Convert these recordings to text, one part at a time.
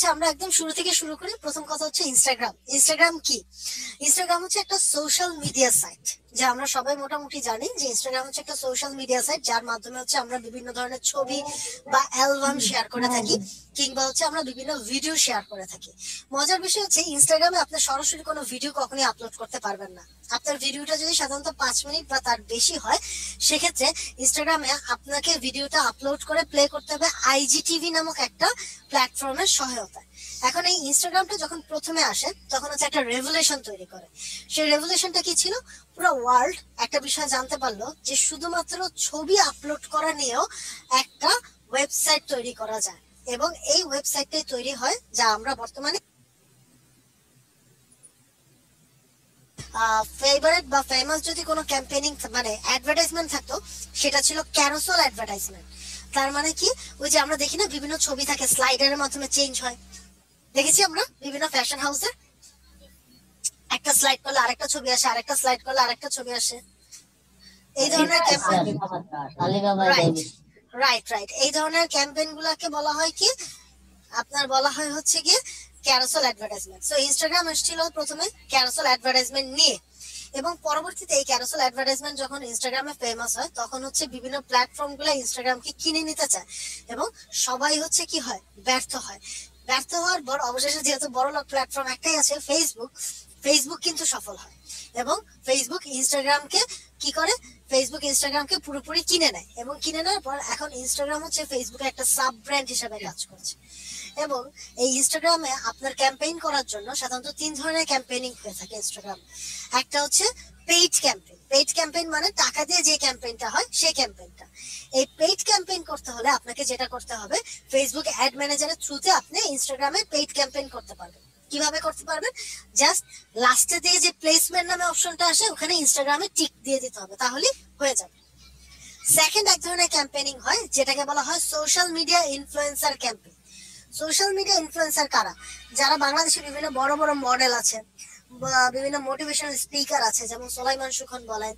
হচ্ছে আমরা একদম শুরু থেকে শুরু করি। প্রথম কথা হচ্ছে ইনস্টাগ্রাম। ইনস্টাগ্রাম কি? ইনস্টাগ্রাম হচ্ছে একটা সোশ্যাল মিডিয়া সাইট, যা আমরা সবাই মোটামুটি জানি যে ইনস্টাগ্রাম হচ্ছে একটা সোশ্যাল মিডিয়া সাইট, যার মাধ্যমে হচ্ছে আমরা বিভিন্ন ধরনের ছবি বা অ্যালবাম শেয়ার করে থাকি, কিংবা হচ্ছে আমরা বিভিন্ন ভিডিও শেয়ার করে থাকি। মজার বিষয় হচ্ছে ইনস্টাগ্রামে আপনি সরাসরি কোনো ভিডিও কখনোই আপলোড করতে পারবেন না। আপনার ভিডিওটা যদি সাধারণত 5 মিনিট বা তার বেশি হয়, সেক্ষেত্রে ইনস্টাগ্রামে আপনাকে ভিডিওটা আপলোড করে প্লে করতে হবে আইজিটিভি নামক একটা প্ল্যাটফর্মের সহায়তায়। এখন এই ইনস্টাগ্রামটা যখন প্রথমে আসে তখন হচ্ছে একটা রেভুলেশন তৈরি করে। সেই রেভুলেশনটা কি ছিল? পুরো ওয়ার্ল্ড একটা বিষয় জানতে পারলো যে শুধুমাত্র ছবি আপলোড করা নিয়েও একটা ওয়েবসাইট তৈরি করা যায়, এবং এই ওয়েবসাইটটাই তৈরি হয় যা আমরা বর্তমানে ফেভারিট বা ফেমাস যদি কোনো ক্যাম্পেইনিং মানে অ্যাডভার্টাইজমেন্ট থাকতো, সেটা ছিল ক্যারোসেল অ্যাডভার্টাইজমেন্ট। তার মানে কি, ওই যে আমরা দেখি না বিভিন্ন ছবি থাকে স্লাইডারের মাধ্যমে চেঞ্জ হয়, দেখেছি আমরা বিভিন্ন ফ্যাশন হাউসে একটা স্লাইড করলে আরেকটা ছবি আসে, আরেকটা স্লাইড করলে আরেকটা ছবি আসে। এই ধরনের রাইট রাইট এই ধরনের ক্যাম্পেইন গুলাকে বলা হয় কি, আপনার বলা হয় হচ্ছে কি ক্যারোসেল অ্যাডভার্টাইজমেন্ট। সো ইনস্টাগ্রাম এসেছিল প্রথমে ক্যারোসেল অ্যাডভার্টাইজমেন্ট নিয়ে, এবং পরবর্তীতে এই ক্যারোসেল অ্যাডভার্টাইজমেন্ট যখন ইনস্টাগ্রামে ফেমাস হয়, তখন হচ্ছে বিভিন্ন প্ল্যাটফর্ম গুলো ইনস্টাগ্রামকে কিনে নিতে চায়, এবং সবাই হচ্ছে কি হয়, ব্যর্থ হয়। ব্যর্থ হওয়ার পর অবশেষে যেহেতু বড় লোক প্ল্যাটফর্ম একটাই আছে ফেসবুক, ফেসবুক কিন্তু সফল হয়, এবং ফেসবুক ইনস্টাগ্রামকে কি করে, ফেসবুক ইনস্টাগ্রামকে পুরোপুরি কিনে নেয়, এবং কিনে নেওয়ার পর এখন ইনস্টাগ্রাম হচ্ছে ফেসবুকের একটা সাব ব্র্যান্ড হিসেবে কাজ করছে। এবং এই ইনস্টাগ্রামে আপনার ক্যাম্পেইন করার জন্য সাধারণত 3 ধরনের ক্যাম্পেইনিং হয়ে থাকে ইনস্টাগ্রাম। একটা হচ্ছে পেইড ক্যাম্পেইন। পেইড ক্যাম্পেইন মানে টাকা দিয়ে যে ক্যাম্পেইনটা হয় সেই ক্যাম্পেইনটা। এই পেইড ক্যাম্পেইন করতে হলে আপনাকে যেটা করতে হবে, ফেসবুক অ্যাড ম্যানেজারের থ্রুতে আপনি ইনস্টাগ্রামে পেইড ক্যাম্পেইন করতে পারবেন। কিভাবে করতে পারবেন? জাস্ট লাস্টে দিয়ে যে প্লেসমেন্ট নামে অপশনটা আসে, ওখানে ইনস্টাগ্রামে টিক দিয়ে দিতে হবে, তাহলেই হয়ে যাবে। সেকেন্ড এক ধরনের ক্যাম্পেইনিং হয় যেটাকে বলা হয় social media influencer campaign. Social media influencer কারা? যারা বাংলাদেশে বিভিন্ন বড় বড় মডেল আছে, বিভিন্ন মোটিভেশনাল স্পিকার আছে, যেমন সোলাইমান সুখন বলেন,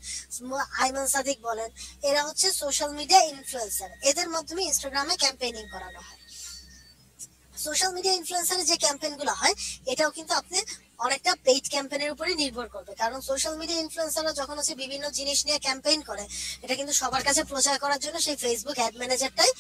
আইমান সাদিক বলেন, এরা হচ্ছে সোশ্যাল মিডিয়া ইনফ্লুয়েন্সার। এদের মাধ্যমে ইনস্টাগ্রামে ক্যাম্পেইনিং করানো হয়। সোশ্যাল মিডিয়া ইনফ্লুয়েন্সারের যে ক্যাম্পেইন গুলো হয়, এটাও কিন্তু আপনি অনেকটা পেইড ক্যাম্পেইনের উপরে নির্ভর করবে, কারণ সোশ্যাল মিডিয়া ইনফ্লুয়েন্সাররা যখন হচ্ছে বিভিন্ন জিনিস নিয়ে ক্যাম্পেইন করে, এটা কিন্তু সবার কাছে প্রচার করার জন্য সেই ফেসবুক অ্যাড ম্যানেজারটাই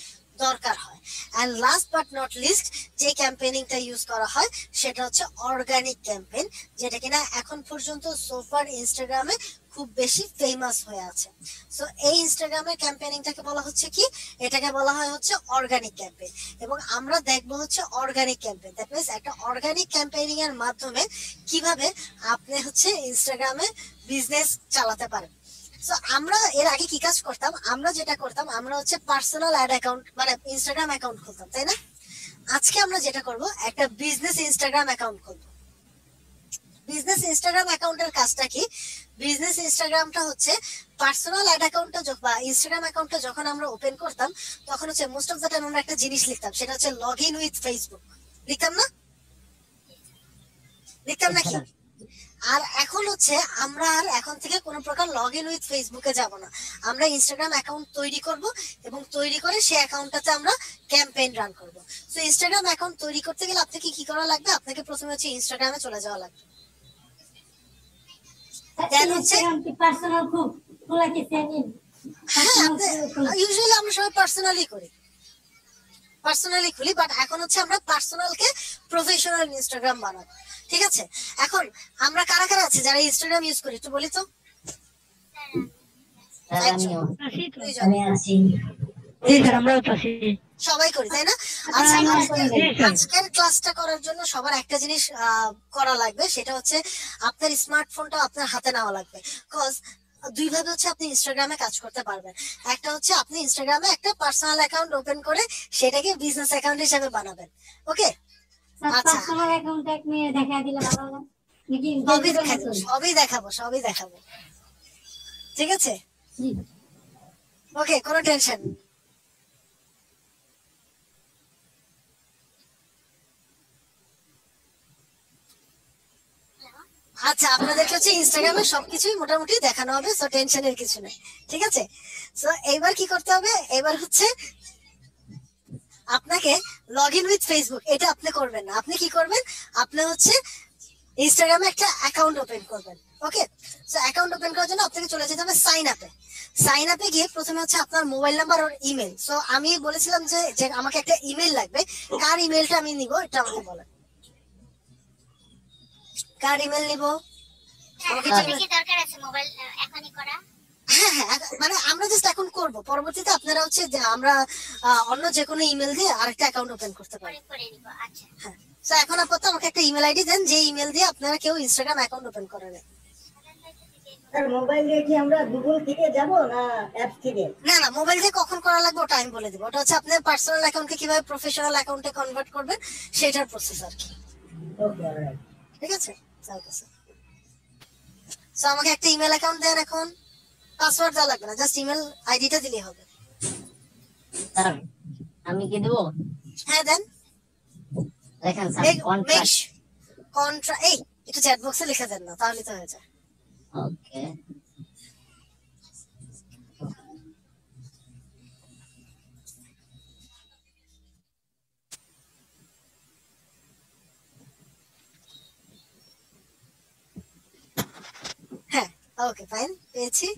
দরকার হয়। And last but not least, যে ক্যাম্পেইনিংটা ইউজ করা হয় সেটা হচ্ছে অর্গানিক ক্যাম্পেইন, যেটা কিনা এখন পর্যন্ত সোফার ইনস্টাগ্রামে খুব বেশি ফেমাস হয়ে আছে। সো এই ইনস্টাগ্রামের ক্যাম্পেইনিংটাকে বলা হচ্ছে কি, এটাকে বলা হয় হচ্ছে অর্গানিক ক্যাম্পেইন। এবং আমরা দেখবো হচ্ছে অর্গানিক ক্যাম্পেইন, দ্যাট মিন্স একটা অর্গানিক ক্যাম্পেইনিং এর মাধ্যমে কিভাবে আপনি হচ্ছে ইনস্টাগ্রামে বিজনেস চালাতে পারেন। সো আমরা এর আগে কি কাজ করতাম, আমরা যেটা করতাম, আমরা হচ্ছে পার্সোনাল অ্যাড অ্যাকাউন্ট মানে ইনস্টাগ্রাম অ্যাকাউন্ট খুলতাম, তাই না? আজকে আমরা যেটা করব, একটা বিজনেস ইনস্টাগ্রাম অ্যাকাউন্ট খুলবো। বিজনেস ইনস্টাগ্রাম অ্যাকাউন্টের কাজটা কি? বিজনেস ইনস্টাগ্রামটা হচ্ছে পার্সোনাল অ্যাড অ্যাকাউন্টটা বা ইনস্টাগ্রাম অ্যাকাউন্টটা যখন আমরা ওপেন করতাম, তখন হচ্ছে মোস্ট অফ দ্য টাইম আমরা একটা জিনিস লিখতাম, সেটা হচ্ছে লগ ইন উইথ ফেসবুক। লিখতাম না? লিখতাম নাকি? আর এখন হচ্ছে আমরা আর এখন থেকে কোনো প্রকার লগ ইন উইথ ফেসবুকে যাব না, আমরা ইনস্টাগ্রাম অ্যাকাউন্ট তৈরি করব, এবং তৈরি করে সেই অ্যাকাউন্টটাতে আমরা ক্যাম্পেইন রান করব। সো ইনস্টাগ্রাম অ্যাকাউন্ট তৈরি করতে গেলে আপনাকে কি করা লাগবে? আপনাকে প্রথমে হচ্ছে ইনস্টাগ্রামে চলে যাওয়া লাগবে। দেন হচ্ছে পার্সোনাল খুব খোলা কি সেনিন, ইউজুয়ালি আমরা সবাই পার্সোনালি করি, পার্সোনালি খুলি, বাট এখন হচ্ছে আমরা পার্সোনালকে প্রফেশনাল ইনস্টাগ্রাম বানাবো। ঠিক আছে, এখন আমরা কারা কারা আছে যারা ইনস্টাগ্রাম ইউজ করি একটু বলি তো। সবাই করি, তাই না? আচ্ছা, আজকের ক্লাসটা করার জন্য সবার একটা জিনিস করা লাগবে, সেটা হচ্ছে আপনার স্মার্টফোনটা আপনার হাতে নেওয়া লাগবে। কজ দুই ভাবে হচ্ছে আপনি ইনস্টাগ্রামে কাজ করতে পারবেন। একটা হচ্ছে আপনি ইনস্টাগ্রামে একটা পার্সোনাল অ্যাকাউন্ট ওপেন করে সেটাকে বিজনেস অ্যাকাউন্ট হিসেবে বানাবেন। ওকে, আচ্ছা, পার্সোনাল অ্যাকাউন্ট এক নিয়ে দেখা দিলে ভালো না নাকি? সবই দেখাবো, সবই দেখাবো, ঠিক আছে? ওকে, কোনো টেনশন। আচ্ছা, আপনাদেরকে হচ্ছে ইনস্টাগ্রামে সবকিছুই মোটামুটি দেখানো হবে, সো টেনশনের কিছু নেই, ঠিক আছে? সো এইবার কি করতে হবে, এবার হচ্ছে আপনাকে লগ ইন উইথ ফেসবুক এটা আপনি করবেন না। আপনি কি করবেন, আপনি হচ্ছে ইনস্টাগ্রামে একটা অ্যাকাউন্ট ওপেন করবেন। ওকে, সো অ্যাকাউন্ট ওপেন করার জন্য আপনাকে চলে যেতে হবে সাইন আপে। সাইন আপে গিয়ে প্রথমে হচ্ছে আপনার মোবাইল নাম্বার আর ইমেল। সো আমি বলেছিলাম যে আমাকে একটা ইমেল লাগবে, কার ইমেলটা আমি নিব এটা আমাকে বলেন। কার ইমেল নিব? দরকার আছে মোবাইল এখনই করা? হ্যাঁ হ্যাঁ, মানে আমরা জাস্ট এখন করব, পরবর্তীতে আপনারা হচ্ছে যে আমরা অন্য যে কোনো ইমেল দিয়ে আরেকটা অ্যাকাউন্ট ওপেন করতে পারি। আচ্ছা হ্যাঁ, সো এখন আপাতত আমাকে একটা ইমেল আইডি দেন যে ইমেল দিয়ে আপনারা কেউ ইনস্টাগ্রাম অ্যাকাউন্ট ওপেন করেন। স্যার মোবাইল দিয়ে কি আমরা গুগল থেকে যাব না অ্যাপস থেকে? না না, মোবাইল দিয়ে কখন করা লাগবে ওটা আমি বলে দিব। ওটা হচ্ছে আপনার পার্সোনাল অ্যাকাউন্টকে কিভাবে প্রফেশনাল অ্যাকাউন্টে কনভার্ট করবেন সেটার প্রসেস আর কি। Okay alright. ঠিক আছে, সো আমাকে একটা ইমেল অ্যাকাউন্ট দেন। এখন পাসওয়ার্ড দেওয়া লাগবে না, জাস্ট ইমেল আইডিটা দিলেই হবে। স্যার আমি কি দেবো? হ্যাঁ দেন। দেখেন স্যার কন্ট্রাক্ট। এই একটু চ্যাট বক্সে লিখে দেন না, তাহলে তো হয়ে যায়। ওকে হ্যাঁ ওকে ফাইন, পেয়েছি।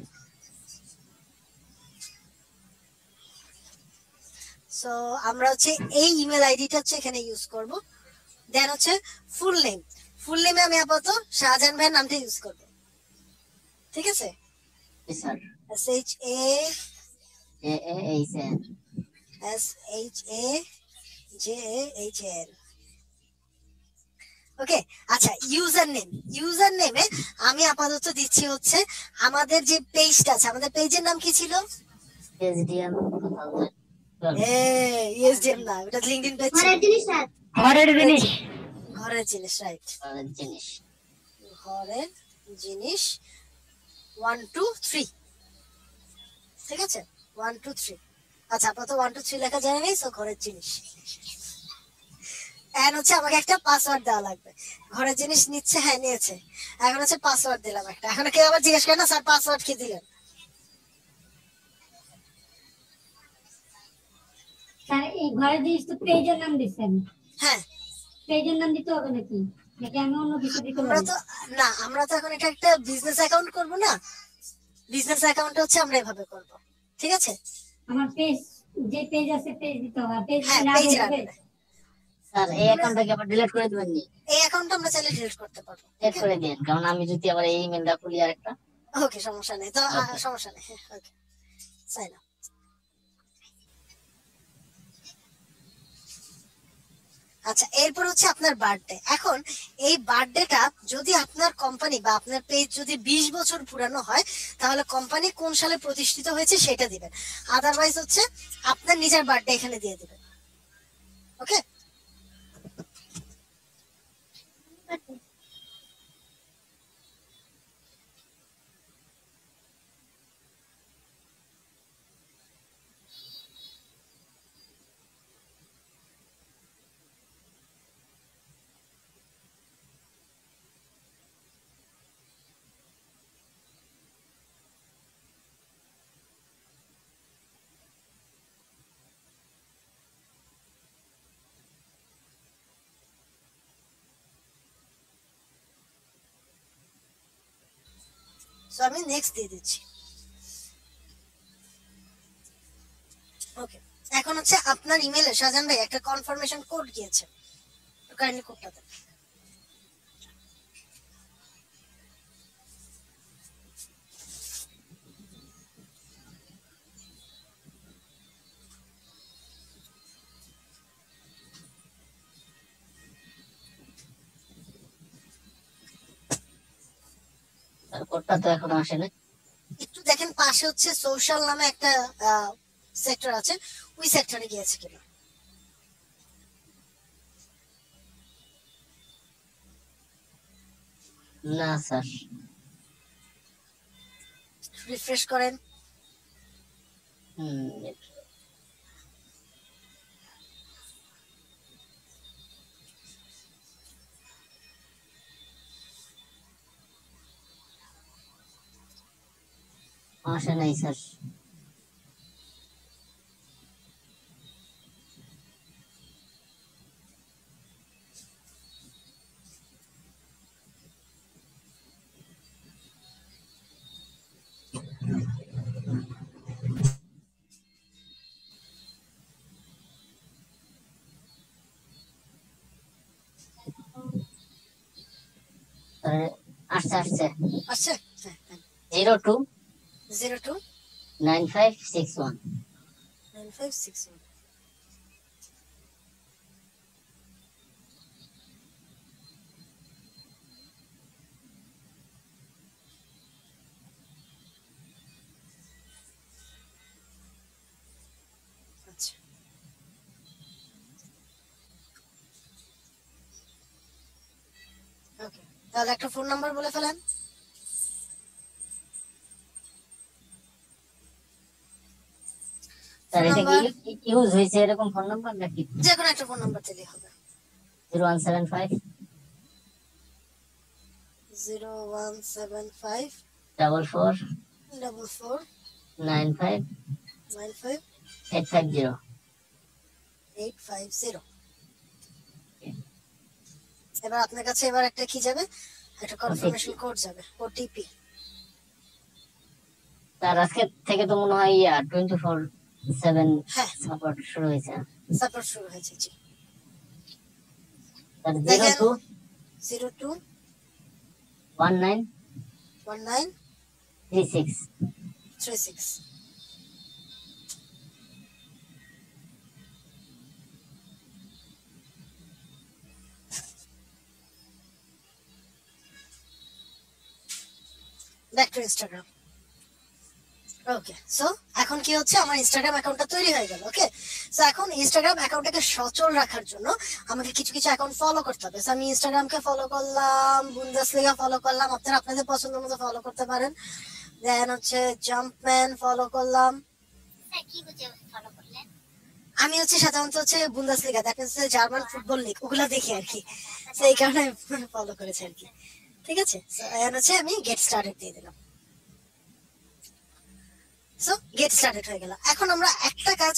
সো আমরা হচ্ছে এই ইমেল আইডিটা হচ্ছে এখানে ইউজ করব। দেন হচ্ছে ফুল নেম। ফুল নেমে আমি আপাতত শাহজাহান ভাইয়ের নামটা ইউজ করব। ঠিক আছে, স্যার SHAJAN। ওকে, আচ্ছা ইউজার নেমে আমি আপাতত দিচ্ছি হচ্ছে আমাদের যে পেজটা আছে, আমাদের পেজের নাম কি ছিল? এসডিএম ইএসডিএম না, ওটা লিংকডইন পেজ। ঘরের জিনিস ঘরের জিনিস, রাইট। ঘরের জিনিস ঘরের জিনিস 1 2 3। ঠিক আছে, 1 2 3। আচ্ছা আপাতত 1 2 3 লেখা যায় না, সো ঘরের জিনিস। এন্ড হচ্ছে আমাকে একটা পাসওয়ার্ড দেওয়া লাগবে। ঘরের জিনিস নিচ্ছে, হ্যাঁ নিয়েছে। এখন হচ্ছে পাসওয়ার্ড দিলাম একটা। এখন কেউ আবার জিজ্ঞেস করে না স্যার পাসওয়ার্ড কি দিলেন? স্যার এই ঘরের জিনিস তো পেজের নাম দিচ্ছেন, হ্যাঁ পেজের নাম দিতে হবে নাকি, নাকি আমি অন্য কিছু দিতে আমরা পারি? তো না, আমরা তো এখন এটা একটা বিজনেস অ্যাকাউন্ট করব না। বিজনেস অ্যাকাউন্ট হচ্ছে আমরা এভাবে করব। ঠিক আছে, আমার পেজ, যে পেজ আছে পেজ দিতে হবে, পেজ হ্যাঁ না পেজ দিতে রাখবে। স্যার এই অ্যাকাউন্টটাকে আবার ডিলিট করে দিবেন নি? এই অ্যাকাউন্টটা আমরা চাইলে ডিলিট করতে পারবো। ডিলিট করে দিন, কারণ আমি যদি আবার এই ইমেলটা খুলি আরেকটা। ওকে, সমস্যা নেই তো, Okay. সমস্যা নেই। হ্যাঁ ওকে, সাইন আপ। আচ্ছা, এরপর হচ্ছে আপনার বার্থডে। এখন এই বার্থডেটা যদি আপনার কোম্পানি বা আপনার পেজ যদি 20 বছর পুরানো হয়, তাহলে কোম্পানি কোন সালে প্রতিষ্ঠিত হয়েছে সেটা দিবেন। আদারওয়াইজ হচ্ছে আপনার নিজের বার্থডে এখানে দিয়ে দিবেন। ওকে, সো আমি নেক্সট দিয়ে দিচ্ছি। ওকে, এখন হচ্ছে আপনার ইমেলে শাহজাহান ভাই একটা কনফার্মেশন কোড গিয়েছে, কাইন্ডলি কোডটা দেন। স্যার কোডটা তো এখনো আসেনি। একটু দেখেন পাশে হচ্ছে সোশ্যাল নামে একটা সেক্টর আছে, ওই সেক্টরে গিয়েছে কিনা। না স্যার। রিফ্রেশ করেন। আসে নাই স্যার। স্যার আসছে আসছে? হ্যাঁ, 02 02 9561 9561। আচ্ছা, ওকে, তাহলে একটা ফোন নাম্বার বলে ফেলেন। স্যার ফোন এটা নাম্বার কি ইউজ হয়েছে এরকম ফোন নাম্বার নাকি? যে কোনো একটা ফোন নাম্বার দিলেই হবে। 0175 0175 44 44 95 95 850 850। এবার আপনার কাছে এবার একটা কি যাবে, একটা কনফার্মেশন কোড যাবে, ওটিপি। তার আজকে থেকে তো মনে হয় 24/7 হ্যাঁ, সাপোর্ট শুরু হয়েছে। সাপোর্ট শুরু হয়েছে, জি। তার দেখেন 02 02 19 19 36 36। Back to Instagram. Okay, so এখন কি হচ্ছে, আমার ইনস্টাগ্রাম অ্যাকাউন্টটা তৈরি হয়ে গেল। ওকে, সো এখন ইনস্টাগ্রাম অ্যাকাউন্টটাকে সচল রাখার জন্য আমাকে কিছু কিছু অ্যাকাউন্ট ফলো করতে হবে। সো আমি ইনস্টাগ্রামকে ফলো করলাম, বুন্দেসলিগা ফলো করলাম, আপনারা আপনাদের পছন্দ মতো ফলো করতে পারেন। দেন হচ্ছে জাম্পম্যান ফলো করলাম। স্যার কি বুঝে ফলো করলেন? আমি হচ্ছে সাধারণত হচ্ছে Bundesliga, that means German football league, ওগুলো দেখি আর কি। সো এই কারণে ফলো করেছি আর কি। ঠিক আছে, সো এখন হচ্ছে আমি গেট স্টার্টেড দিয়ে দিলাম। সো গেট স্টার্টেড হয়ে গেল। এখন আমরা একটা কাজ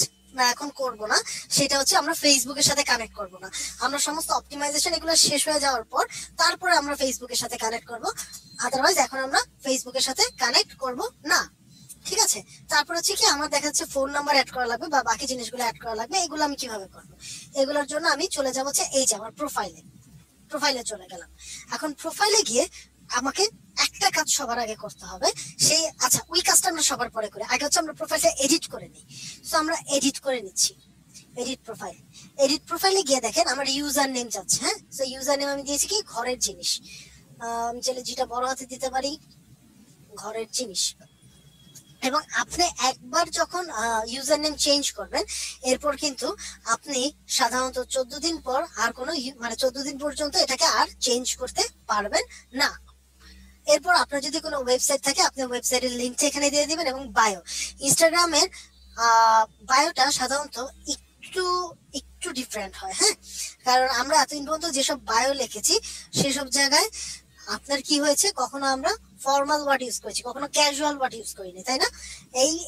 এখন করব না, সেটা হচ্ছে আমরা ফেসবুকের সাথে কানেক্ট করব না। আমরা সমস্ত অপটিমাইজেশন এগুলো শেষ হয়ে যাওয়ার পর তারপরে আমরা ফেসবুকের সাথে কানেক্ট করব। আদারওয়াইজ এখন আমরা ফেসবুকের সাথে কানেক্ট করব না। ঠিক আছে, তারপর হচ্ছে কি আমার দেখা যাচ্ছে ফোন নাম্বার অ্যাড করা লাগবে বা বাকি জিনিসগুলো অ্যাড করা লাগবে। এগুলো আমি কিভাবে করব? এগুলোর জন্য আমি চলে যাব হচ্ছে এই যে আমার প্রোফাইলে চলে গেলাম। এখন প্রোফাইলে গিয়ে আমাকে একটা কাজ সবার আগে করতে হবে, সেই আচ্ছা ওই কাজটা আমরা সবার পরে করি। আগে হচ্ছে আমরা প্রোফাইলটা এডিট করে নিই। সো আমরা এডিট করে নিচ্ছি। এডিট প্রোফাইলে গিয়ে দেখেন আমার ইউজার নেম যাচ্ছে। হ্যাঁ, সো ইউজার নেম আমি দিয়েছি কি ঘরের জিনিস। আমি চাইলে যেটা বড় হাতে দিতে পারি, ঘরের জিনিস। এবং আপনি একবার যখন ইউজার নেম চেঞ্জ করবেন, এরপর কিন্তু আপনি সাধারণত 14 দিন পর আর কোনো মানে 14 দিন পর্যন্ত এটাকে আর চেঞ্জ করতে পারবেন না। এরপর আপনার যদি কোনো ওয়েবসাইট থাকে, আপনি ওয়েবসাইটের লিঙ্কটা এখানে দিয়ে দিবেন। এবং ইনস্টাগ্রামের বায়োটা সাধারণত একটু একটু ডিফারেন্ট হয়। হ্যাঁ, কারণ আমরা এতদিন পর্যন্ত যেসব বায়ো লিখেছি সেসব জায়গায় আপনার কি হয়েছে, কখনো আমরা ফর্মাল ওয়ার্ড ইউজ করেছি, কখনো ক্যাজুয়াল ওয়ার্ড ইউজ করিনি, তাই না?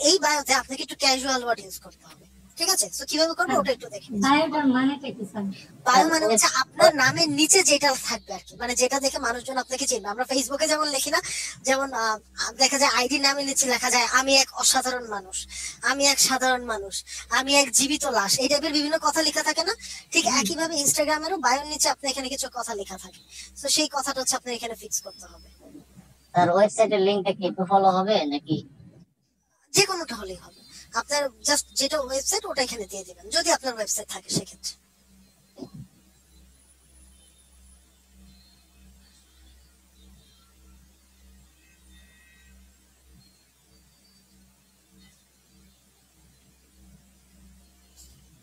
এই বায়োতে আপনাকে একটু ক্যাজুয়াল ওয়ার্ড ইউজ করতে হবে। ঠিক আছে, তো কিভাবে করবো ওটা একটু দেখে নিন। বায়োটার মানেটা কি স্যার? বায়ো মানে হচ্ছে আপনার নামের নিচে যেটা থাকবে আর কি, মানে যেটা দেখে মানুষজন আপনাকে চিনবে। আমরা ফেসবুকে যেমন লিখি না, যেমন দেখা যায় আইডি নামের নিচে লেখা যায় আমি এক অসাধারণ মানুষ, আমি এক সাধারণ মানুষ, আমি এক জীবিত লাশ, এই টাইপের বিভিন্ন কথা লেখা থাকে না? ঠিক একইভাবে ইনস্টাগ্রামেরও বায়োর নিচে আপনার এখানে কিছু কথা লেখা থাকে। তো সেই কথাটা হচ্ছে আপনার এখানে ফিক্স করতে হবে। তার ওয়েবসাইটের লিংকটা কি একটু ফলো হবে নাকি? যে কোনোটা হলেই হবে। আপনার জাস্ট যেটা ওয়েবসাইট ওটা এখানে দিয়ে দিবেন, যদি আপনার ওয়েবসাইট থাকে সেক্ষেত্রে।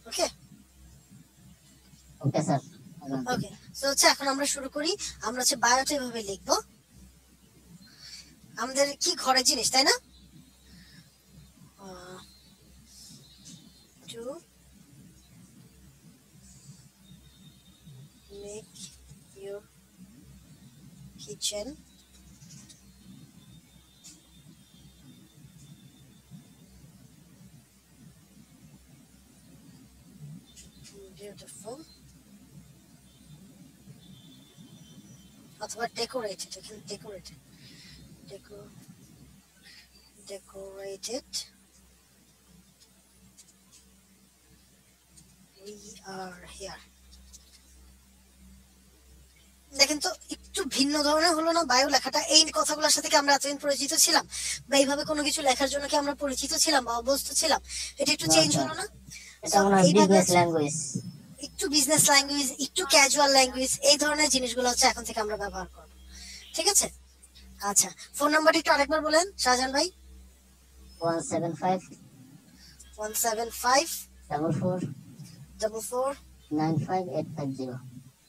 ওকে ওকে স্যার। ওকে, সো হচ্ছে এখন আমরা শুরু করি। আমরা হচ্ছে বায়োটা এভাবে লিখবো, আমাদের কি ঘরের জিনিস, তাই না? To make your kitchen beautiful অথবা ডেকোরেটেড, এখানে ডেকোরেটেড we are here। দেখেন তো একটু ভিন্ন ধরনের হলো না বায়ো লেখাটা? এই কথাগুলোর সাথে কি আমরা এতদিন পরিচিত ছিলাম, বা এইভাবে কোনো কিছু লেখার জন্য কি আমরা পরিচিত ছিলাম বা অভ্যস্ত ছিলাম? এটা একটু চেঞ্জ হলো না? এটা মনে হয় বিজনেস ল্যাঙ্গুয়েজ। একটু বিজনেস ল্যাঙ্গুয়েজ, একটু ক্যাজুয়াল ল্যাঙ্গুয়েজ, এই ধরনের জিনিসগুলো হচ্ছে এখন থেকে আমরা ব্যবহার করব। ঠিক আছে? আচ্ছা, ফোন নাম্বারটা একটু আরেকবার বলেন শাহজাহান ভাই। 175 175 44 44 95850।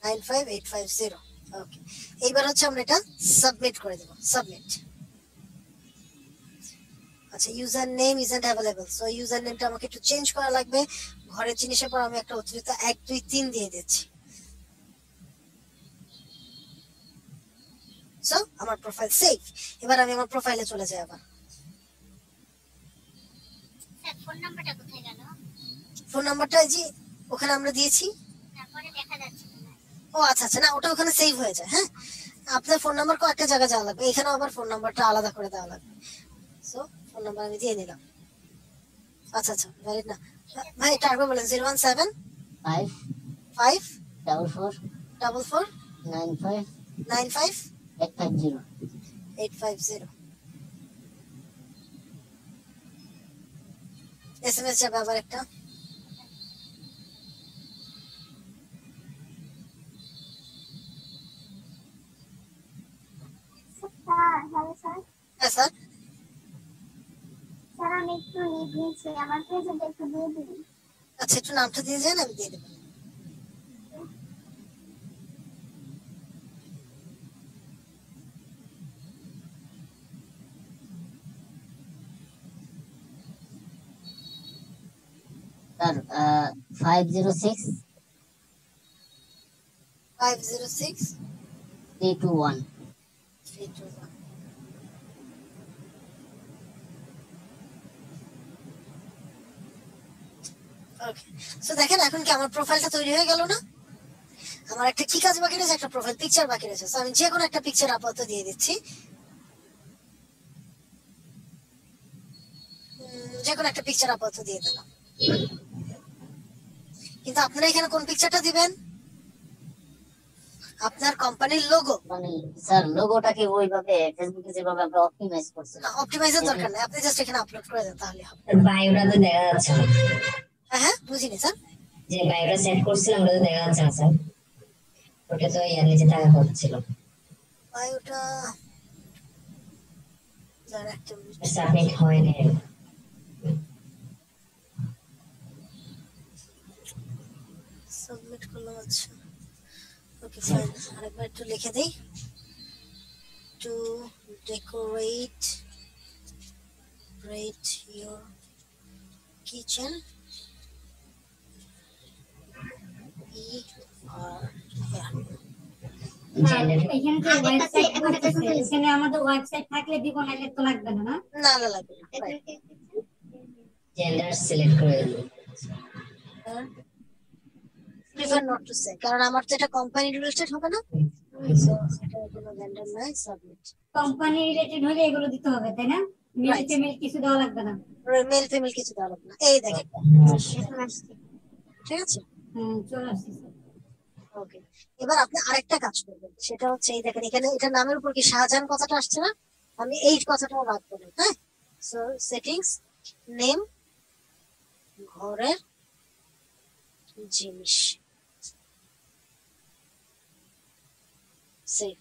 95850। ওকে, এইবার হচ্ছে আমরা এটা সাবমিট করে দেব। সাবমিট। আচ্ছা, user name isn't available, so user নেমটা আমাকে একটু চেঞ্জ করা লাগবে। ঘরের জিনিসের পর আমি একটা অতিরিক্ত 1 2 3 দিয়ে দিচ্ছি। সো আমার প্রোফাইল সেভ। এবার আমি আমার প্রোফাইলে চলে যাই। আবার স্যার ফোন নাম্বারটা কোথায় গেল? ফোন নাম্বারটা এই যে ওখানে আমরা দিয়েছি। তারপরে দেখা যাচ্ছে না। ও আচ্ছা আচ্ছা, না ওটা ওখানে সেভ হয়ে যায়। হ্যাঁ, আপনার ফোন নাম্বার কয়েকটা জায়গায় যাওয়া লাগবে, এখানেও আবার ফোন নাম্বারটা আলাদা করে দেওয়া লাগবে। সো ফোন নাম্বার আমি দিয়ে নিলাম। আচ্ছা আচ্ছা, ভ্যালিড না ভাই, এটা আরেকবার বলেন। 017 5 5 44 44 95 95 850। 850। এসএমএস যাবে আবার একটা। Sir hello sir. হ্যাঁ স্যার। স্যার আমি একটু লিভ নিচ্ছি, আমার প্রেজেন্ট একটু দিয়ে দিন। আচ্ছা, একটু নামটা দিয়ে যান, আমি দিয়ে দেবো। স্যার 506 506 321। 321। ওকে, সো দেখেন এখন কি আমার প্রোফাইলটা তৈরি হয়ে গেল না? আমার একটা কি কাজ বাকি রয়েছে? একটা প্রোফাইল পিকচার বাকি রয়েছে। সো আমি যে কোনো একটা পিকচার আপাতত দিয়ে দিচ্ছি। যে কোনো একটা পিকচার আপাতত দিয়ে দিলাম। কিন্তু আপনারা এখানে কোন পিকচারটা দিবেন? আপনার কোম্পানির লোগো। মানে স্যার লোগোটাকে ওইভাবে ফেসবুকে যেভাবে আমরা অপটিমাইজ করছিলাম। অপটিমাইজের দরকার নেই, আপনি জাস্ট এখানে আপলোড করে দেন তাহলে হবে। বায়োটা তো দেখা যাচ্ছে না। হ্যাঁ হ্যাঁ, বুঝিনি স্যার। যে বায়োটা সেট করছিলাম ওটা তো দেখা যাচ্ছে না স্যার। ওটা তো ইয়ার নিচে থাকা কথা ছিল। বায়োটা দাঁড়া একটা মিনিট। সাবমিট হয়নি। সাবমিট করলাম। আচ্ছা ওকে ফাইন, আরেকবার একটু লিখে দেই। Two decorate your kitchen, we are here. এখানে যে ওয়েবসাইট করতেছে, এখানে আমাদের ওয়েবসাইট থাকলে দিব, নাহলে তো লাগবে না। না না লাগবে না। জেন্ডার সিলেক্ট করে দিন। প্রিফার নট টু সে, কারণ আমার তো এটা কোম্পানি রিলেটেড হবে না। সো এটা কোনো জেন্ডার নাই। সাবমিট। কোম্পানি রিলেটেড হলে এগুলো দিতে হবে, তাই না? মেল ফিমেল কিছু দেওয়া লাগবে না। মেল ফিমেল কিছু দেওয়া লাগবে না। এই দেখেন, ঠিক আছে। চলে আসছে স্যার। ওকে, এবার আপনি আরেকটা কাজ করবেন, সেটা হচ্ছে এই দেখেন এখানে এটা নামের উপর কি শাহজাহান কথাটা আসছে না? আমি এই কথাটাও রাখবো না। হ্যাঁ, সো সেটিংস, নেম, ঘরের জিনিস, সেভ।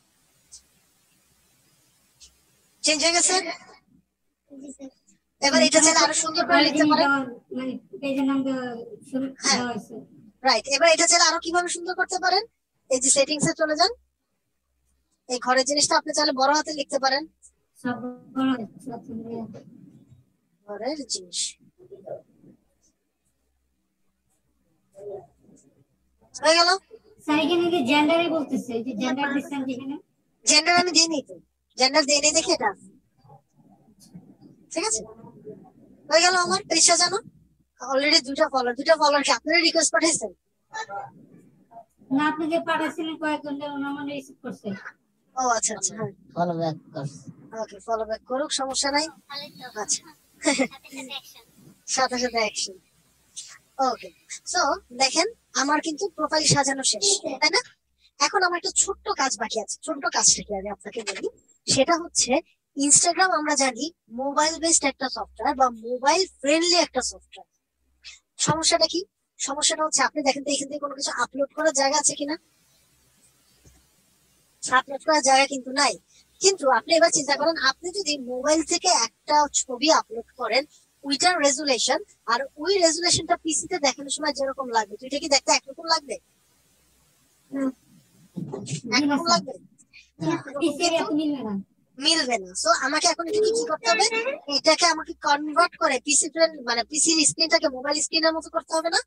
চেঞ্জ হয়ে গেছে। এবার এটা চাইলে আরো সুন্দর করে লিখতে পারেন। মানে পেজের নাম শুরু হ্যাঁ। দেওয়া হয়েছে। রাইট, এবার এটা চাইলে আরো কিভাবে সুন্দর করতে পারেন? এই যে সেটিংস এ চলে যান, এই ঘরের জিনিসটা আপনি চাইলে বড় হাতে লিখতে পারেন। সব বড় হয়েছে। ঘরের জিনিস হয়ে গেল। স্যার এখানে যে জেন্ডারই বলতেছে, এই যে জেন্ডার দিচ্ছেন যেখানে, জেন্ডার আমি দিইনি তো, জেন্ডার দিইনি দেখে এটা। ঠিক আছে, হয়ে গেল আমার পেজ সাজানো। অলরেডি দুটো ফলোয়ার কি আপনারা রিকোয়েস্ট পাঠাইছেন? না আপনি যে পাঠাচ্ছিলেন কয়েকজন ওনার মনে রিসিভ করছে। ও আচ্ছা আচ্ছা, হ্যাঁ ফলো ব্যাক করছে। ওকে, ফলো ব্যাক করুক, সমস্যা নাই। তাহলে তো আচ্ছা, সাথে সাথে অ্যাকশন। সাথে সাথে অ্যাকশন। ওকে, সো দেখেন আমার কিন্তু প্রোফাইল সাজানো শেষ, তাই না? এখন আমার একটা ছোট্ট কাজ বাকি আছে, ছোট্ট কাজটা কি আমি আপনাকে বলি। সেটা হচ্ছে ইনস্টাগ্রাম আমরা জানি মোবাইল বেসড একটা সফটওয়্যার বা মোবাইল ফ্রেন্ডলি একটা সফটওয়্যার। সমস্যাটা কি? সমস্যাটা হচ্ছে আপনি দেখেন তো এখান থেকে কোনো কিছু আপলোড করার জায়গা আছে কিনা? আপলোড করার জায়গা কিন্তু নাই। কিন্তু আপনি এবার চিন্তা করেন, আপনি যদি মোবাইল থেকে একটা ছবি আপলোড করেন ওইটার রেজুলেশন আর ওই রেজুলেশনটা পিসিতে দেখানোর সময় যেরকম লাগবে, দুইটা কি দেখতে একরকম লাগবে? একরকম লাগবে? মিলবে না। সো আমাকে এখন এটাকে কি করতে হবে, এটাকে আমাকে কনভার্ট করে পিসি ফ্রেন্ড মানে পিসির স্ক্রিনটাকে মোবাইল স্ক্রিনের মতো করতে হবে না?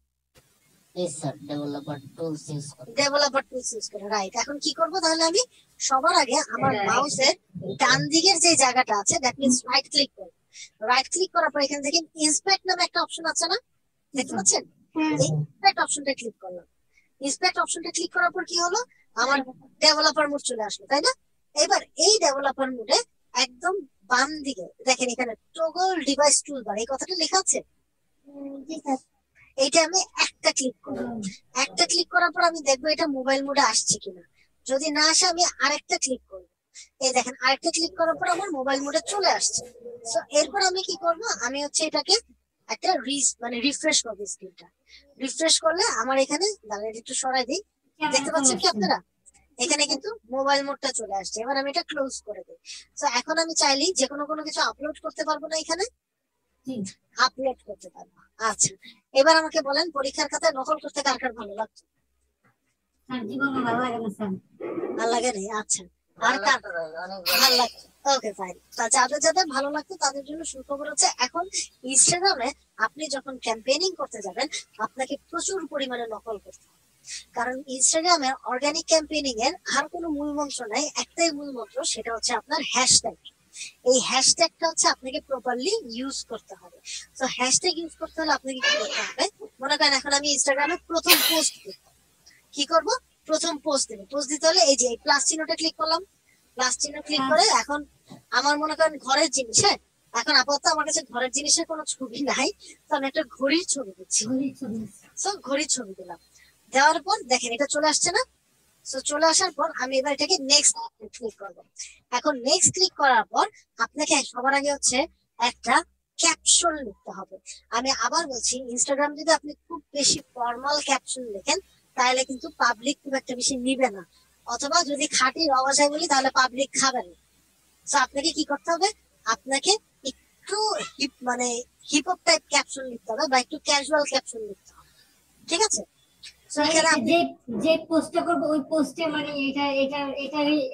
Yes sir, developer tools use করে। ডেভেলপার টুলস ইউজ করে, রাইট। এখন কি করব তাহলে আমি, সবার আগে আমার মাউসের ডান দিকের যে জায়গাটা আছে দ্যাট মিন্স রাইট ক্লিক করব। রাইট ক্লিক করার পর এখান থেকে ইন্সপেক্ট নামে একটা অপশন আছে না, দেখতে পাচ্ছেন? এই ইন্সপেক্ট অপশনটা ক্লিক করলাম। ইন্সপেক্ট অপশনটা ক্লিক করার পর কি হলো, আমার ডেভেলপার মোড চলে আসলো, তাই না? এবার এই ডেভেলপার মোডে একদম বাম দিকে দেখেন এখানে টগল ডিভাইস টুলবার এই কথাটা লেখা আছে। এইটা আমি একটা ক্লিক করলাম। একটা ক্লিক করার পর আমি দেখবো এটা মোবাইল মোডে আসছে কিনা। যদি না আসে আমি আরেকটা ক্লিক করবো। এই দেখেন আরেকটা ক্লিক করার পর আমার মোবাইল মোডে চলে আসছে। সো এরপর আমি কি করব, আমি হচ্ছে এটাকে একটা মানে রিফ্রেশ করবো স্ক্রিনটা। রিফ্রেশ করলে আমার এখানে দাঁড়িয়ে একটু সরাই দিই, দেখতে পাচ্ছেন কি আপনারা? এখানে কিন্তু মোবাইল মোডটা চলে আসছে। এবার আমি এটা ক্লোজ করে দিই। তো এখন আমি চাইলেই যে কোনো কিছু আপলোড করতে পারবো না, এখানে আপলোড করতে পারবো। আচ্ছা, এবার আমাকে বলেন পরীক্ষার খাতায় নকল করতে কার কার ভালো লাগতো? ভালো লাগে নাই? আচ্ছা, আর কার ভালো লাগতো? Okay fine. তা যাদের যাদের ভালো লাগতো তাদের জন্য সুখবর হচ্ছে এখন ইনস্টাগ্রামে আপনি যখন ক্যাম্পেইনিং করতে যাবেন আপনাকে প্রচুর পরিমাণে নকল করতে হবে। কারণ ইনস্টাগ্রামে অর্গানিক ক্যাম্পেইনিং এর আর কোনো মূল মন্ত্র নাই, একটাই মূল মন্ত্র, সেটা হচ্ছে আপনার হ্যাশট্যাগ। এই হ্যাশট্যাগটা হচ্ছে আপনাকে প্রপারলি ইউজ করতে হবে। তো হ্যাশট্যাগ ইউজ করতে হলে আপনাকে কি করতে হবে, মনে করেন এখন আমি ইনস্টাগ্রামে প্রথম পোস্ট দেব, কি করব, প্রথম পোস্ট দেব। পোস্ট দিতে হলে এই যে প্লাস চিহ্নটা ক্লিক করলাম। প্লাস চিহ্ন ক্লিক করে এখন আমার মনে করেন ঘরের জিনিস, হ্যাঁ এখন আপাতত আমার কাছে ঘরের জিনিসের কোনো ছবি নাই, তো আমি একটা ঘড়ির ছবি দিচ্ছি। সো ঘড়ির ছবি দিলাম, দেওয়ার পর দেখেন এটা চলে আসছে না? সো চলে আসার পর আমি এবার এটাকে নেক্সট ক্লিক করব। এখন নেক্সট ক্লিক করার পর আপনাকে সবার আগে হচ্ছে একটা ক্যাপশন লিখতে হবে। আমি আবার বলছি, ইনস্টাগ্রাম যদি আপনি খুব বেশি ফর্মাল ক্যাপশন লেখেন তাহলে কিন্তু পাবলিক খুব একটা বেশি নিবে না, অথবা যদি খাঁটি র ভাষায় বলি তাহলে পাবলিক খাবে না। তো আপনাকে কি করতে হবে, আপনাকে একটু মানে হিপ হপ টাইপ ক্যাপশন লিখতে হবে বা একটু ক্যাজুয়াল ক্যাপশন লিখতে হবে, ঠিক আছে? যে পোস্টটা করবো ওই পোস্টে মানে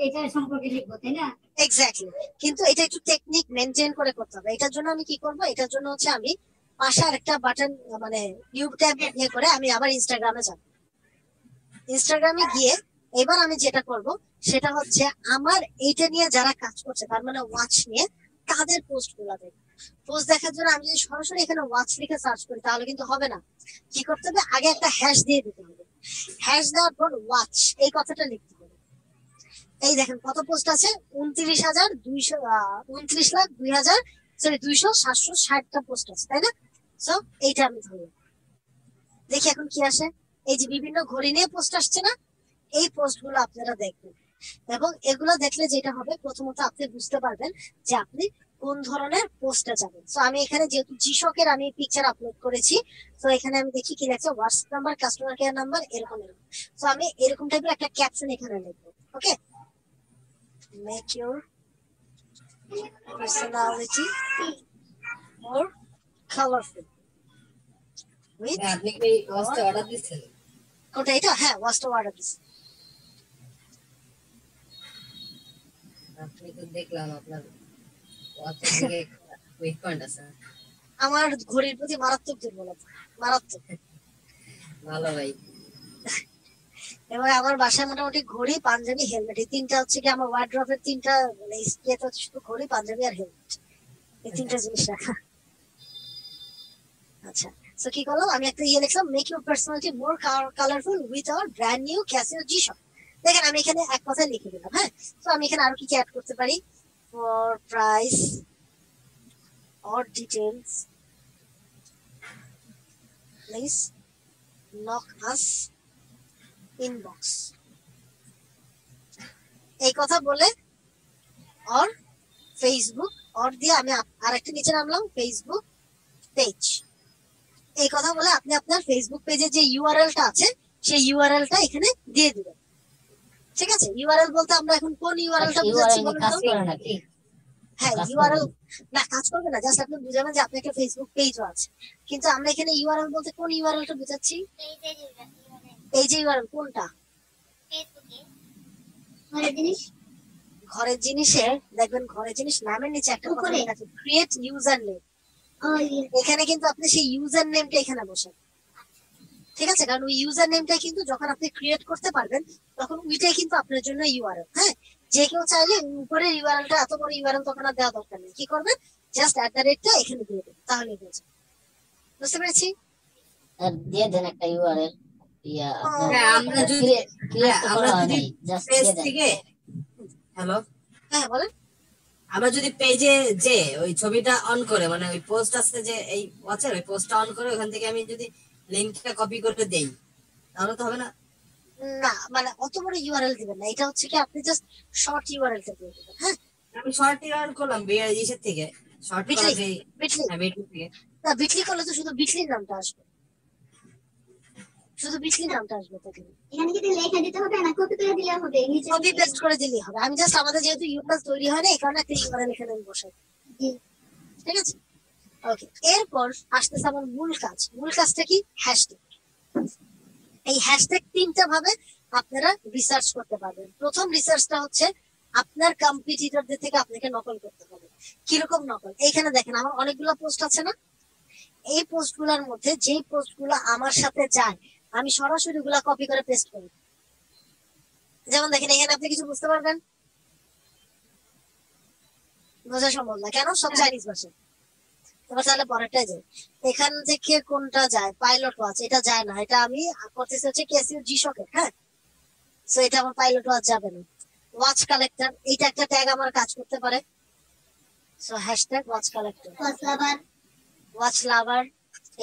এটা সম্পর্কে লিখবো, তাই না? এক্স্যাক্টলি, কিন্তু এটা একটু টেকনিক মেনটেন করে করতে হবে। এটার জন্য আমি কি করব, এটার জন্য হচ্ছে আমি পাশে আরেকটা বাটন মানে নিউ ট্যাব ইয়ে করে আমি আবার ইনস্টাগ্রামে যাব। ইনস্টাগ্রামে গিয়ে এবার আমি যেটা করব সেটা হচ্ছে আমার এইটা নিয়ে যারা কাজ করছে তার মানে ওয়াচ নিয়ে তাদের পোস্ট গুলা দেখবো। পোস্ট দেখার জন্য আমি যদি সরাসরি এখানে ওয়াচ লিখে সার্চ করি তাহলে কিন্তু হবে না। কি করতে হবে, আগে একটা হ্যাশ দিয়ে দিতে হবে। হ্যাশ দেওয়ার পর ওয়াচ এই কথাটা লিখতে হবে। এই দেখেন কত পোস্ট আছে, 29,260,000 পোস্ট আছে, তাই না? সো এইটা আমি ধরলাম। দেখি এখন কি আসে। এই যে বিভিন্ন ঘড়ি নিয়ে পোস্ট আসছে না, এই পোস্ট গুলো আপনারা দেখবেন এবং এগুলো দেখলে যেটা হবে প্রথমত আপনি বুঝতে পারবেন যে আপনি কোন ধরনের পোস্টে যাবেন। তো আমি এখানে যেহেতু জিশকের আমি পিকচার আপলোড করেছি, তো এখানে আমি দেখি কি লেখছে, WhatsApp number, customer care number, এরকম এরকম। তো আমি এরকম টাইপের একটা ক্যাপশন এখানে লিখবো। ওকে, make your personality more colorful with আপনি কি ওয়াচটা অর্ডার দিচ্ছেন? কোনটা এটা? হ্যাঁ, ওয়াচটা অর্ডার দিচ্ছি। আপনি তো দেখলাম আপনার ওয়াচের দিকে উইক পয়েন্ট আছে। আমার ঘড়ির প্রতি মারাত্মক দুর্বলতা, মারাত্মক। ভালো ভাই। এবার আমার বাসায় মোটামুটি ঘড়ি, পাঞ্জাবি, হেলমেট, এই তিনটা হচ্ছে কি আমার ওয়ার্ড্রপের তিনটা মানে স্পেস হচ্ছে শুধু ঘড়ি, পাঞ্জাবি আর হেলমেট, এই তিনটা জিনিস রাখা। আচ্ছা, সো কি করলাম, আমি একটা ইয়ে লিখলাম, make your personality more colourful with our brand new Casio G-Shock. দেখেন আমি এখানে এক কথায় লিখে দিলাম। হ্যাঁ, তো আমি এখানে আরো কি কি অ্যাড করতে পারি, for price or details please knock us inbox. এই কথা বলে অর ফেসবুক অর দিয়ে আমি আরেকটা নিচে নামলাম ফেসবুক পেজ। এই কথা বলে আপনি আপনার ফেসবুক পেজের যে ইউআরএলটা আছে সেই ইউআরএলটা এখানে দিয়ে দিবেন। ঠিক আছে, ইউআরএল বলতে আমরা এখন কোন ইউআরএলটা বুঝাচ্ছি বলুন কাজ তো? করে নাকি? হ্যাঁ, কাজ ইউআরএল করবে? না, কাজ করবে না, জাস্ট আপনি বুঝাবেন যে আপনার একটা ফেসবুক পেজও আছে। কিন্তু আমরা এখানে ইউআরএল বলতে কোন ইউআরএলটা বুঝাচ্ছি? পেজে ইউআরএল কোনটা? ফেসবুকে ঘরের জিনিস ঘরের জিনিসে দেখবেন ঘরের জিনিস নামের নিচে একটা কথা উপরে। লেখা আছে ক্রিয়েট ইউজার নেম। এখানে কিন্তু আপনি সেই ইউজার নেমটা এখানে বসান। ঠিক আছে, কারণ ওই ইউজার নেমটা কিন্তু যখন আপনি ক্রিয়েট করতে পারবেন তখন ওইটাই কিন্তু আপনার জন্য ইউআরএল। হ্যাঁ, যে কেউ চাইলে উপরের ইউআরএলটা এত বড় ইউআরএল তখন আর দেওয়া দরকার নেই। কি করবেন, জাস্ট @টা এখানে দিয়ে দেবেন, তাহলে হয়ে যাবে। বুঝতে পেরেছি? আর দিয়ে দেন একটা ইউআরএল। হ্যাঁ, আমরা যদি জাস্ট পেজ দিয়ে দেন। থেকে হ্যালো হ্যাঁ বলেন। আমরা যদি পেজে যে ওই ছবিটা অন করে মানে ওই পোস্ট আছে যে এই ওয়াচের ওই পোস্টটা অন করে ওখান থেকে আমি যদি লিংকটা কপি করে দেই তাহলে তো হবে না? না, মানে অত বড় ইউআরএল দিবেন না, এটা হচ্ছে কি আপনি জাস্ট শর্ট ইউআরএলটা দিয়ে দিবেন। হ্যাঁ, আমি শর্ট অন করলাম বিআইজিএস থেকে শর্ট বিটলি করা যে বিটলি বিটলি থেকে না, বিটলি করলে তো শুধু বিটলির নামটা আসবে, শুধু বিটলির নামটা আসবে তো। এখানে কি লেখা দিতে হবে না কপি করে দিলে হবে নিচে কপি পেস্ট করে দিলেই হবে। আমি জাস্ট আমাদের যেহেতু ইউআরএল তৈরি হয় না এই কারণে একটা ইউআরএল এখানে আমি বসাই। জি। ঠিক আছে, ওকে। এরপর আসতেছে আমার মূল কাজ। মূল কাজটা কি? হ্যাশট্যাগ। এই হ্যাশট্যাগ তিনটা ভাবে আপনারা রিসার্চ করতে পারবেন। প্রথম রিসার্চটা হচ্ছে আপনার কম্পিটিটরদের থেকে আপনাকে নকল করতে হবে। কিরকম নকল? এইখানে দেখেন আমার অনেকগুলো পোস্ট আছে না, এই পোস্টগুলোর মধ্যে যেই পোস্টগুলো আমার সাথে যায় আমি সরাসরি ওগুলা কপি করে পেস্ট করি। যেমন দেখেন এখানে আপনি কিছু বুঝতে পারবেন, বোঝা সম্ভব না, কেন? সব চাইনিজ ভাষা। এবার তাহলে পরেরটাই যায়। এখান থেকে কোনটা যায়? পাইলট ওয়াচ, এটা যায় না, এটা আমি করতেছি হচ্ছে ক্যাসিও জি শকেট। হ্যাঁ, সো এটা আমার পাইলট ওয়াচ যাবে না। ওয়াচ কালেক্টর, এইটা একটা ট্যাগ আমার কাজ করতে পারে, so hashtag watch collector. Watch lover,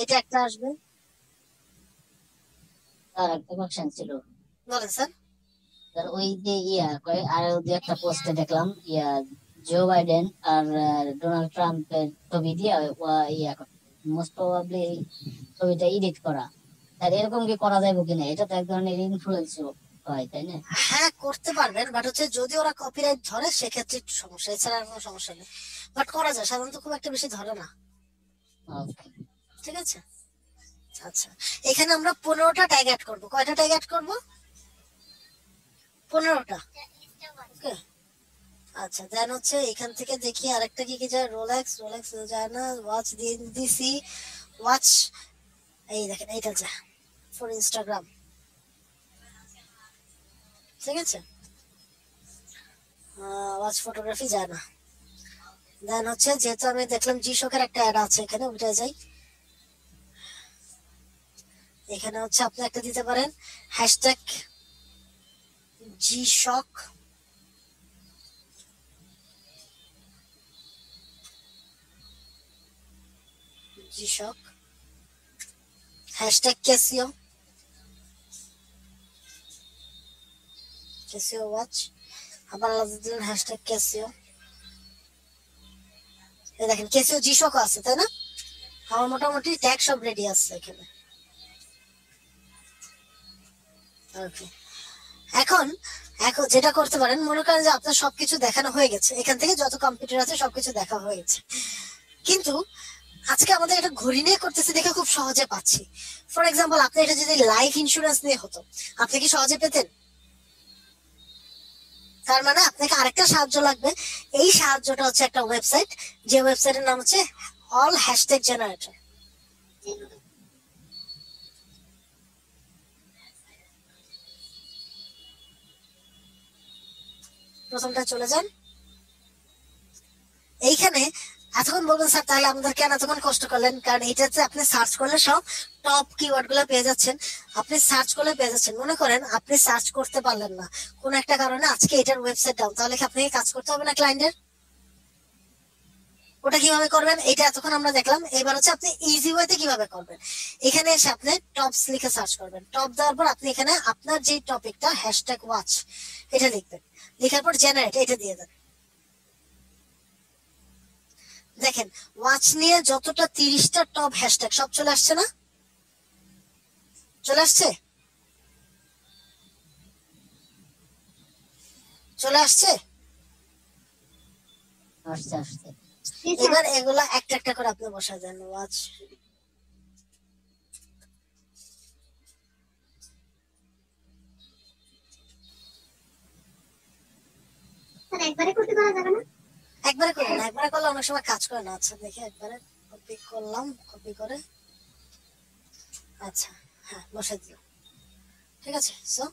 এটা একটা আসবে। আর একটা কোশ্চেন ছিল, বলেন স্যার। স্যার ওই যে আর ওই যে একটা পোস্টে দেখলাম জো বাইডেন আর ডোনাল্ড ট্রাম্পের ছবি দিয়ে মোস্ট প্রবাবলি ছবিটা এডিট করা। স্যার এরকম কি করা যাবে কিনা? এটা তো এক ধরনের ইনফ্লুয়েন্স হয়, তাই না? হ্যাঁ, করতে পারবেন, বাট হচ্ছে যদি ওরা কপিরাইট ধরে সেক্ষেত্রে একটু সমস্যা, এছাড়া আর কোনো সমস্যা নেই। বাট করা যায়, সাধারণত খুব একটা বেশি ধরে না। Okay. ঠিক আছে, আচ্ছা। এখানে আমরা 15টা ট্যাগ অ্যাড করবো। কয়টা ট্যাগ অ্যাড করবো? 15টা। Okay. আচ্ছা, দেন হচ্ছে এখান থেকে দেখি আরেকটা কি কি যায়। রোলেক্স যায় না, ওয়াচ দিয়ে দিছি, ওয়াচ এই দেখেন এইটা যায় ফর ইনস্টাগ্রাম। ঠিক আছে, ওয়াচ ফটোগ্রাফি যায় না। দেন হচ্ছে যেহেতু আমি দেখলাম জি শকের একটা অ্যাড আছে এখানে, ওইটাই যাই। এখানে হচ্ছে আপনি একটা দিতে পারেন হ্যাশট্যাগ জি শক। জি শক হ্যাশট্যাগ ক্যাসিও ওয়াচ। আবার আলাদা দিলেন হ্যাশট্যাগ ক্যাসিও। এই দেখেন ক্যাসিও জি শক আছে, তাই না? আমার মোটামুটি ট্যাগ সব রেডি আছে এখানে। ওকে, এখন যেটা করতে পারেন, মনে করেন যে আপনার সবকিছু দেখানো হয়ে গেছে, এখান থেকে যত কম্পিউটার আছে সবকিছু দেখা হয়ে গেছে, কিন্তু আজকে আমাদের এটা ঘড়ি নিয়ে করতেছে দেখে খুব সহজে পাচ্ছি। ফর এক্সাম্পল, আপনি এটা যদি লাইফ ইন্স্যুরেন্স নিয়ে হতো, আপনি কি সহজে পেতেন? তার মানে আপনাকে আরেকটা সাহায্য লাগবে। এই সাহায্যটা হচ্ছে একটা ওয়েবসাইট, যে ওয়েবসাইটের নাম হচ্ছে অল হ্যাশট্যাগ জেনারেটর। প্রথমটা চলে যান। এইখানে এতক্ষণ বলবেন স্যার তাহলে আমাদের কেন এতক্ষণ কষ্ট করলেন? কারণ এইটাতে আপনি সার্চ করলে সব টপ কিওয়ার্ড গুলো পেয়ে যাচ্ছেন, আপনি সার্চ করলে পেয়ে যাচ্ছেন। মনে করেন আপনি সার্চ করতে পারলেন না কোন একটা কারণে, আজকে এটার ওয়েবসাইট ডাউন, তাহলে কি আপনাকে কাজ করতে হবে না ক্লায়েন্টের? ওটা কিভাবে করবেন এটা এতক্ষণ আমরা দেখলাম। এবার হচ্ছে আপনি ইজি ওয়েতে কিভাবে করবেন। এখানে এসে আপনি টপস লিখে সার্চ করবেন। টপ দেওয়ার পর আপনি এখানে আপনার যে টপিকটা #ওয়াচ এটা লিখবেন। লেখার পর জেনারেট এটা দিয়ে দেন। দেখেন ওয়াচ নিয়ে যতটা 30টা টপ হ্যাশট্যাগ সব চলে আসছে না? চলে আসছে? চলে আসছে? আসছে আসছে। এবার এগুলা একটা একটা করে আপনি বসা দেন। ওয়াচ একবারে করতে পারা যাবে না? একবারে করুন, একবারে করলে অনেক সময় কাজ করে না। আচ্ছা দেখে একবারে কপি করলাম, কপি করে আচ্ছা হ্যাঁ বসে দিলাম। ঠিক আছে। সো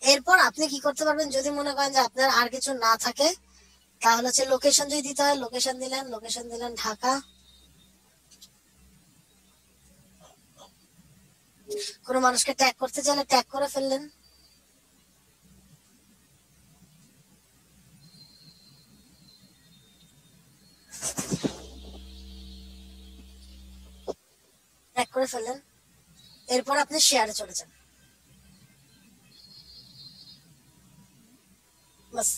এরপর আপনি কি করতে পারবেন, যদি মনে করেন যে আপনার আর কিছু না থাকে তাহলে হচ্ছে লোকেশন যদি দিতে হয় লোকেশন দিলেন ঢাকা। কোনো মানুষকে ট্যাগ করতে চাইলে ট্যাগ করে ফেললেন। ট্যাগ করে ফেললেন। এরপর আপনি শেয়ারে চলে যান। বাস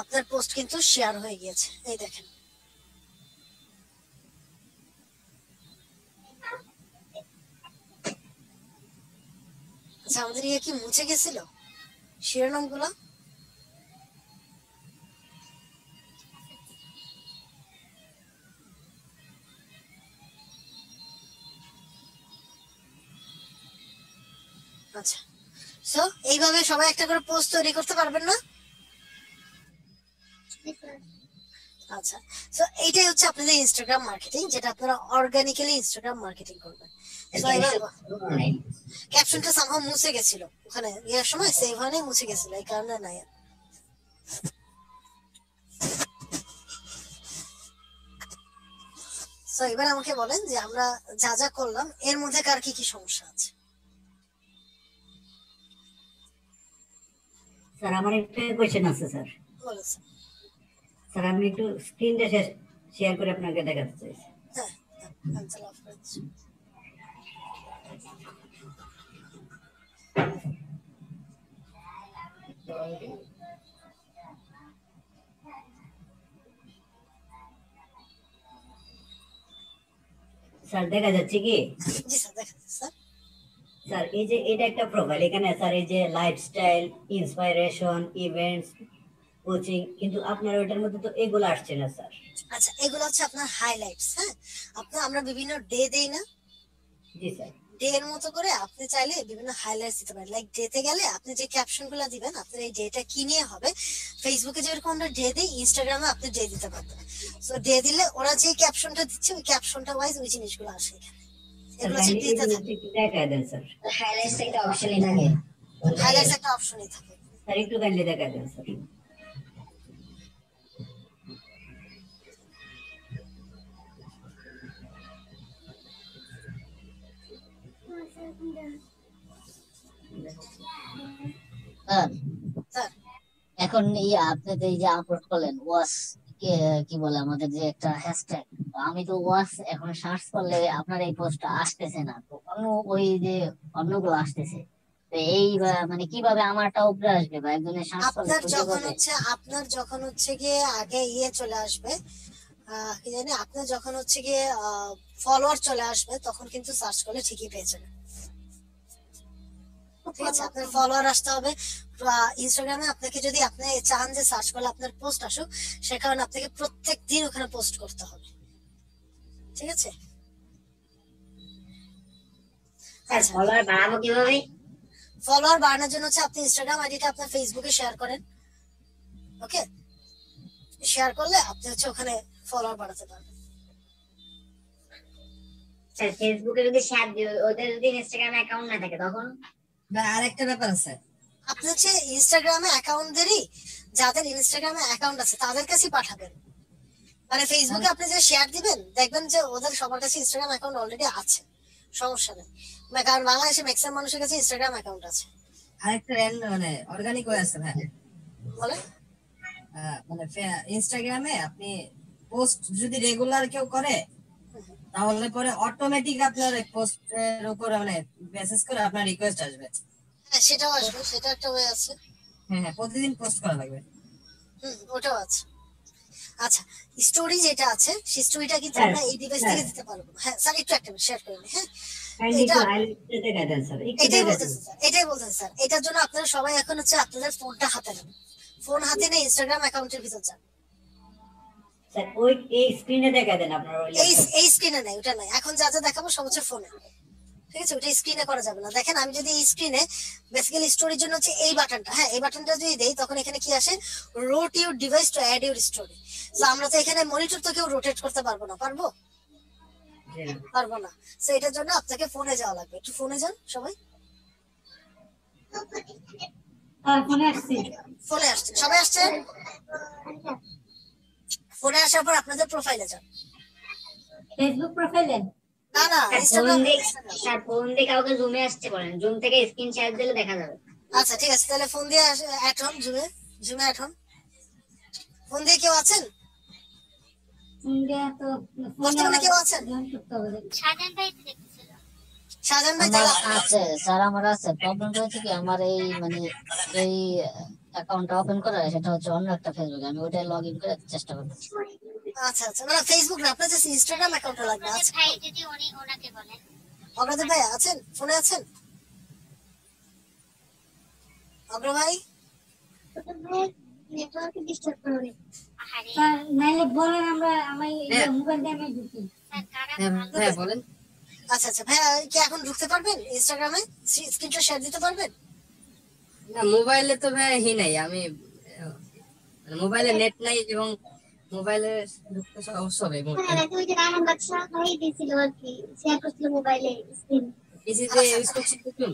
আপনার পোস্ট কিন্তু শেয়ার হয়ে গিয়েছে। এই দেখেন। আচ্ছা আমাদের ইয়ে কি মুছে গেছিল শিরোনামগুলো? আচ্ছা সো এইভাবে সবাই একটা করে পোস্ট তৈরি করতে পারবেন না? আচ্ছা সো এইটাই হচ্ছে আপনাদের ইনস্টাগ্রাম মার্কেটিং, যেটা আপনারা অর্গানিক্যালি ইনস্টাগ্রাম মার্কেটিং করবেন। So, এবার ক্যাপশনটা সামহাও মুছে গেছিল, ওখানে ইয়ার সময় সেভ হয়নি, মুছে গেছিল, এই কারণে নাই। সো এবার আমাকে বলেন যে আমরা যা যা করলাম এর মধ্যে কার কি কি সমস্যা আছে? স্যার আমার একটা কোয়েশ্চেন আছে স্যার। বলেছেন। স্যার আমি একটু স্ক্রিনটা শেয়ার করে আপনাকে দেখাতে চাইছি। হ্যাঁ আমি তাহলে অফ করে দিচ্ছি। স্যার দেখা যাচ্ছে কি? জি স্যার দেখা যাচ্ছে স্যার। স্যার এই যে এটা একটা প্রোফাইল, এখানে স্যার এই যে লাইফস্টাইল, ইন্সপাইরেশন, ইভেন্টস, কোচিং, কিন্তু আপনার ওইটার মধ্যে তো এগুলো আসছে না স্যার। আচ্ছা এগুলো হচ্ছে আপনার হাইলাইটস। হ্যাঁ আমরা বিভিন্ন ডে দেই না? জি স্যার। ডে এর মতো করে আপনি চাইলে বিভিন্ন হাইলাইটস দিতে পারেন। লাইক ডেতে গেলে আপনি যে ক্যাপশনগুলো দিবেন আপনার এই ডেটা কি নিয়ে হবে, ফেসবুকে যেরকম আমরা ডে দিই ইনস্টাগ্রামে আপনি ডে দিতে পারবেন। সো ডে দিলে ওরা যে ক্যাপশনটা দিচ্ছে ওই ক্যাপশনটা ওয়াইজ ওই জিনিসগুলো আসে এখানে। এগুলো হচ্ছে ডেতে থাকে। দেখায় দেন স্যার। হাইলাইটস একটা অপশনই থাকে। হাইলাইটস একটা অপশনই থাকে। স্যার একটু কাইন্ডলি দেখায় দেন স্যার। স্যার এখন আপনি তো এই যে আপলোড করলেন ওয়াস, কি বলে আমাদের যে একটা হ্যাশট্যাগ, আমি তো ওয়াস এখন সার্চ করলে আপনার এই পোস্টটা আসতেছে না, তো অন্য ওই যে অন্যগুলো আসতেছে, তো এই মানে কিভাবে আমারটা উপরে আসবে বা একজনের সার্চ করলে আপনার যখন হচ্ছে গিয়ে আগে ইয়ে চলে আসবে, কি জানি আপনার যখন হচ্ছে গিয়ে ফলোয়ার চলে আসবে তখন কিন্তু সার্চ করলে ঠিকই পেয়ে যাবেন। ঠিক আছে, আপনার ফলোয়ার আসতে হবে ইনস্টাগ্রামে। আপনাকে যদি আপনি চান যে সার্চ করলে আপনার পোস্ট আসুক, সে কারণে আপনাকে প্রত্যেক দিন ওখানে পোস্ট করতে হবে। ঠিক আছে, ফলোয়ার বাড়াবো কিভাবে? ফলোয়ার বাড়ানোর জন্য হচ্ছে আপনি ইনস্টাগ্রাম আইডিটা আপনার ফেসবুকে শেয়ার করেন। ওকে, শেয়ার করলে আপনি হচ্ছে ওখানে ফলোয়ার বাড়াতে পারবেন। স্যার ফেসবুকে যদি শেয়ার দিই, ওদের যদি ইনস্টাগ্রামে অ্যাকাউন্ট না থাকে তখন? আরেকটা ব্যাপার আছে, আপনি হচ্ছে ইনস্টাগ্রামে অ্যাকাউন্টদেরই, যাদের ইনস্টাগ্রামে অ্যাকাউন্ট আছে তাদের কাছেই পাঠাবেন। মানে ফেসবুকে আপনি যে শেয়ার দিবেন দেখবেন যে ওদের সবার কাছে ইনস্টাগ্রাম অ্যাকাউন্ট অলরেডি আছে, সমস্যা নেই। কারণ বাংলাদেশে ম্যাক্সিমাম মানুষের কাছে ইনস্টাগ্রাম অ্যাকাউন্ট আছে। আরেকটা মানে অর্গানিক ওয়ে আছে ভাই, বলে মানে ইনস্টাগ্রামে আপনি পোস্ট যদি রেগুলার কেউ করে তাহলে পরে অটোমেটিক আপনার পোস্টের উপরে মানে মেসেজ করে আপনার রিকোয়েস্ট আসবে। হ্যাঁ সেটাও আসবে, সেটা একটা ওয়ে আছে। হ্যাঁ, প্রতিদিন পোস্ট করা লাগবে। ওটাও আছে। আচ্ছা, স্টোরি যেটা আছে সেই স্টোরিটা কিন্তু হ্যাঁ, আমরা এই ডিভাইস হ্যাঁ। থেকে দিতে পারবো। হ্যাঁ স্যার, একটু একটা শেয়ার করে নিই। হ্যাঁ কাইন্ডলি এটা একটু হাইলাইটে দেখাই দেন স্যার, একটু এটাই দেখাই দেন। বলতেছি স্যার, এটাই বলতেছি স্যার। এটার জন্য আপনারা সবাই এখন হচ্ছে আপনাদের ফোনটা হাতে নেন, ফোন হাতে নিয়ে ইনস্টাগ্রাম অ্যাকাউন্টের ভিতর যান। স্যার ওই এই স্ক্রিনে দেখাই দেন আপনার ওই এই ল্যাপটপ। এই স্ক্রিনে নাই, ওটা নাই। এখন যা যা দেখাবো সব হচ্ছে ফোনে, ঠিক আছে? ওটা স্ক্রিনে করা যাবে না। দেখেন আমি যদি এই স্ক্রিনে বেসিক্যালি স্টোরির জন্য হচ্ছে এই বাটনটা, হ্যাঁ এই বাটনটা যদি দেই তখন এখানে কি আসে, rotate your device to add your story. তো আমরা তো এখানে মনিটর তো কেউ রোটেট করতে পারবো না, পারবো? জি না। পারবো না। তো এটার জন্য আপনাকে ফোনে যাওয়া লাগবে। একটু ফোনে যান সবাই। ফোনে আসছি। ফোনে আসছে, সবাই আসছে। ফোনে আসার পর আপনাদের প্রোফাইলে যান। ফেসবুক প্রোফাইলে না না, ইনস্টাগ্রাম। স্যার ফোন দিয়ে কাউকে জুমে আসতে বলেন, জুম থেকে স্ক্রিন শেয়ার দিলে দেখা যাবে। আচ্ছা ঠিক আছে, তাহলে ফোন দিয়ে অ্যাড হন, জুমে অ্যাড হন। ফোন দিয়ে কেউ আছেন? ইন্ডিয়া তো বর্তমানে কেউ আছেন? জয়েন করতে হবে। শাহজাহান ভাই তো দেখতেছিল। শাহজাহান ভাই আমার তাহলে আছে স্যার, আমার আছে। প্রবলেমটা হচ্ছে কি, আমার এই মানে এই অ্যাকাউন্টটা ওপেন করা সেটা হচ্ছে অন্য একটা ফেসবুক, আমি ওটাই লগ ইন করে চেষ্টা করতেছি। আচ্ছা আচ্ছা, মানে ফেসবুক না, আপনার জাস্ট ইনস্টাগ্রাম অ্যাকাউন্টটা লাগবে। আপনাদের আচ্ছা, ভাই যদি ওনাকে বলেন। অগ্রদীপ ভাই আছেন? ফোনে আছেন? অগ্র ভাই নেটওয়ার্কে ডিস্টার্ব করবে। আহারে স্যার নাইলে বলেন, আমি হ্যাঁ। মোবাইল দিয়ে আমি ঢুকি। স্যার কারা হ্যাঁ, ভালো হ্যাঁ বলেন। আচ্ছা আচ্ছা, ভাই কি এখন ঢুকতে পারবেন ইনস্টাগ্রামে? স্ক্রিনটা শেয়ার দিতে পারবেন? না, মোবাইলে তো ভাই নাই, আমি মোবাইলে নেট নাই এবং মোবাইলে ঢুকতে সমস্যা হবে। হ্যাঁ, ওই যে রায়হান বাদশা ভাই দিছিল আর কি, শেয়ার করছিল মোবাইলে স্ক্রিন। পিসিতে ইউজ করছি দেখুন।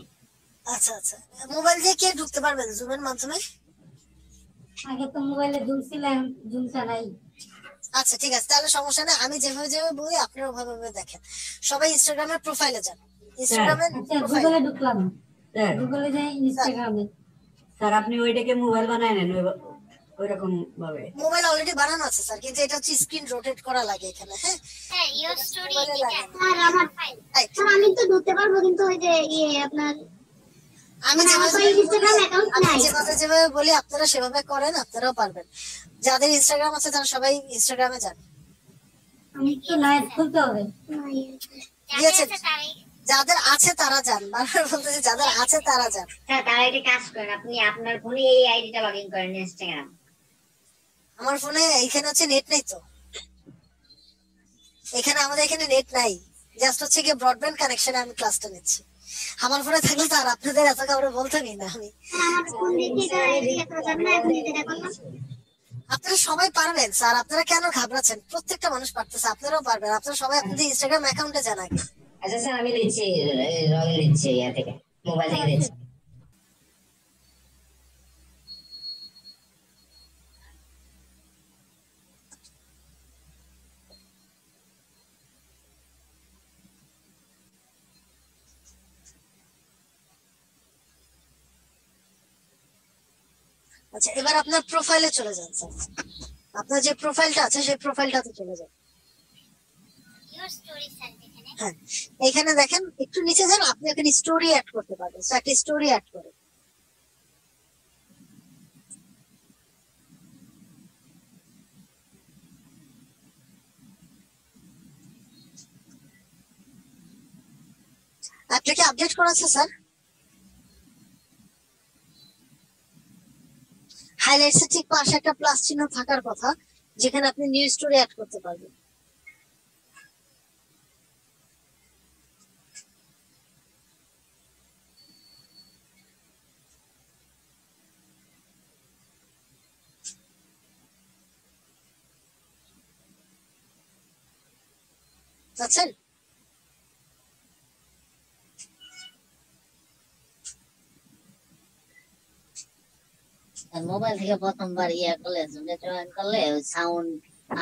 আচ্ছা আচ্ছা, মোবাইল দিয়ে কে ঢুকতে পারবেন জুমের মাধ্যমে? আগে তো মোবাইলে জুম ছিল, এখন জুম চালাই। আচ্ছা ঠিক আছে, তাহলে সমস্যা নেই। আমি যেভাবে যেভাবে বলি আপনারা ওভাবে দেখেন। সবাই ইনস্টাগ্রামের প্রোফাইলে যান। ইনস্টাগ্রামের আচ্ছা প্রোফাইল। গুগলে ঢুকলাম, স্যার গুগলে যাই ইনস্টাগ্রামে। স্যার আপনি ওইটাকে মোবাইল বানায় নেন ওই রকম ভাবে। মোবাইল অলরেডি বানানো আছে স্যার, কিন্তু এটা হচ্ছে স্ক্রিন রোটেট করা লাগে এখানে। হ্যাঁ স্যার ইওর স্টোরি মোবাইলে এটা। লাগানো। স্যার আমার ফাইল। Right. স্যার আমি তো ঢুকতে পারবো, কিন্তু ওই যে আপনার আমি মানে আমার তো যেভাবে ইনস্টাগ্রাম অ্যাকাউন্ট আমি নাই। যেভাবে বলি আপনারা সেভাবে করেন, আপনারাও পারবেন। যাদের ইনস্টাগ্রাম আছে তারা সবাই ইনস্টাগ্রামে যান। আমি তো লাইভ খুলতে হবে। যাদের আছে তারাই। যাদের আছে তারা যান, বারবার বলতেছি যাদের আছে তারা যান। স্যার তারা একটা কাজ করেন, আপনি আপনার ফোনে এই আইডিটা লগ ইন করেন ইনস্টাগ্রাম। আমার ফোনে এখানে হচ্ছে নেট নেই তো, এখানে আমাদের এখানে নেট নাই। জাস্ট হচ্ছে গিয়ে ব্রডব্যান্ড কানেকশনে আমি ক্লাসটা নিচ্ছি। আমার ফোনে থাকলে তো আর আপনাদের এত কাউরে বলতে নি না আমি। আমার ফোন দিয়ে এটা করা যাবে না, এখন এটা করলাম। আপনারা সবাই পারবেন স্যার, আপনারা কেন ঘাবড়াচ্ছেন? প্রত্যেকটা মানুষ পারতেছে, আপনারাও পারবেন। আপনারা সবাই আপনাদের ইনস্টাগ্রাম অ্যাকাউন্টে যান আগে। আচ্ছা স্যার আমি দিচ্ছি, লগ ইন দিচ্ছি ইয়া থেকে, মোবাইল থেকে দিচ্ছি। আচ্ছা, এবার আপনার প্রোফাইলে চলে যান স্যার। আপনার যে প্রোফাইলটা আছে সেই প্রোফাইলটাতে চলে যান। ইওর স্টোরি স্যার এখানে। হ্যাঁ, এখানে দেখেন একটু নিচে যান, আপনি এখানে স্টোরি অ্যাড করতে পারবেন। So, একটা স্টোরি অ্যাড করে আপনাকে আপডেট করা আছে স্যার। হাইলাইটস এর ঠিক পাশে একটা প্লাস চিহ্ন থাকার কথা, যেখানে আপনি নিউ স্টোরি অ্যাড করতে পারবেন। আচ্ছা, মোবাইল থেকে প্রথমবার করলে, জুমে জয়েন করলে সাউন্ড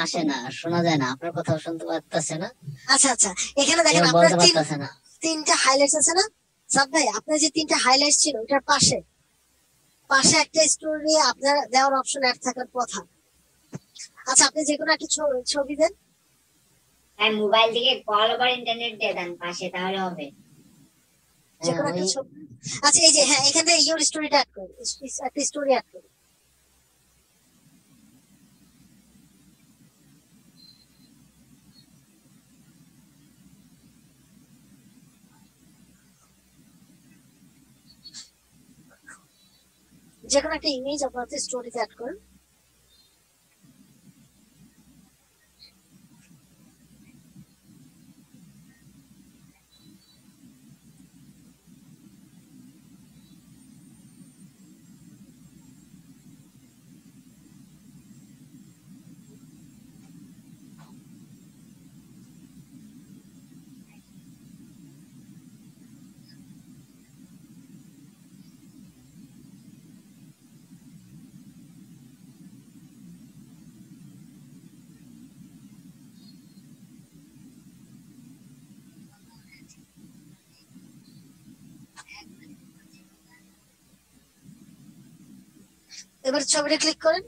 আসে না, শোনা যায় না, আপনার কথাও শুনতে পারতেছে না, আচ্ছা আচ্ছা, এখানে কেউ দেখেন আপনার বলতে পারতেছে না। তিনটা হাইলাইটস আছে না সাব ভাই? আপনার যে তিনটা হাইলাইটস ছিল ওটার পাশে পাশে একটা স্টোরি আপনার দেওয়ার অপশন অ্যাড থাকার কথা। আচ্ছা আপনি যে কোনো একটা ছবি দেন। ভাই মোবাইল থেকে কল ওভার ইন্টারনেট দিয়ে দেন পাশে, তাহলে হবে। যে কোনো একটা ছবি। আচ্ছা এই যে হ্যাঁ এখানে ইওর স্টোরিটা অ্যাড করুন, একটা স্টোরি অ্যাড করুন। যে কোনো একটা ইমেজ আপনাদের স্টোরিতে অ্যাড করুন। এবার ছবিটা ক্লিক করেন।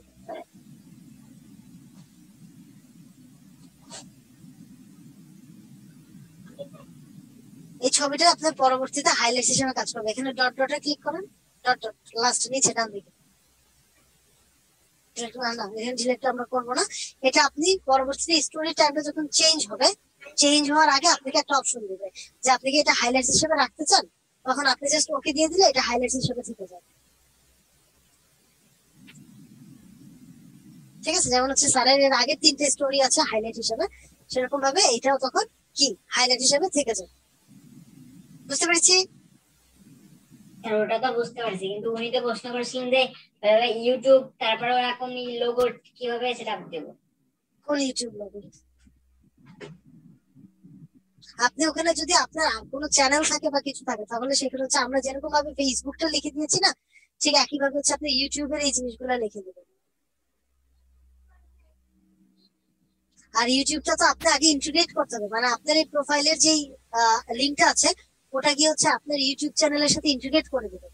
এই ছবিটা আপনার পরবর্তীতে হাইলাইটস হিসেবে কাজ করবে। এখানে ডট ডটে ক্লিক করেন, ডট ডট লাস্ট নিচে ডান দিকে। ডিলেট আমরা করবো না, এটা আপনি পরবর্তীতে স্টোরি টাইমটা যখন চেঞ্জ হবে, চেঞ্জ হওয়ার আগে আপনাকে একটা অপশন দিবে যে আপনি কি এটা হাইলাইটস হিসেবে রাখতে চান, তখন আপনি জাস্ট ওকে দিয়ে দিলে এটা হাইলাইটস হিসেবে থেকে যাবে। ঠিক আছে, যেমন হচ্ছে স্যারের এর আগে 3টে স্টোরি আছে হাইলাইট হিসেবে, সেরকম ভাবে এটাও তখন কি হাইলাইট হিসেবে থেকে যাবে। বুঝতে পেরেছি? ওটা তো বুঝতে পারছি, কিন্তু উনি তো প্রশ্ন করেছিলেন যে ইউটিউব তারপরে এরকম লোগো কিভাবে সেটা দেবো। কোন ইউটিউব লোগো? আপনি ওখানে যদি আপনার কোনো চ্যানেল থাকে বা কিছু থাকে, তাহলে সেখানে হচ্ছে আমরা যেরকম ভাবে ফেসবুকটা লিখে দিয়েছি না, ঠিক একই ভাবে হচ্ছে আপনি ইউটিউবের এই জিনিসগুলো লিখে দেবেন। আর ইউটিউবটা তো আপনি আগে ইন্টিগ্রেট করতে হবে, মানে আপনার এই প্রোফাইলের যেই লিঙ্কটা আছে ওটা গিয়ে হচ্ছে আপনার ইউটিউব চ্যানেলের সাথে ইন্টিগ্রেট করে দেবেন,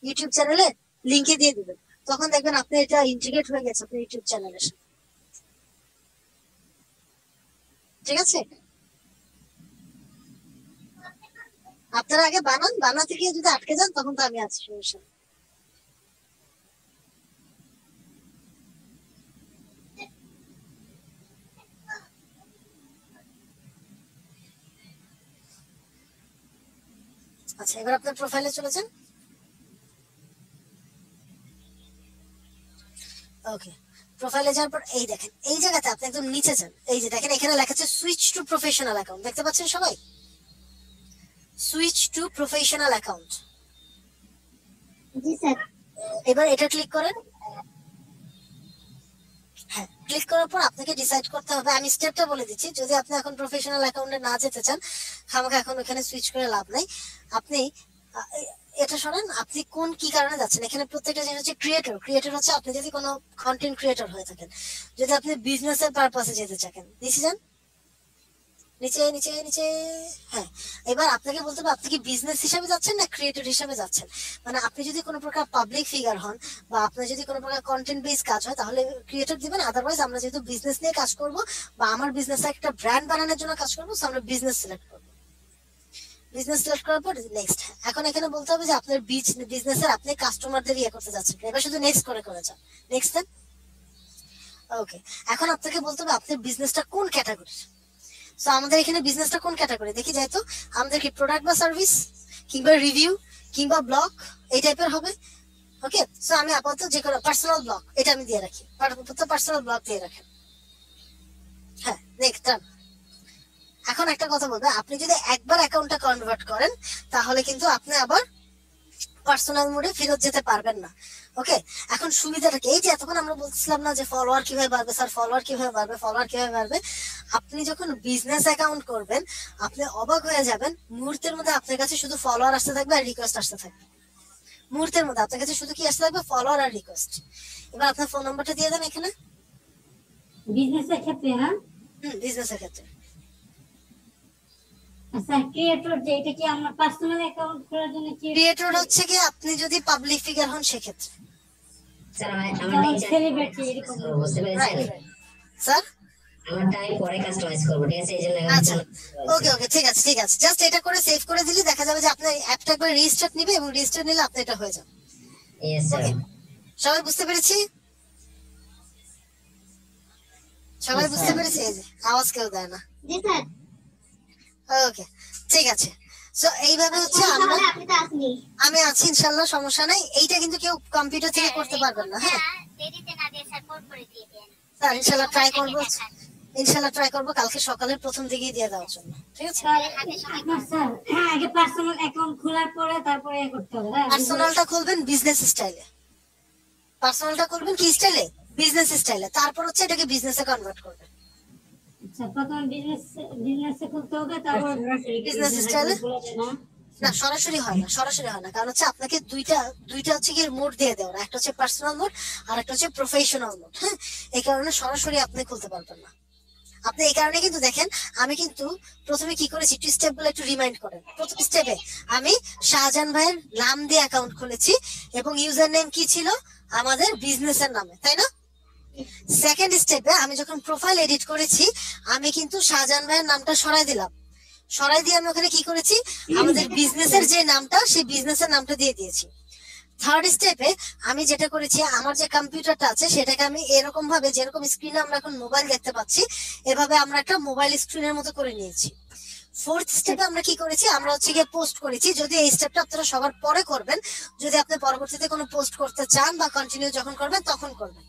ইউটিউব চ্যানেলে লিঙ্কে দিয়ে দিবেন, তখন দেখবেন আপনি এটা ইন্টিগ্রেট হয়ে গেছে আপনার ইউটিউব চ্যানেলের সাথে। ঠিক আছে, আপনারা আগে বানান, বানাতে গিয়ে যদি আটকে যান তখন তো আমি আছি, সমস্যা নেই। আচ্ছা এবার আপনার প্রোফাইলে চলে যান। ওকে, প্রোফাইলে যাওয়ার পর এই দেখেন এই জায়গাতে আপনি একদম নিচে যান, এই যে দেখেন এখানে লেখা আছে সুইচ টু প্রফেশনাল অ্যাকাউন্ট, দেখতে পাচ্ছেন সবাই? Switch to professional account. G sir. এবার এটা ক্লিক করেন। হ্যাঁ, ক্লিক করার পর আপনাকে ডিসাইড করতে হবে, আমি স্টেপটা বলে দিচ্ছি, যদি আপনি এখন প্রফেশনাল অ্যাকাউন্টে না যেতে চান, খামাখা এখন ওখানে সুইচ করে লাভ নাই। আপনি এটা শোনেন, আপনি কোন কি কারণে যাচ্ছেন, এখানে প্রত্যেকটা জিনিস হচ্ছে ক্রিয়েটর। ক্রিয়েটর হচ্ছে আপনি যদি কোনো কন্টেন্ট ক্রিয়েটর হয়ে থাকেন, যদি আপনি বিজনেসের পারপাসে যেতে চান, নিচে যান, নিচে নিচে নিচে। হ্যাঁ, এবার আপনাকে বলতে হবে আপনি কি বিজনেস হিসাবে যাচ্ছেন না ক্রিয়েটর হিসাবে যাচ্ছেন। মানে আপনি যদি কোনো প্রকার পাবলিক ফিগার হন বা আপনার যদি কোনো প্রকার কন্টেন্ট বেস কাজ হয়, তাহলে ক্রিয়েটর দিবেন। আদারওয়াইজ আমরা যেহেতু বিজনেস নিয়ে কাজ করব বা আমার বিজনেস একটা ব্র্যান্ড বানানোর জন্য কাজ করবো, আমরা বিজনেস সিলেক্ট করবো। বিজনেস সিলেক্ট করার পর নেক্সট, এখন এখানে বলতে হবে যে আপনার বিজনেসের আপনি কাস্টমারদের ইয়ে করতে যাচ্ছেন, এবার শুধু নেক্সট করে যান, নেক্সট দেন। ওকে, এখন আপনাকে বলতে হবে আপনার বিজনেসটা কোন ক্যাটাগরির। সো আমাদের এখানে বিজনেসটা কোন ক্যাটাগরি দেখি যাই তো, আমাদের কি প্রোডাক্ট বা সার্ভিস কিংবা রিভিউ কিংবা ব্লগ এই টাইপের হবে। ওকে, সো আমি আপাতত যে কোনো পার্সোনাল ব্লগ এটা আমি দিয়ে রাখি, পার্সোনাল ব্লগ দিয়ে রাখেন। হ্যাঁ, নেক্সট। এখন একটা কথা বলবো, আপনি যদি একবার অ্যাকাউন্টটা কনভার্ট করেন তাহলে কিন্তু আপনি আবার পার্সোনাল মোডে ফেরত যেতে পারবেন না। ওকে, এখন সুবিধাটা কি, এই যে এতক্ষণ আমরা বলছিলাম না যে ফলোয়ার কিভাবে বাড়বে, স্যার ফলোয়ার কিভাবে বাড়বে, ফলোয়ার কিভাবে বাড়বে। আপনি যখন বিজনেস অ্যাকাউন্ট করবেন আপনি অবাক হয়ে যাবেন, মুহূর্তের মধ্যে আপনার কাছে শুধু ফলোয়ার আসতে থাকবে আর রিকোয়েস্ট আসতে থাকবে। মুহূর্তের মধ্যে আপনার কাছে শুধু কি আসতে থাকবে, ফলোয়ার আর রিকোয়েস্ট। এবার আপনার ফোন নাম্বারটা দিয়ে দেন এখানে, বিজনেসের ক্ষেত্রে না? বিজনেসের ক্ষেত্রে। আচ্ছা, ক্রিয়েটর যে এটা কি আমরা পার্সোনাল অ্যাকাউন্ট করার জন্য কি? ক্রিয়েটর হচ্ছে কি আপনি যদি পাবলিক ফিগার হন সেক্ষেত্রে, স্যার আমার সেলিব্রিটি এরকম বুঝতে পেরেছেন রাইট স্যার আমারটা আমি পরে কাস্টমাইজ করবো ঠিক আছে এই জন্য আচ্ছা ওকে ওকে ঠিক আছে ঠিক আছে জাস্ট এটা করে সেভ করে দিলে দেখা যাবে যে আপনার অ্যাপটা একবার রেজিস্টার নিবে এবং রেজিস্টার নিলে আপনি এটা হয়ে যাবে ইয়েস স্যার সবাই বুঝতে পেরেছি সবাই বুঝতে পেরেছি এই যে আওয়াজ কেউ দেয় না জি স্যার ওকে ঠিক আছে সো এইভাবে হচ্ছে আমরা তাহলে আপনি তো আসেনি আমি আছি ইনশাআল্লাহ সমস্যা নাই এইটা কিন্তু কেউ কম্পিউটার থেকে করতে পারবেন না হ্যাঁ দেরিতে না দিয়ে স্যার ফোন করে দিয়ে দেন স্যার ইনশাআল্লাহ ট্রাই করবো ইনশাআল্লাহ ট্রাই করবো কালকে সকালের প্রথম দিকেই দিয়ে দেওয়ার জন্য ঠিক আছে স্যার আপনার স্যার আগে পার্সোনাল অ্যাকাউন্ট খোলার পরে তারপরে এ করতে হবে হ্যাঁ পার্সোনালটা খুলবেন বিজনেস স্টাইলে পার্সোনালটা করবেন কি স্টাইলে বিজনেস স্টাইলে তারপর হচ্ছে এটাকে বিজনেসে কনভার্ট করবেন আচ্ছা প্রথম বিজনেসে খুলতে হবে তারপর বিজনেস স্টাইলে না সরাসরি হয় না সরাসরি হয় না কারণ হচ্ছে আপনাকে দুইটা হচ্ছে কি মোড দিয়ে দেওয়া একটা হচ্ছে পার্সোনাল মোড আর একটা হচ্ছে প্রফেশনাল মোড হ্যাঁ এই কারণে সরাসরি আপনি খুলতে পারবেন না আপনি এই কারণে কিন্তু দেখেন আমি কিন্তু প্রথমে কি করেছি একটু স্টেপ গুলো একটু রিমাইন্ড করেন প্রথম স্টেপে আমি শাহজাহান ভাইয়ের নাম দিয়ে অ্যাকাউন্ট খুলেছি এবং ইউজার নেম কি ছিল আমাদের বিজনেসের নামে তাই না সেকেন্ড স্টেপে আমি যখন প্রোফাইল এডিট করেছি আমি কিন্তু শাহজাহান ভাইয়ের নামটা সরাই দিলাম সরাই দিয়ে আমি ওখানে কি করেছি আমাদের বিজনেসের যে নামটা সেই বিজনেসের নামটা দিয়ে দিয়েছি থার্ড স্টেপে আমি যেটা করেছি আমার যে কম্পিউটারটা আছে সেটাকে আমি এরকম ভাবে যেরকম স্ক্রিনে আমরা এখন মোবাইল দেখতে পাচ্ছি এভাবে আমরা একটা মোবাইল স্ক্রিনের মতো করে নিয়েছি ফোর্থ স্টেপে আমরা কি করেছি আমরা হচ্ছে গিয়ে পোস্ট করেছি যদি এই স্টেপটা আপনারা সবার পরে করবেন যদি আপনি পরবর্তীতে কোনো পোস্ট করতে চান বা কন্টিনিউ যখন করবেন তখন করবেন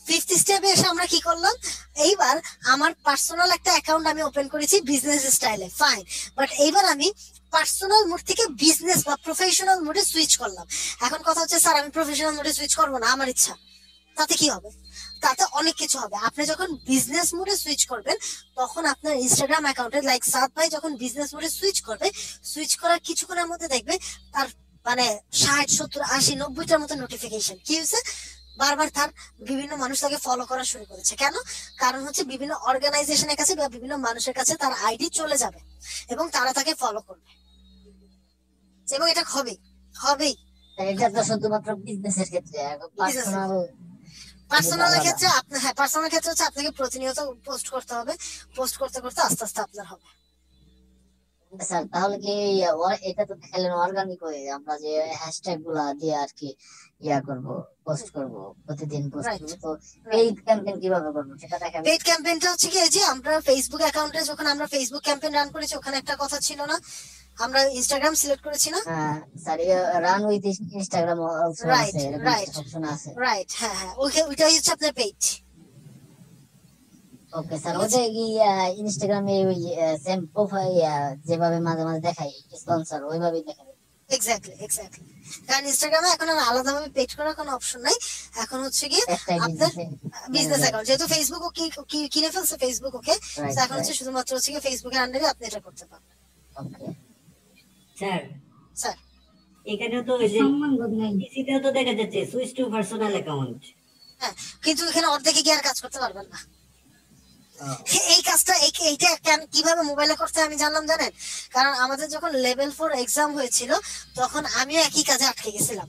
ফিফথ স্টেপে এসে আমরা কি করলাম এইবার আমার পার্সোনাল একটা অ্যাকাউন্ট আমি ওপেন করেছি বিজনেস স্টাইলে ফাইন বাট এইবার আমি পার্সোনাল মোড থেকে বিজনেস বা প্রফেশনাল মোডে সুইচ করলাম এখন কথা হচ্ছে স্যার আমি প্রফেশনাল মোডে সুইচ করবো না আমার ইচ্ছা তাতে কি হবে তাতে অনেক কিছু হবে আপনি যখন বিজনেস মোডে সুইচ করবেন তখন আপনার ইনস্টাগ্রাম অ্যাকাউন্টে লাইক সাদ ভাই যখন বিজনেস মোডে সুইচ করবে সুইচ করার কিছুক্ষণের মধ্যে দেখবে তার মানে 60, 70, 80, 90টার মতো নোটিফিকেশন কি হয়েছে বারবার তার বিভিন্ন মানুষ তাকে ফলো করা শুরু করেছে কেন কারণ হচ্ছে বিভিন্ন অর্গানাইজেশনের কাছে বা বিভিন্ন মানুষের কাছে তার আইডি চলে যাবে এবং তারা তাকে ফলো করবে এবং এটা হবেই এটা তো শুধুমাত্র বিজনেসের ক্ষেত্রে পার্সোনাল পার্সোনালের ক্ষেত্রে আপনি হ্যাঁ পার্সোনাল ক্ষেত্রে হচ্ছে আপনাকে প্রতিনিয়ত পোস্ট করতে হবে পোস্ট করতে করতে আস্তে আস্তে আপনার হবে স্যার তাহলে কি এটা তো দেখালেন অর্গানিক হয়ে আমরা যে হ্যাশট্যাগ গুলা দিয়ে আর কি করব পোস্ট করব প্রতিদিন পোস্ট করব তো পেইড ক্যাম্পেইন কিভাবে করব সেটা দেখাবেন পেইড ক্যাম্পেইনটা হচ্ছে কি এই যে আমরা ফেসবুক অ্যাকাউন্টে যখন আমরা ফেসবুক ক্যাম্পেইন রান করেছি ওখানে একটা কথা ছিল না আমরা ইনস্টাগ্রাম সিলেক্ট করেছি না sir run with Instagram also right আছে রাইট অপশন আছে রাইট হ্যাঁ হ্যাঁ ওইটাই হচ্ছে আপনার পেইড ওকে স্যার ওটা কি ইনস্টাগ্রামে ওই সেম প্রোফাইল যেভাবে মাঝে মাঝে দেখাই স্পন্সর ওইভাবেই দেখাবে এক্স্যাক্টলি কারণ ইনস্টাগ্রামে এখন আর আলাদাভাবে পেজ করার কোনো অপশন নাই এখন হচ্ছে কি আপনার বিজনেস অ্যাকাউন্ট যেহেতু ফেসবুক ও কিনে ফেলছে ফেসবুক ওকে এখন হচ্ছে শুধুমাত্র হচ্ছে কি ফেসবুকের আন্ডারে আপনি এটা করতে পারবেন ওকে স্যার স্যার এখানেও তো ওই যে সম্মানবোধ নাই পিসিতেও তো দেখা যাচ্ছে সুইচ টু পার্সোনাল অ্যাকাউন্ট হ্যাঁ কিন্তু এখানে অর্ধেকে গিয়ে আর কাজ করতে পারবেন না এই কাজটা এইটা কিভাবে মোবাইলে করতে আমি জানলাম জানেন কারণ আমাদের যখন লেভেল 4 এক্সাম হয়েছিল তখন আমিও একই কাজে আটকে গেছিলাম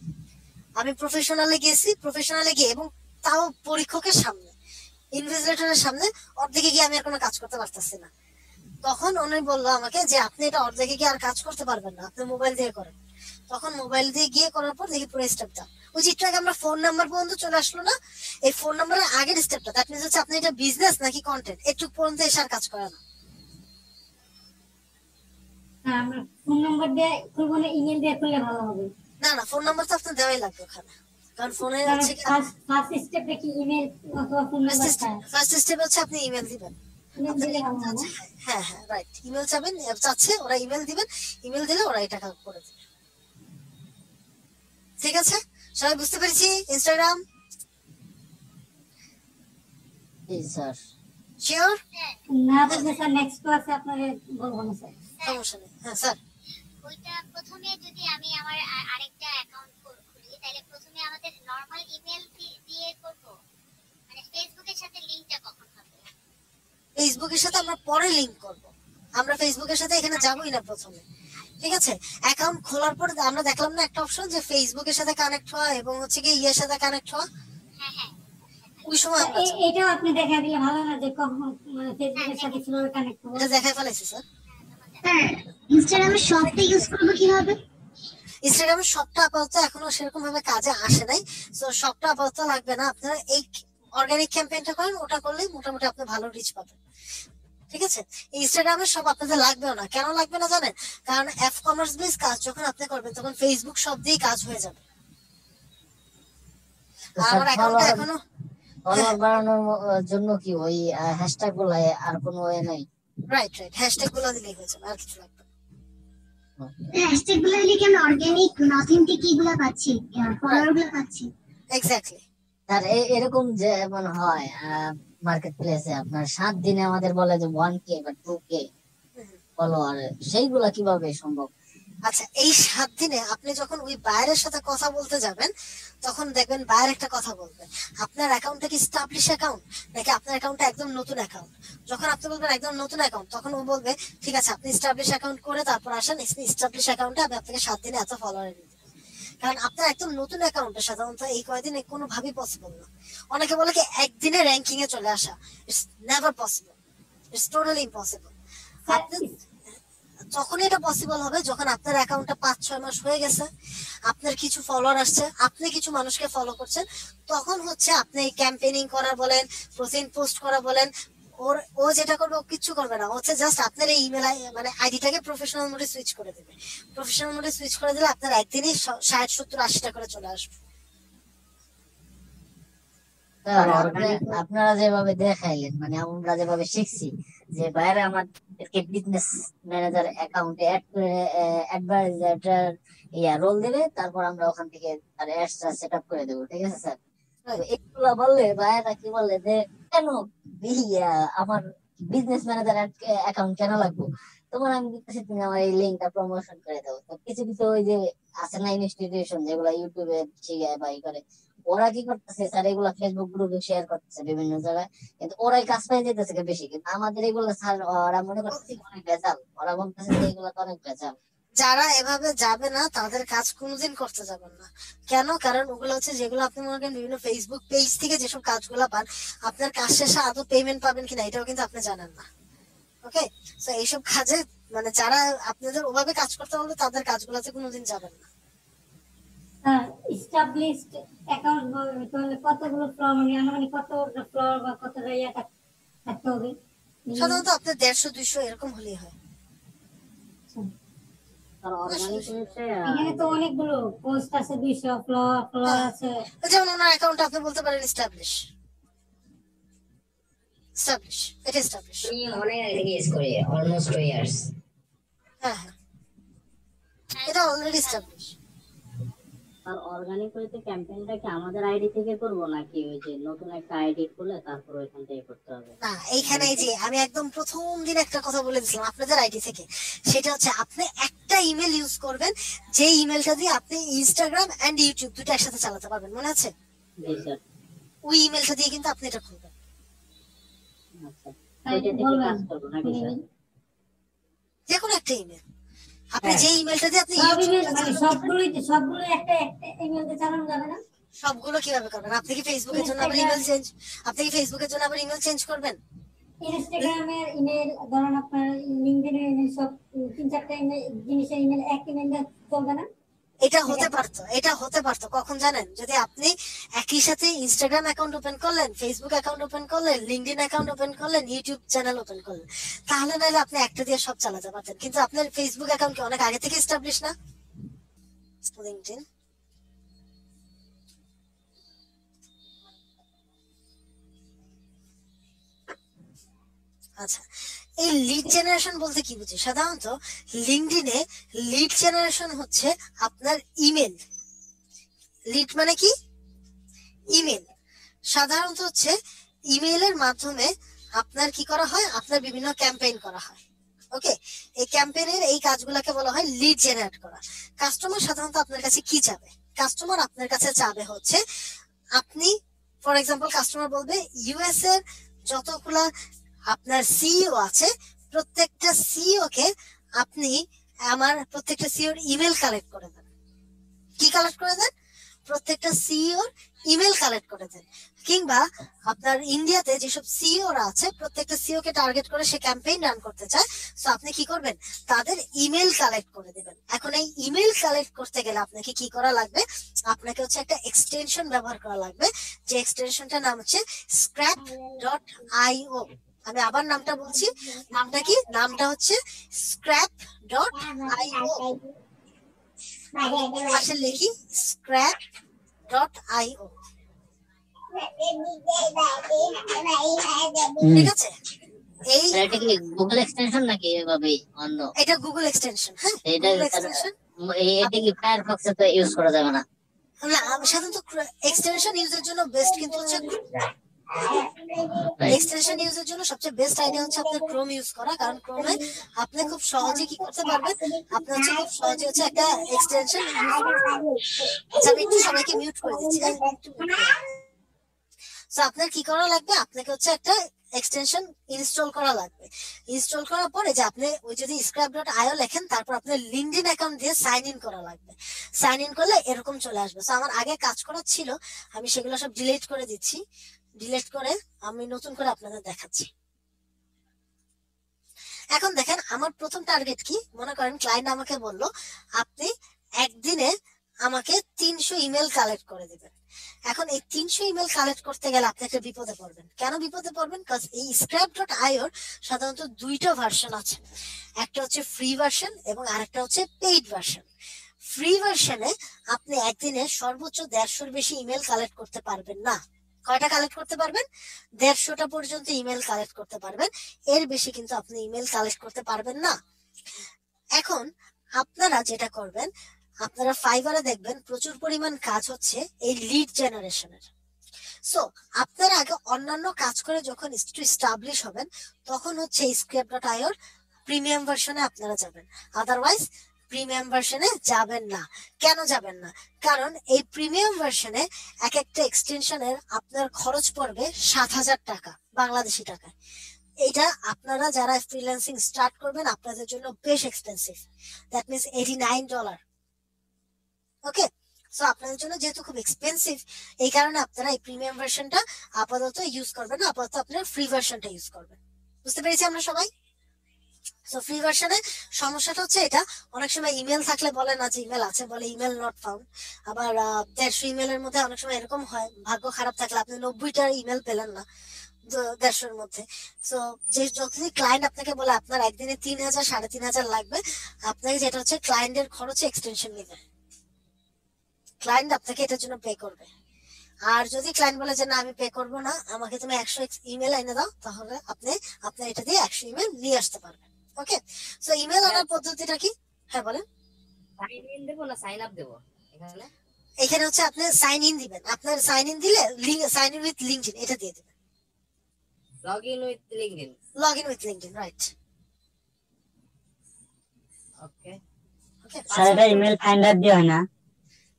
আমি প্রফেশনালে গিয়ে এবং তাও পরীক্ষকের সামনে ইনভিজিলেটরের সামনে অর্ধেকে গিয়ে আমি আর কোনো কাজ করতে পারতেছি না তখন উনি বললো আমাকে যে আপনি এটা অর্ধেকে গিয়ে আর কাজ করতে পারবেন না আপনি মোবাইল দিয়ে করেন তখন মোবাইল দিয়ে গিয়ে করার পর দেখি পুরো স্টেপটা ওই যে একটু আগে আমরা ফোন নাম্বার পর্যন্ত চলে আসলো না এই ফোন নাম্বারের আগের স্টেপটা দ্যাট মিন্স হচ্ছে আপনি এটা বিজনেস নাকি কন্টেন্ট একটু পর্যন্ত এসে আর কাজ করে না আমরা ফোন নাম্বার দিয়ে খুলবো না ইমেল দিয়ে খুললে ভালো হবে না ফোন নাম্বার তো আপনার দেওয়াই লাগবে ওখানে কারণ ফোনে হচ্ছে কি ফার্স্ট স্টেপে কি ইমেল অথবা ফোন নাম্বার ফার্স্ট স্টেপ হচ্ছে আপনি ইমেল দিবেন হ্যাঁ রাইট ইমেল চাচ্ছে ওরা ইমেল দিবেন ইমেল দিলে ওরা এটা করে দেবে ঠিক আছে সবাই বুঝতে পেরেছি ইনস্টাগ্রাম জি স্যার শিওর না বুঝলে স্যার নেক্সট ক্লাসে আপনাদের বলবো না স্যার সমস্যা নেই হ্যাঁ স্যার ওইটা প্রথমে যদি আমি আমার আরেকটা অ্যাকাউন্ট খুলি তাহলে প্রথমে আমাদের নরমাল ইমেল দিয়ে করব মানে ফেসবুকের সাথে লিংকটা কখন হবে ফেসবুকের সাথে আমরা পরে লিংক করব আমরা ফেসবুকের সাথে এখানে যাবই না প্রথমে ঠিক আছে অ্যাকাউন্ট খোলার পর আমরা দেখলাম না একটা অপশন যে ফেসবুকের সাথে কানেক্ট হওয়া এবং হচ্ছে কি ইয়ের সাথে কানেক্ট হওয়া হ্যাঁ হ্যাঁ ওই সময় আমরা চাবো। এটাও আপনি দেখা দিলে ভালো না যে কখন মানে ফেসবুকের সাথে কিভাবে কানেক্ট করবো। এটা দেখাই ফেলাইছি স্যার। স্যার ইনস্টাগ্রামের শপটা ইউজ করবো কিভাবে? ইনস্টাগ্রামের শপটা আপাতত এখনো সেরকম ভাবে কাজে আসে নাই, তো শপটা আপাতত লাগবে না। আপনারা এই অর্গানিক ক্যাম্পেইনটা করেন, ওটা করলেই মোটামুটি আপনি ভালো রিচ পাবেন। ঠিক আছে, ইনস্টাগ্রামের সব আপনাদের লাগবেও না। কেন লাগবে না জানেন? কারণ অ্যাপ কমার্স বেস কাজ যখন আপনি করবেন তখন ফেসবুক সব দিয়ে কাজ হয়ে যাবে। তো আর স্যার আমার অ্যাকাউন্টটা এখনো ফলোয়ার বাড়ানোর জন্য কি ওই হ্যাশট্যাগ গুলাই আর কোনো ওয়ে নাই? রাইট হ্যাশট্যাগ গুলো দিলেই হয়ে যাবে, আর কিছু লাগবে না। হ্যাশট্যাগ গুলো দিলে কি আমরা অর্গানিক অথেন্টিক এগুলো পাচ্ছি, ফলোয়ার গুলো পাচ্ছি? এক্স্যাক্টলি। স্যার এরকম যেমন হয় মার্কেট প্লেসে আপনার 7 দিনে আমাদের বলে যে 1K বা 2K ফলোয়ার, সেইগুলা কিভাবে সম্ভব? আচ্ছা, এই 7 দিনে আপনি যখন ওই বায়ারের সাথে কথা বলতে যাবেন তখন দেখবেন বায়ার একটা কথা বলবে, আপনার অ্যাকাউন্টটা কি স্টাবলিশ অ্যাকাউন্ট নাকি আপনার অ্যাকাউন্টটা একদম নতুন অ্যাকাউন্ট। যখন আপনি বলবেন একদম নতুন অ্যাকাউন্ট, তখন ও বলবে ঠিক আছে আপনি স্টাবলিশ অ্যাকাউন্ট করে তারপর আসেন, স্টাবলিশ অ্যাকাউন্টে আমি আপনাকে 7 দিনে এত ফলোয়ার দিতে। কারণ আপনার একদম নতুন অ্যাকাউন্টে সাধারণত এই কয়দিনে কোনোভাবেই পসিবল না। অনেকে বলে কি একদিনে র্যাঙ্কিং এ চলে আসা, it's never possible, it's totally impossible. আপনি যখন এটা পসিবল হবে যখন আপনার অ্যাকাউন্টটা 5-6 মাস হয়ে গেছে, আপনার কিছু ফলোয়ার আসছে, আপনি কিছু মানুষকে ফলো করছেন, তখন হচ্ছে আপনি ক্যাম্পেইনিং করা বলেন, প্রতিদিন পোস্ট করা বলেন, ও যেটা করবে ও কিচ্ছু করবে না, হচ্ছে জাস্ট আপনার এই ইমেল মানে আইডিটাকে প্রফেশনাল মোডে সুইচ করে দেবে। প্রফেশনাল মোডে সুইচ করে দিলে আপনার একদিনই 60-70-80টা করে চলে আসবে। স্যার আপনারা যেভাবে দেখাইলেন মানে আমরা যেভাবে শিখছি যে বাইরে আমাদেরকে বিজনেস ম্যানেজার অ্যাকাউন্টে অ্যাড করে অ্যাডভাইজার রোল দেবে, তারপর আমরা ওখান থেকে তার অ্যাডসটা সেট আপ করে দেবো। ঠিক আছে স্যার? তো এগুলো বললে বাইরেরা কি বললে যে কেন আমার বিজনেস ম্যানেজার অ্যাকাউন্ট কেন লাগবে, তোমার আমি দিতেছি তুমি আমার এই লিঙ্কটা প্রমোশন করে দাও। তো কিছু কিছু ওই যে আছে না ইনস্টিটিউশন যেগুলো ইউটিউবে শিখায় বা ই করে, ওরা কি করতেছে স্যার এগুলা ফেসবুক গ্রুপে শেয়ার করতেছে বিভিন্ন জায়গায়, কিন্তু ওরাই কাজ পাই যেতেছে বেশি, কিন্তু আমাদের এগুলো স্যার ওরা মনে করতেছে অনেক ভেজাল, ওরা বলতেছে যে এগুলো তো অনেক ভেজাল। যারা এভাবে যাবে না তাদের কাজ কোনোদিন করতে যাবেন না। কেন? কারণ ওগুলো হচ্ছে যেগুলো আপনি মনে করেন বিভিন্ন ফেসবুক পেজ থেকে যেসব কাজগুলো পান, আপনার কাজ শেষে আদৌ পেমেন্ট পাবেন কিনা এটাও কিন্তু আপনি জানেন না। ওকে, তো এইসব কাজে মানে যারা আপনাদের ওভাবে কাজ করতে বলবে তাদের কাজগুলোতে কোনোদিন যাবেন না। এস্টাবলিশড অ্যাকাউন্ট তাহলে কতগুলো ফ্লোর মানে আনুমানিক কতটা ফ্লোর বা কতটা ইয়ে থাকতে হবে? সাধারণত আপনার 150-200 এরকম হলেই হয়। এখানে তো অনেকগুলো পোস্ট আছে, 200 ফ্লোর আছে। যেমন ওনার অ্যাকাউন্ট আপনি বলতে পারেন এস্টাবলিশ, এটা এস্টাবলিশ। আমি অনেক আগে থেকে ইউজ করি, অলমোস্ট 2 ইয়ার্স। হ্যাঁ, এটা অলরেডি এস্টাবলিশ। আর অর্গানিক হইতে ক্যাম্পেইনটা কি আমাদের আইডি থেকে করব নাকি ওই যে নতুন একটা আইডি খুলে তারপর ওইখান থেকে করতে হবে? না, এইখানে যে আমি একদম প্রথম দিন একটা কথা বলে দিয়েছিলাম আপনাদের আইডি থেকে, সেটা হচ্ছে আপনি একটা ইমেল ইউজ করবেন, যে ইমেলটা দিয়ে আপনি ইনস্টাগ্রাম এন্ড ইউটিউব দুটো একসাথে চালাতে পারবেন, মনে আছে? জি স্যার। ওই ইমেলটা দিয়ে কিন্তু আপনি এটা খুলবেন। আচ্ছা, ওইটা থেকে কাজ করব নাকি স্যার? যে কোনো একটা ইমেল আপনি যে ইমেলটা দিয়ে আপনি সব ইমেল মানে সবগুলো একটা ইমেল দিয়ে চালানো যাবে না? সবগুলো কিভাবে করবেন? আপনি কি ফেসবুকের জন্য আবার ইমেল চেঞ্জ করবেন? ইনস্টাগ্রামের ইমেল ধরুন আপনার লিংকডইনের ইমেল সব 3-4টা ইমেল জিনিসের ইমেল এক ইমেল চলবে না? এটা হতে পারতো কখন জানেন? যদি আপনি একই সাথে ইনস্টাগ্রাম অ্যাকাউন্ট ওপেন করলেন, ফেসবুক অ্যাকাউন্ট ওপেন করলেন, লিংকডইন অ্যাকাউন্ট ওপেন করলেন, ইউটিউব চ্যানেল ওপেন করলেন, তাহলে নাহলে আপনি একটা দিয়ে সব চালাতে পারতেন। কিন্তু আপনার ফেসবুক অ্যাকাউন্ট কি অনেক আগে থেকে এস্টাবলিশ না? লিংকডইন আচ্ছা, এই লিড জেনারেশন বলতে কি বুঝি? সাধারণত লিংকডইনে লিড জেনারেশন হচ্ছে আপনার ইমেল। লিড মানে কি? ইমেল। সাধারণত হচ্ছে ইমেইলের মাধ্যমে আপনার কি করা হয়, আপনার বিভিন্ন ক্যাম্পেইন করা হয়। ওকে, এই ক্যাম্পেইনের এই কাজগুলোকে বলা হয় লিড জেনারেট করা। কাস্টমার সাধারণত আপনার কাছে কি চাবে? কাস্টমার আপনার কাছে চাবে হচ্ছে আপনি, ফর এক্সাম্পল কাস্টমার বলবে ইউএস এর যতগুলা আপনার সিইও আছে প্রত্যেকটা সিইও কে আপনি আমার প্রত্যেকটা সিইওর ইমেল কালেক্ট করে দেন। কি কালেক্ট করে দেন? প্রত্যেকটা সিইওর ইমেল কালেক্ট করে দেন, কিংবা আপনার ইন্ডিয়াতে যেসব সিইওরা আছে প্রত্যেকটা সিইও কে টার্গেট করে সে ক্যাম্পেইন রান করতে চায়, সো আপনি কি করবেন, তাদের ইমেল কালেক্ট করে দেবেন। এখন এই ইমেল কালেক্ট করতে গেলে আপনাকে কি করা লাগবে, আপনাকে হচ্ছে একটা এক্সটেনশন ব্যবহার করা লাগবে, যে এক্সটেনশনটার নাম হচ্ছে scrap.io। আমি আবার নামটা বলছি, নামটা কি, নামটা হচ্ছে scrap.io। পাশে লিখি scrap.io, ঠিক আছে? এই এটা কি গুগল এক্সটেনশন নাকি এভাবে অন্য? এটা গুগল এক্সটেনশন। হ্যাঁ, এটা গুগল এক্সটেনশন। এটা কি ফায়ারফক্সে তো ইউজ করা যাবে না? না, সাধারণত এক্সটেনশন ইউজের জন্য বেস্ট কিন্তু হচ্ছে এক্সটেনশন ইউজের জন্য সবচেয়ে বেস্ট আইডিয়া হচ্ছে আপনার ক্রোম ইউজ করা, কারণ ক্রোমে আপনি খুব সহজে কি করতে পারবেন, আপনি হচ্ছে খুব সহজে হচ্ছে একটা এক্সটেনশন ইউজ করতে পারবেন। আচ্ছা, আমি একটু সবাইকে মিউট করে দিচ্ছি। সো আপনার কি করা লাগবে, আপনাকে হচ্ছে একটা এক্সটেনশন ইনস্টল করা লাগবে। ইনস্টল করার পরে যে আপনি ওই যদি scrap.io লেখেন, তারপর আপনার লিঙ্কডইন অ্যাকাউন্ট দিয়ে সাইন ইন করা লাগবে। সাইন ইন করলে এরকম চলে আসবে। সো আমার আগে কাজ করা ছিল, আমি সেগুলো সব ডিলিট করে দিচ্ছি। ডিলিট করে আমি নতুন করে আপনাদের দেখাচ্ছি। এখন দেখেন আমার প্রথম টার্গেট কি, মনে করেন ক্লায়েন্ট আমাকে বললো আপনি একদিনে আমাকে 300 ইমেল কালেক্ট করে দিবেন। এখন এই 300 ইমেল কালেক্ট করতে গেলে আপনি একটা বিপদে পড়বেন। কেন বিপদে পড়বেন? কারণ এই scrap.io সাধারণত দুইটা ভার্সন আছে, একটা হচ্ছে ফ্রি ভার্সন এবং আরেকটা হচ্ছে পেইড ভার্সন। ফ্রি ভার্সনে আপনি একদিনে সর্বোচ্চ 150-র বেশি ইমেল কালেক্ট করতে পারবেন না। কয়টা কালেক্ট করতে পারবেন? 150টা পর্যন্ত ইমেল কালেক্ট করতে পারবেন, এর বেশি কিন্তু আপনি ইমেল কালেক্ট করতে পারবেন না। এখন আপনারা যেটা করবেন, আপনারা ফাইবারে দেখবেন প্রচুর পরিমাণ কাজ হচ্ছে এই লিড জেনারেশনের। সো আপনারা আগে অন্যান্য কাজ করে যখন একটু এস্টাবলিশ হবেন, তখন হচ্ছে এই scrap.io প্রিমিয়াম ভার্সনে আপনারা যাবেন। আদারওয়াইজ প্রিমিয়াম ভার্সনে যাবেন না। কেন যাবেন না? কারণ এই প্রিমিয়াম ভার্সনে এক একটা এক্সটেনশনের আপনার খরচ পড়বে 7,000 টাকা বাংলাদেশি টাকায়। এটা আপনারা যারা ফ্রিল্যান্সিং স্টার্ট করবেন আপনাদের জন্য বেশ expensive. That means $89। Okay, so আপনাদের জন্য যেহেতু খুব এক্সপেন্সিভ, এই কারণে আপনারা এই প্রিমিয়াম ভার্সনটা আপাতত ইউজ করবেন না, আপাতত আপনারা ফ্রি ভার্সনটা ইউজ করবেন। বুঝতে পেরেছি আমরা সবাই? সো ফ্রি ভার্সনে সমস্যাটা হচ্ছে এটা, অনেক সময় ইমেল থাকলে বলে না যে ইমেল আছে, বলে ইমেল নট ফাউন্ড। আবার 150 ইমেলের মধ্যে অনেক সময় এরকম হয়, ভাগ্য খারাপ থাকলে আপনি 90টা ইমেল পেলেন না 150-র মধ্যে। সো যে যতদিন ক্লায়েন্ট আপনাকে বলে আপনার একদিনে 3,000 3,500 লাগবে, আপনাকে যেটা হচ্ছে ক্লায়েন্টের খরচে এক্সটেনশন নেবে, ক্লায়েন্ট আপনাকে এটার জন্য পে করবে। আর যদি ক্লায়েন্ট বলে যে না আমি পে করবো না, আমাকে তুমি 100 ইমেল এনে দাও, তাহলে আপনি আপনার এটা দিয়ে 100 ইমেল নিয়ে আসতে পারবেন। ওকে, সো ইমেল আনার পদ্ধতিটা কি? হ্যাঁ বলেন। সাইন ইন দেবো না সাইন আপ দেবো এখানে? এখানে হচ্ছে আপনি সাইন ইন দিবেন, আপনার সাইন ইন দিলে সাইন ইন উইথ লিঙ্কডইন এটা দিয়ে দিবেন। Log in with LinkedIn. Log in with LinkedIn, right. Okay okay, sir এটা ইমেল ফাইন্ডার দিয়ে হয় না?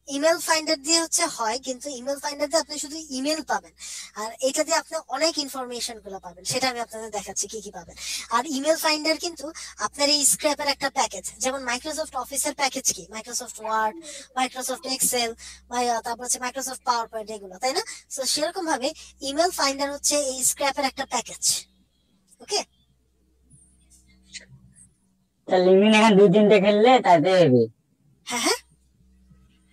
ইমেল ফাইন্ডার দিয়ে হচ্ছে হয়, কিন্তু ইমেল ফাইন্ডার দিয়ে আপনি শুধু ইমেল পাবেন, আর এটা দিয়ে আপনি অনেক ইনফরমেশন গুলো পাবেন, সেটা আমি আপনাদের দেখাচ্ছি কি কি পাবেন। আর ইমেল ফাইন্ডার কিন্তু আপনার এই স্ক্র্যাপের একটা প্যাকেজ, যেমন মাইক্রোসফট অফিসের প্যাকেজ কি, মাইক্রোসফট ওয়ার্ড, মাইক্রোসফট এক্সেল, তারপর হচ্ছে মাইক্রোসফট পাওয়ার পয়েন্ট, এগুলো, তাই না? তো সেরকম ভাবে ইমেল ফাইন্ডার হচ্ছে এই স্ক্র্যাপের একটা প্যাকেজ। ওকে, লিঙ্কডিন এখন 2-3টে খেললে তাতে হবে? হ্যাঁ হ্যাঁ,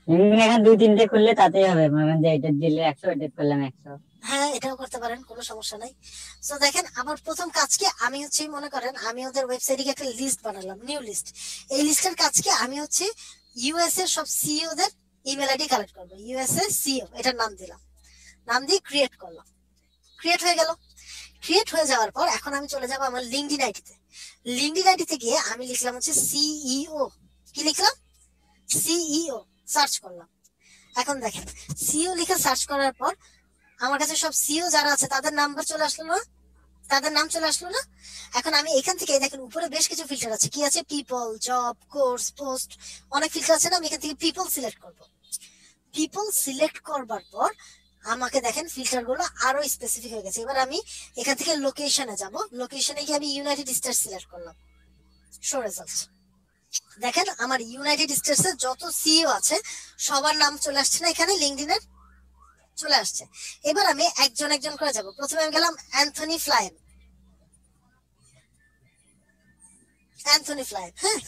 লিঙ্কডিন এখন 2-3টে খুললে তাতেই হবে, মানে যে এটা দিলে 100, এটা করলাম 100। হ্যাঁ এটাও করতে পারেন, কোনো সমস্যা নাই। সো দেখেন আমার প্রথম কাজ কি, আমি হচ্ছে মনে করেন আমি ওদের ওয়েবসাইটে একটা লিস্ট বানালাম, নিউ লিস্ট। এই লিস্টের কাজ কি, আমি হচ্ছে ইউএস এর সব সিইও দের ইমেল আইডি কালেক্ট করবো। ইউএস এর সিইও এটার নাম দিলাম, নাম দিয়ে ক্রিয়েট করলাম, ক্রিয়েট হয়ে গেল। ক্রিয়েট হয়ে যাওয়ার পর এখন আমি চলে যাবো আমার লিঙ্কডইন আইডিতে। লিঙ্কডইন আইডিতে গিয়ে আমি লিখলাম হচ্ছে সিইও, কি লিখলাম, সিইও, সার্চ করলাম। এখন দেখেন সিইও লিখে সার্চ করার পর আমার কাছে সব সিইও যারা আছে তাদের নাম্বার চলে আসলো না, তাদের নাম চলে আসলো না। এখন আমি এখান থেকে দেখেন উপরে বেশ কিছু ফিল্টার আছে, কি আছে, পিপল, জব, কোর্স, পোস্ট, অনেক ফিল্টার আছে না। আমি এখান থেকে পিপল সিলেক্ট করব। পিপল সিলেক্ট করবার পর আমাকে দেখেন ফিল্টার গুলো আরো স্পেসিফিক হয়ে গেছে। এবার আমি এখান থেকে লোকেশনে যাব, লোকেশনে গিয়ে আমি ইউনাইটেড স্টেটস সিলেক্ট করলাম, শো রেজাল্টস। দেখেন আমার ইউনাইটেড স্টেটস এর যত সিইও আছে সবার নাম চলে আসছে না এখানে লিঙ্কডইনের, চলে আসছে। এবার আমি একজন একজন করে যাব। প্রথমে আমি গেলাম অ্যান্থনি ফ্লাইন, অ্যান্থনি ফ্লাইন, হ্যাঁ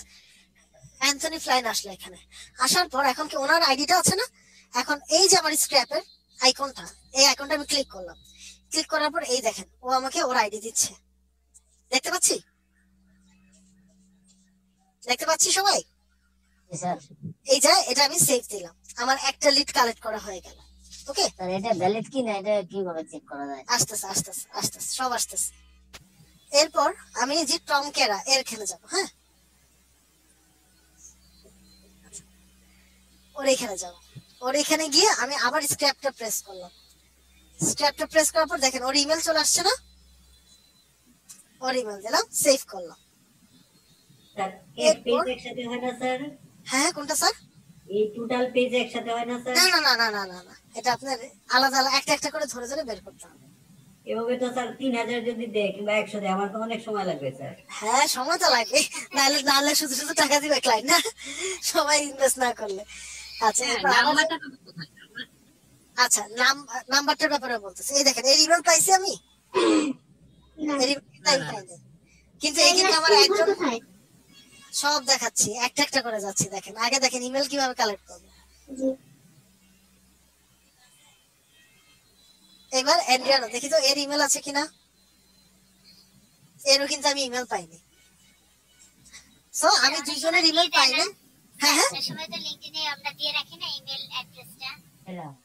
অ্যান্থনি ফ্লাইন আসলো এখানে। আসার পর এখন কি ওনার আইডিটা আছে না, এখন এই যে আমার স্ক্র্যাপের আইকনটা, এই আইকনটা আমি ক্লিক করলাম। ক্লিক করার পর এই দেখেন ও আমাকে ওর আইডি দিচ্ছে, দেখতে পাচ্ছি, দেখতে পাচ্ছি সবাই। স্যার এই যে এটা আমি সেভ দিলাম, আমার একটা লিড কালেক্ট করা হয়ে গেল। ওকে স্যার এটা ভ্যালিড কি না এটা কিভাবে চেক করা যায়? আসতেছে আসতেছে আসতেছে সব আসতেছে। এরপর আমি যে টম কেরা এর খেলে যাব, হ্যাঁ ওর এখানে যাব। ওর এখানে গিয়ে আমি আবার স্ক্র্যাপটা প্রেস করলাম। স্ক্র্যাপটা প্রেস করার পর দেখেন ওর ইমেল চলে আসছে না, ওর ইমেল দিলাম, সেভ করলাম। স্যার এই পেজ একসাথে হয় না স্যার? হ্যাঁ কোনটা স্যার? এই টোটাল পেজ একসাথে হয় না স্যার? না না না না না না না, এটা আপনার আলাদা আলাদা একটা একটা করে ধরে ধরে বের করতে হবে। এভাবে তো স্যার 3000 যদি দেয় কিংবা 100 দেয় আমার তো অনেক সময় লাগবে স্যার। হ্যাঁ সময় তো লাগবে, নাহলে নাহলে শুধু শুধু টাকা দিবে ক্লায়েন্ট না, সবাই ইনভেস্ট না করলে। আচ্ছা এরপর নাম্বারটা কোথায়? আচ্ছা নাম্বারটার ব্যাপারে বলতেছি। এই দেখেন এই ইমেল পাইছি আমি, এই email পাইনি। কিন্তু এই কিন্তু আমার একজন সব দেখাচ্ছি, একটা একটা করে যাচ্ছি। দেখেন আগে দেখেন ইমেল কিভাবে কালেক্ট করবো। এবার এন্ড্রিয়ানো দেখি তো এর ইমেল আছে কিনা, এরও কিন্তু আমি ইমেল পাইনি। সো আমি দুইজনের ইমেল পাইনি। হ্যাঁ হ্যাঁ একটা সময় তো লিংকডইনে আমরা দিয়ে রাখি না ইমেল অ্যাড্রেসটা,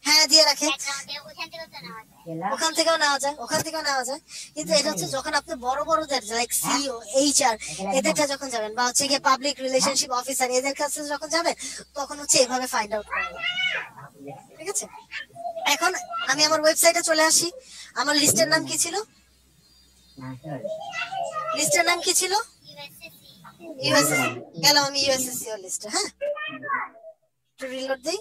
হ্যাঁ দিয়ে রাখেন, ব্যাকগ্রাউন্ডে ওখান থেকেও তো নেওয়া যায়। ওখান থেকেও নেওয়া যায়, ওখান থেকেও নেওয়া যায়। কিন্তু এটা হচ্ছে যখন আপনি বড় বড়দের লাইক সিইও এইচআর এদেরটা যখন যাবেন বা হচ্ছে গিয়ে পাবলিক রিলেশনশিপ অফিসার এদের কাছে যখন যাবেন তখন হচ্ছে এভাবে ফাইন্ড আউট করবেন, ঠিক আছে? এখন আমি আমার ওয়েবসাইটে চলে আসি। আমার লিস্টের নাম কি ছিল? লিস্টের নাম কি ছিল? ইউএসএসসি। গেলাম আমি ইউএসএসসি এর লিস্টে। হ্যাঁ একটু রিলোড দেই,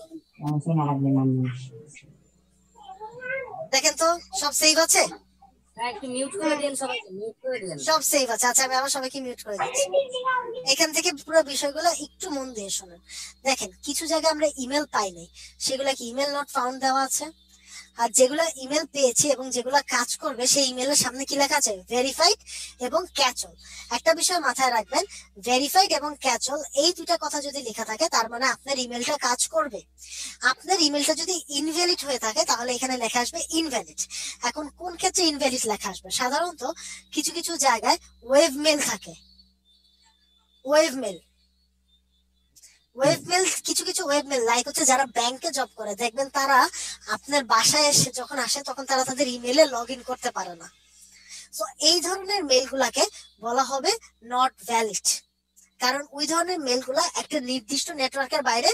দেখেন তো সব সেভ আছে, একটু মিউট করে দিন, সবাইকে মিউট করে দিন। সব সেভ আছে। আচ্ছা আমি আবার সবাইকে মিউট করে দিচ্ছি। এখান থেকে পুরো বিষয়গুলো একটু মন দিয়ে শোনেন। দেখেন কিছু জায়গায় আমরা ইমেল পাই নাই, সেগুলা কি ইমেল নট ফাউন্ড দেওয়া আছে। আর যেগুলো ইমেল পেয়েছি এবং যেগুলো কাজ করবে সেই ইমেলের সামনে কি লেখা আছে? ভেরিফাইড এবং ক্যাচল। একটা বিষয় মাথায় রাখবেন, ভেরিফাইড এবং ক্যাচল এই দুটা কথা যদি লেখা থাকে তার মানে আপনার ইমেলটা কাজ করবে। আপনার ইমেলটা যদি ইনভ্যালিড হয়ে থাকে তাহলে এখানে লেখা আসবে ইনভ্যালিড। এখন কোন ক্ষেত্রে ইনভ্যালিড লেখা আসবে? সাধারণত কিছু কিছু জায়গায় ওয়েব মেল থাকে, ওয়েব মেল, ওয়েব মেল, কিছু কিছু ওয়েব মেল লাইক হচ্ছে যারা ব্যাংকে জব করে দেখবেন তারা আপনার বাসায় এসে যখন আসে তখন তারা তাদের ইমেলে লগ ইন করতে পারে না। তো এই ধরনের মেলগুলাকে বলা হবে নট ভ্যালিড, কারণ ওই ধরনের মেলগুলা একটা নির্দিষ্ট নেটওয়ার্কের বাইরে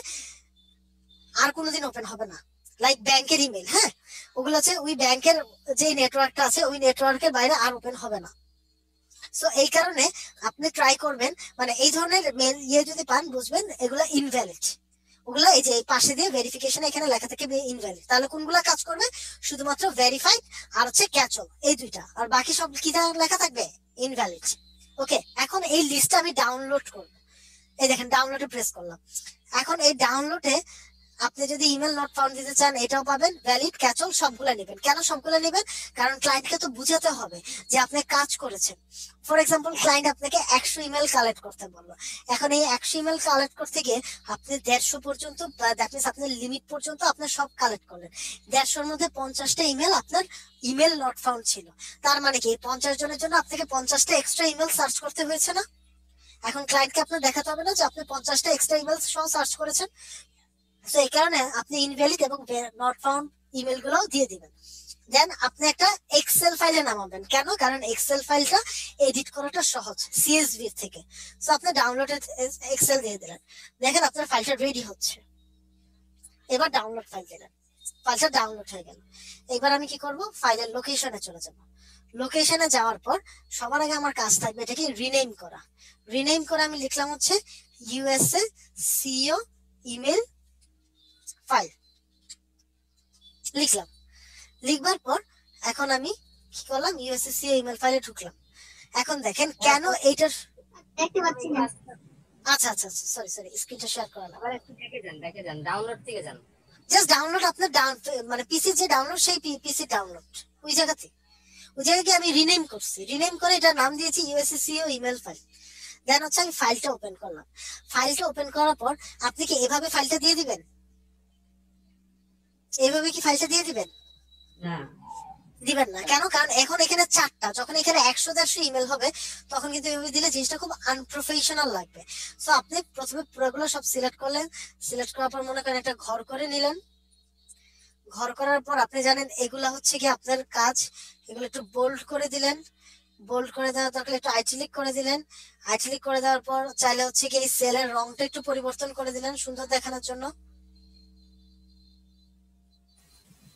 আর কোনোদিন ওপেন হবে না। লাইক ব্যাংকের ইমেল, হ্যাঁ ওগুলো হচ্ছে ওই ব্যাংকের যে নেটওয়ার্কটা আছে ওই নেটওয়ার্কের বাইরে আর ওপেন হবে না। সো এই কারণে আপনি ট্রাই করবেন, মানে এই ধরনের মেল যদি পান বুঝবেন এগুলা ইনভ্যালিড। ওগুলা এই যে পাশে দিয়ে ভেরিফিকেশন এখানে লেখা থাকে ইনভ্যালিড। তাহলে কোনগুলা কাজ করবে? শুধুমাত্র ভেরিফাইড আর হচ্ছে ক্যাচল, এই দুইটা। আর বাকি সব কি লেখা থাকবে? ইনভ্যালিড। ওকে এখন এই লিস্টটা আমি ডাউনলোড করব। এই দেখেন ডাউনলোডে প্রেস করলাম। এখন এই ডাউনলোডে আপনি যদি ইমেল নট ফাউন্ড দিতে চান এটাও পাবেন, ভ্যালিড ক্যাচল সবগুলা নেবেন। কেন সবগুলা নেবেন? কারণ ক্লায়েন্টকে তো বুঝাতে হবে যে আপনি কাজ করেছেন। ফর এক্সাম্পল ক্লায়েন্ট আপনাকে 100 ইমেল কালেক্ট করতে বললো, এখন এই 100 ইমেল কালেক্ট করতে গিয়ে আপনি 150 পর্যন্ত, দ্যাট মিনস আপনার লিমিট পর্যন্ত আপনি সব কালেক্ট করলেন। 150-র মধ্যে 50টা ইমেল আপনার ইমেল নট ফাউন্ড ছিল। তার মানে কি 50 জনের জন্য আপনাকে 50টা এক্সট্রা ইমেল সার্চ করতে হয়েছে না? এখন ক্লায়েন্টকে আপনার দেখাতে হবে না যে আপনি 50টা এক্সট্রা ইমেল সহ সার্চ করেছেন। তো এই কারণে আপনি ইনভ্যালিড এবং নট ফাউন্ড ইমেল গুলো দিয়ে দিবেন। দেন আপনি একটা এক্সেল ফাইলে নামাবেন। কেন? কারণ এক্সেল ফাইলটা এডিট করাটা সহজ সিএসভি থেকে। সো আপনি ডাউনলোডেড এক্সেল দিয়ে দিলেন, দেখেন আপনার ফাইলটা রেডি হচ্ছে। এবার ডাউনলোড ফাইল দিলেন, ফাইলটা ডাউনলোড হয়ে গেল। এবার আমি কি করব? ফাইলের লোকেশনে চলে যাব। লোকেশনে যাওয়ার পর সবার আগে আমার কাজ থাকবে এটাকে রিনেম করা। রিনেম করে আমি লিখলাম হচ্ছে ইউএসএ সিও ইমেল ফাইল লিখলাম। লিখবার পর এখন আমি কি করলাম? ইউএসএসসি ইমেল ফাইলে ঢুকলাম। এখন দেখেন কেন এইটার দেখতে পাচ্ছি না। আচ্ছা আচ্ছা আচ্ছা, সরি সরি, স্ক্রিনটা শেয়ার করালাম। আবার একটু দেখে যান ডাউনলোড থেকে যান। জাস্ট ডাউনলোড, আপনার মানে পিসি যে ডাউনলোড, সেই পিসি ডাউনলোড ওই জায়গাতে, ওই জায়গাকে আমি রিনেম করছি, রিনেম করে এটা নাম দিয়েছি ইউএসএসিও ইমেল ফাইল। দেন হচ্ছে আমি ফাইলটা ওপেন করলাম। ফাইলটা ওপেন করার পর আপনি কি এভাবে ফাইলটা দিয়ে দিবেন? এভাবে কি ফাইলটা দিয়ে দিবেন? না, দিবেন না। কেন? কারণ এখন এখানে 4টা, যখন এখানে 100-150 ইমেল হবে তখন কিন্তু এভাবে দিলে জিনিসটা খুব আনপ্রফেশনাল লাগবে। সো আপনি প্রথমে পুরোগুলো সব সিলেক্ট করলেন, সিলেক্ট করার পর মনে করেন একটা ঘর করে নিলেন। ঘর করার পর আপনি জানেন এগুলা হচ্ছে কি আপনার কাজ, এগুলো একটু বোল্ড করে দিলেন। বোল্ড করে দেওয়ার দরকার একটু আইটালিক করে দিলেন। আইটালিক করে দেওয়ার পর চাইলে হচ্ছে কি এই সেলের রংটা একটু পরিবর্তন করে দিলেন সুন্দর দেখানোর জন্য,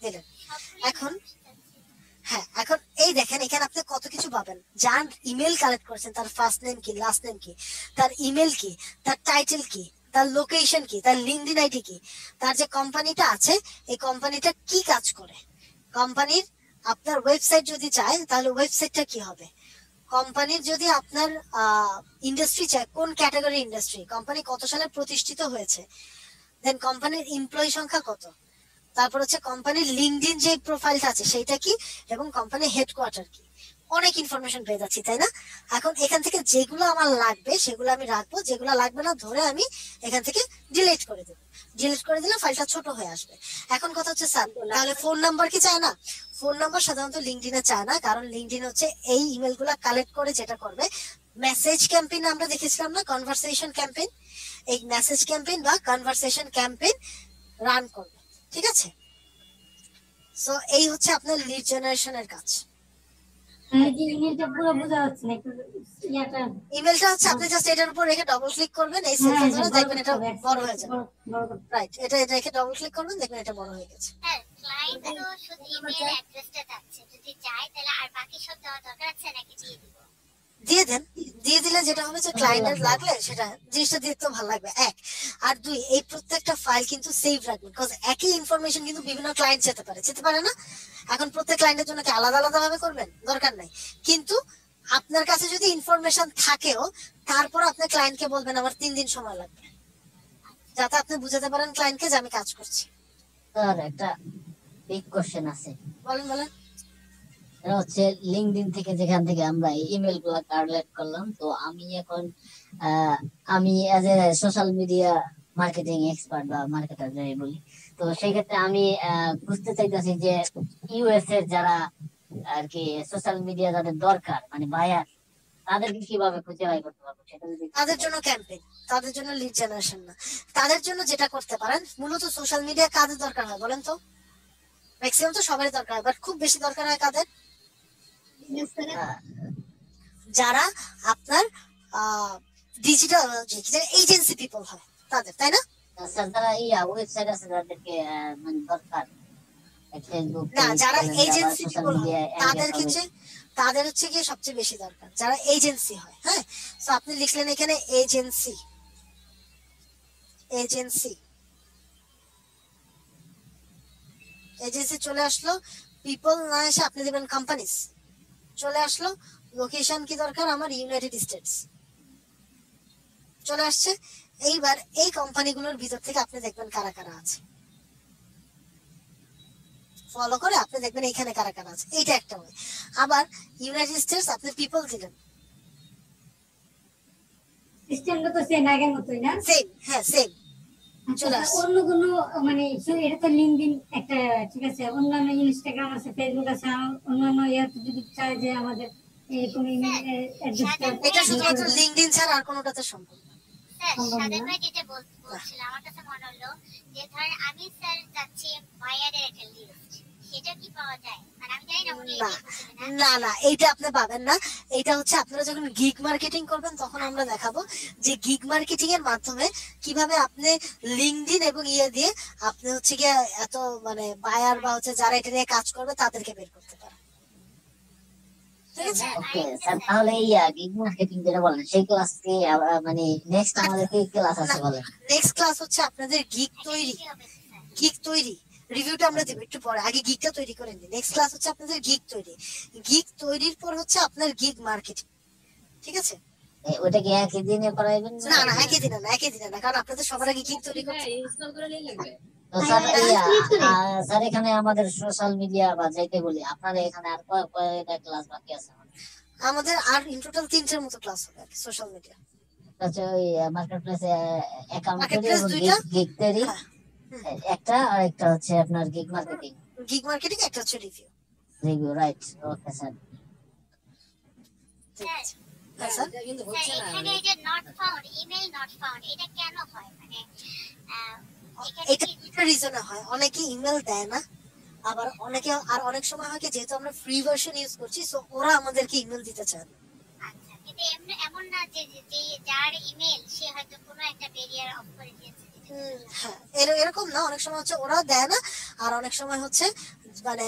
দিলেন। এখন হ্যাঁ, এখন এই দেখেন এখানে আপনি কত কিছু পাবেন। যার ইমেল কালেক্ট করেছেন তার ফার্স্ট নেম কি, লাস্ট নেম কি, তার ইমেল কি, তার টাইটেল কি, তার লোকেশন কি, তার লিঙ্কডইন আইডি কি, তার যে কোম্পানিটা আছে এই কোম্পানিটা কি কাজ করে, কোম্পানির আপনার ওয়েবসাইট যদি চায় তাহলে ওয়েবসাইটটা কি হবে, কোম্পানির যদি আপনার ইন্ডাস্ট্রি চায় কোন ক্যাটাগরি ইন্ডাস্ট্রি, কোম্পানি কত সালে প্রতিষ্ঠিত হয়েছে, দেন কোম্পানির এমপ্লয়ি সংখ্যা কত, তারপর হচ্ছে কোম্পানির লিঙ্কডইন যে প্রোফাইলটা আছে সেটা কি, এবং কোম্পানির হেডকোয়ার্টার কি। অনেক ইনফরমেশন পেয়ে যাচ্ছি, তাই না? এখন এখান থেকে যেগুলো আমার লাগবে সেগুলো আমি রাখবো, যেগুলো লাগবে না ধরে আমি এখান থেকে ডিলিট করে দেবো। ডিলিট করে দিলে ফাইলটা ছোট হয়ে আসবে। এখন কথা হচ্ছে স্যার তাহলে ফোন নাম্বার কি চায় না? ফোন নাম্বার সাধারণত লিঙ্কডইনে চায় না, কারণ লিঙ্কডইন হচ্ছে এই ইমেল গুলা কালেক্ট করে যেটা করবে, মেসেজ ক্যাম্পেইন আমরা দেখেছিলাম না, কনভারসেশন ক্যাম্পেইন, এই মেসেজ ক্যাম্পেইন বা কনভারসেশন ক্যাম্পেইন রান করবে। ঠিক আছে? সো এই হচ্ছে আপনার লিড জেনারেশনের কাজ। যে ইমেলটা পুরো বোঝা যাচ্ছে না, একটু ইয়াটা ইমেলটা হচ্ছে আপনি জাস্ট এটার উপর রেখে ডবল ক্লিক করবেন, এই সেলটা ধরে দেখবেন এটা বড় হয়ে যাবে। রাইট, এটা রেখে ডবল ক্লিক করবেন, দেখবেন এটা বড় হয়ে গেছে। স্যার ক্লায়েন্ট তো শুধু ইমেল অ্যাড্রেসটা চাচ্ছে, যদি চাই তাহলে আর বাকি সব দেওয়া দরকার আছে নাকি দিয়ে দিব? দিয়ে দেন, দিয়ে দিলে যেটা হবে যে ক্লায়েন্টের লাগলে সেটা জিনিসটা দেখতে ভালো লাগবে, এক। আর দুই, এই প্রত্যেকটা ফাইল কিন্তু সেভ রাখবেন, বিকজ একই ইনফরমেশন কিন্তু বিভিন্ন ক্লায়েন্ট যেতে পারে না। এখন প্রত্যেক ক্লায়েন্টের জন্য কি আলাদা আলাদা ভাবে করবেন? দরকার নাই। কিন্তু আপনার কাছে যদি ইনফরমেশন থাকেও তারপর আপনি ক্লায়েন্টকে বলবেন আমার 3 দিন সময় লাগবে, যাতে আপনি বুঝাতে পারেন ক্লায়েন্টকে যে আমি কাজ করছি। স্যার একটা বিগ কোশ্চেন আছে, বলেন বলেন। এটা হচ্ছে লিঙ্কডইন থেকে যেখান থেকে আমরা ইমেল গুলা কালেক্ট করলাম, তো আমি এখন আমি as a social media marketing expert বা মার্কেটার যাই বলি, তো সেই ক্ষেত্রে আমি বুঝতে চাইতেছি যে ইউএস এর যারা আর কি সোশ্যাল মিডিয়া যাদের দরকার মানে বায়ার, তাদেরকে কিভাবে খুঁজে বাই করতে পারবো সেটা যদি তাদের জন্য ক্যাম্পেইন, তাদের জন্য লিড জেনারেশন না। তাদের জন্য যেটা করতে পারেন, মূলত সোশ্যাল মিডিয়া কাদের দরকার হয় বলেন তো? ম্যাক্সিমাম তো সবারই দরকার হয়, বাট খুব বেশি দরকার হয় কাদের? যারা আপনার ডিজিটাল এজেন্সি পিপল হয় তাদের, তাই না? স্যার যারা ওয়েবসাইট আছে যাদেরকে মানে দরকার ফেসবুক না, যারা এজেন্সি পিপল হয় তাদের ক্ষেত্রে তাদের হচ্ছে গিয়ে সবচেয়ে বেশি দরকার যারা এজেন্সি হয়। হ্যাঁ, তো আপনি লিখলেন এখানে এজেন্সি, এজেন্সি, এজেন্সি চলে আসলো। পিপল না এসে আপনি দিবেন কোম্পানিজ, চলে আসলো। লোকেশন কি দরকার আমার? ইউনাইটেড স্টেটস চলে আসছে। এইবার এই কোম্পানিগুলোর ভিতর থেকে আপনি দেখবেন কারা কারা আছে, ফলো করে আপনি দেখবেন এখানে কারা কারা আছে, এইটা একটা ওয়ে। আবার ইউনাইটেড স্টেটস আপনি পিপল দিলেন, সিস্টেমটা তো সেম আগের মতোই না? সেম, হ্যাঁ সেম চলে আচ্ছা, আসছে। অন্য কোনো মানে এটা তো লিঙ্কডইন একটা, ঠিক আছে, অন্যান্য ইনস্টাগ্রাম আছে, ফেসবুক আছে, অন্যান্য ইয়াতে যদি চায় যে আমাদের এরকম ইমেল অ্যাড্রেসটা, এটা শুধুমাত্র লিঙ্কডইন ছাড়া আর কোনোটাতে সম্ভব না। স্যার সাদেক ভাই যেটা বলছিল আমার কাছে মনে হলো যে ধরেন আমি স্যার চাচ্ছি বায়ারের একটা লিস্ট, সেটা কি পাওয়া যায়? মানে আমি জানি না উনি না না না, এইটা আপনি পাবেন না। এইটা হচ্ছে আপনারা যখন গিগ মার্কেটিং করবেন তখন আমরা দেখাবো যে গিগ মার্কেটিং এর মাধ্যমে কিভাবে আপনি লিঙ্কডইন এবং ইয়ে দিয়ে আপনি হচ্ছে গিয়ে এত মানে বায়ার বা হচ্ছে যারা এটা নিয়ে কাজ করবে তাদেরকে বের করতে পারেন। ঠিক আছে? ওকে স্যার, তাহলে গিগ মার্কেটিং যেটা বলেন সেই ক্লাস কি মানে নেক্সট আমাদের কি ক্লাস আছে বলেন? নেক্সট ক্লাস হচ্ছে আপনাদের গিগ তৈরি, গিগ তৈরি রিভিউটা আমরা দেব একটু পরে, আগে গিগটা তৈরি করে নিই। নেক্সট ক্লাস হচ্ছে আপনাদের গিগ তৈরি, গিগ তৈরির পর হচ্ছে আপনার গিগ মার্কেটিং। ঠিক আছে? ওটা কি একই দিনে করাইবেন? না না একই দিনে না, একই দিনে না, কারণ আপনাদের সবার আগে গিগ তৈরি করতে ইনস্টল করে নিয়ে লাগবে। তো স্যার স্যার এখানে আমাদের সোশ্যাল মিডিয়া বা যেতে বলি আপনারা এখানে আর কয়টা ক্লাস বাকি আছে? আমাদের আর ইন টোটাল 3টের মতো ক্লাস হবে সোশ্যাল মিডিয়া। আচ্ছা ওই মার্কেট প্লেসে অ্যাকাউন্ট তৈরি মার্কেটপ্লেস এবং দুইটা, গিগ তৈরি হ্যাঁ একটা, আর একটা হচ্ছে আপনার গিগ মার্কেটিং গিগ মার্কেটিং, একটা হচ্ছে review. Review, right? Okay sir. হ্যাঁ স্যার, এটা কিন্তু স্যার হচ্ছে না। এখানে এই যে not found, email not found, এটা কেন হয়? মানে এখানে এটা কি দুটো রিজনে হয়, অনেকে ইমেল দেয় না, আবার অনেকে আর অনেক সময় হয় কি যেহেতু আমরা ফ্রি ভার্সন ইউজ করছি সো ওরা আমাদেরকে ইমেল দিতে চায় না। আচ্ছা, কিন্তু এমন না যে যে যার ইমেল সে হয়তো কোনো একটা ব্যারিয়ার অফ করে দিয়েছে। হ্যাঁ এরকম না, অনেক সময় হচ্ছে ওরা দেয় না, আর অনেক সময় হচ্ছে মানে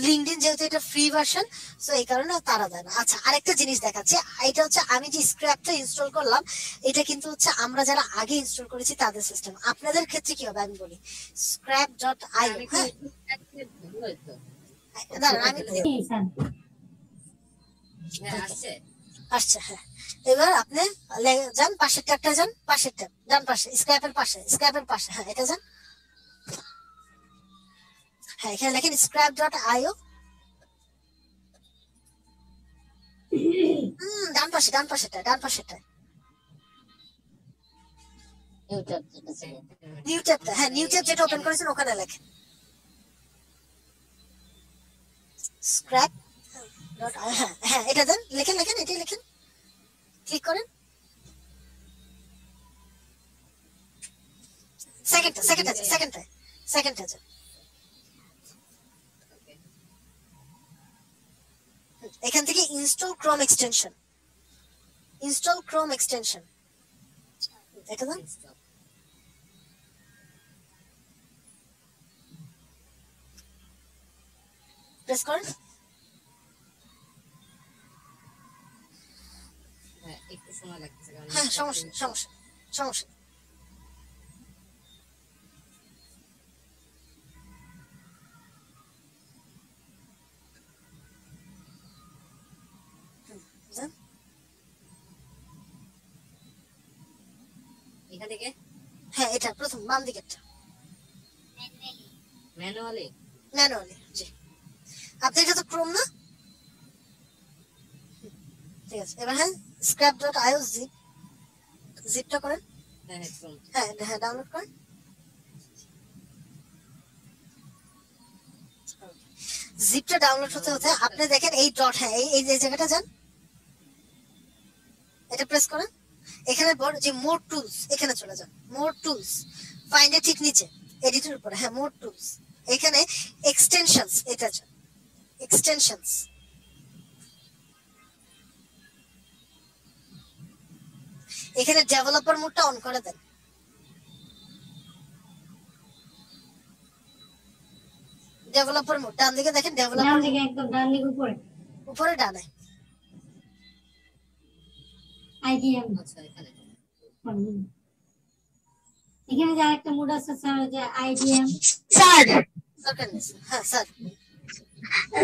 লিঙ্কডইন যেহেতু এটা ফ্রি ভার্সন সো এই কারণে তারা দেয় না। আচ্ছা আরেকটা জিনিস দেখাচ্ছে, এটা হচ্ছে আমি যে স্ক্র্যাপটা ইনস্টল করলাম এটা কিন্তু হচ্ছে আমরা যারা আগে ইনস্টল করেছি তাদের সিস্টেম। আপনাদের ক্ষেত্রে কি হবে আমি বলি, scrap.io, হ্যাঁ দাঁড়ান আমি স্যার হ্যাঁ আসছে। আসছে, হ্যাঁ এবার আপনি যান পাশের ট্যাবটা, যান পাশের ট্যাব, ডান পাশে স্ক্র্যাপের পাশে, স্ক্র্যাপের পাশে, হ্যাঁ এটা যান, হ্যাঁ এখানে লেখেন scrap.io, ডান পাশে, ডান পাশেরটা, ডান পাশেরটা ইউটিউব যেটা ছিল। নিউ ট্যাবটা, হ্যাঁ নিউ ট্যাব যেটা ওপেন করেছেন ওখানে লেখেন স্ক্র্যাপ ডট, হ্যাঁ হ্যাঁ এটা দেন, লেখেন লেখেন এটাই লেখেন, ক্লিক করেন সেকেন্ডটা, সেকেন্ডটা সেকেন্ডটা সেকেন্ডটা যান, এখান থেকে install Chrome extension, install Chrome extension এটা দেন, প্রেস করেন, হ্যাঁ একটু সময় লাগতেছে কারণ হ্যাঁ সমস্যা নেই, সমস্যা নেই, সমস্যা নেই। যান। এখান থেকে হ্যাঁ এটা প্রথম বাম দিকেরটা ম্যানুয়ালি ম্যানুয়ালি, জি আপনি এটা তো ক্রোম না, ঠিক আছে এবার হ্যাঁ scrap.io জিপ, জিপটা করেন, হ্যাঁ একদম হ্যাঁ হ্যাঁ ডাউনলোড করেন, জিপটা ডাউনলোড হতে হতে আপনি দেখেন এই ডট, হ্যাঁ এই যে জায়গাটা যান, এটা প্রেস করেন, এখানে বড় যে মোর টুলস এখানে চলে যান, মোর টুলস ফাইন্ডের ঠিক নিচে এডিটর উপরে, হ্যাঁ মোর টুলস এখানে এক্সটেনশনস, এটা যান এক্সটেনশনস, এখানে ডেভেলপার মোডটা অন করে দেন, ডেভেলপার মোড ডান দিকে দেখেন, ডান ডেভেলপার দিকে একদম ডান দিকে উপরে উপরে ডানে, আইডিএম। আচ্ছা এখানে এখানে যে আরেকটা মোড আছে স্যার, যে আইডিএম। স্যার দরকার নেই হ্যাঁ স্যার,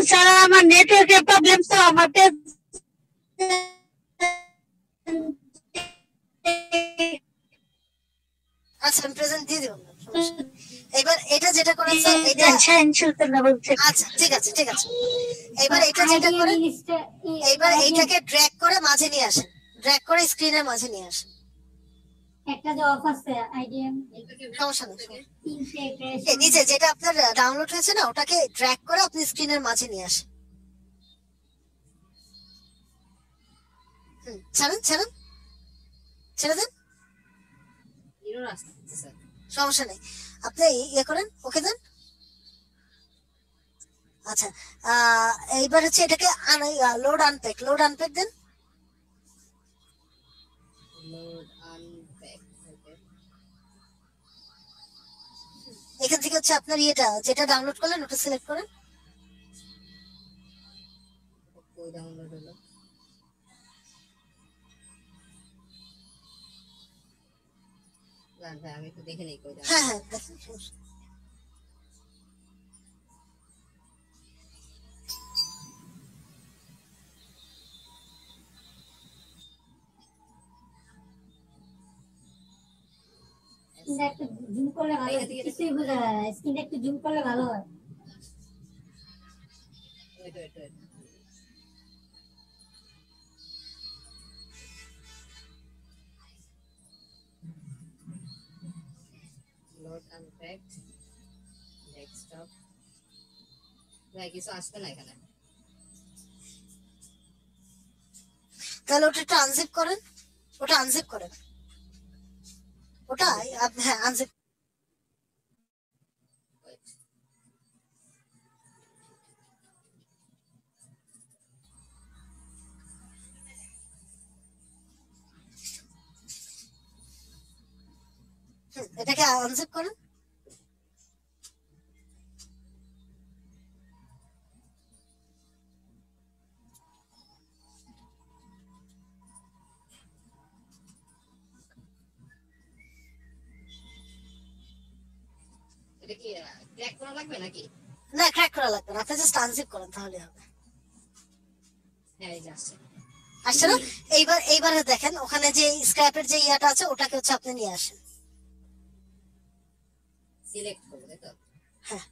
স্যার আমার নেটওয়ার্কের প্রবলেম তো আমার আচ্ছা আমি প্রেজেন্ট দিয়ে দিব না, সমস্যা নেই। এবার এটা যেটা করেন স্যার এটা, সুলতানা বলছে। আচ্ছা ঠিক আছে ঠিক আছে, এবার এটা যেটা করেন, এবার এইটাকে ড্র্যাগ করে মাঝে নিয়ে আসেন, ড্র্যাগ করে স্ক্রিনের মাঝে নিয়ে আসেন, একটা যে অফ আছে আইডিএম সমস্যা নেই, এই নিচে যেটা আপনার ডাউনলোড হয়েছে না ওটাকে ড্র্যাগ করে আপনি স্ক্রিনের মাঝে নিয়ে আসেন, ছাড়েন ছাড়েন ছেড়ে দেন, এরর আসছে স্যার। সমস্যা নেই, আপনি ইয়ে করেন ওকে দেন। আচ্ছা এইবার হচ্ছে এটাকে লোড আনপ্যাক, লোড আনপ্যাক দেন, লোড আনপ্যাক ওকে এখান থেকে হচ্ছে আপনার ইয়েটা যেটা ডাউনলোড করলেন ওটা সিলেক্ট করেন, কই ডাউনলোড হলো জান ভাই আমি একটু দেখে নেই কই ডাউনলোড। হ্যাঁ হ্যাঁ দেখেন সমস্যা নেই। স্ক্রিনটা একটু জুম করলে ভালো হয়, কিছুই বোঝা যায় না, স্ক্রিনটা একটু জুম করলে ভালো হয়। wait. Load unpacked desktop ভাই কিছু আসবে না এখানে। তাহলে ওটা একটু আনজিপ করেন, ওটা আনজিপ করেন, ওটা আপনি হ্যাঁ আনজিপ। এটাকে আনজিপ করেন। এটা কি ক্র্যাক করা লাগবে নাকি? না ক্র্যাক করা লাগবে না, আপনি জাস্ট আনজিপ করেন তাহলে হবে। হ্যাঁ এই যে আসছে। আসছে না? এইবারে দেখেন ওখানে যে স্ক্র্যাপের যে ইয়াটা আছে ওটাকে হচ্ছে আপনি নিয়ে আসেন। সিলেক্ট করব তাই তো? হ্যাঁ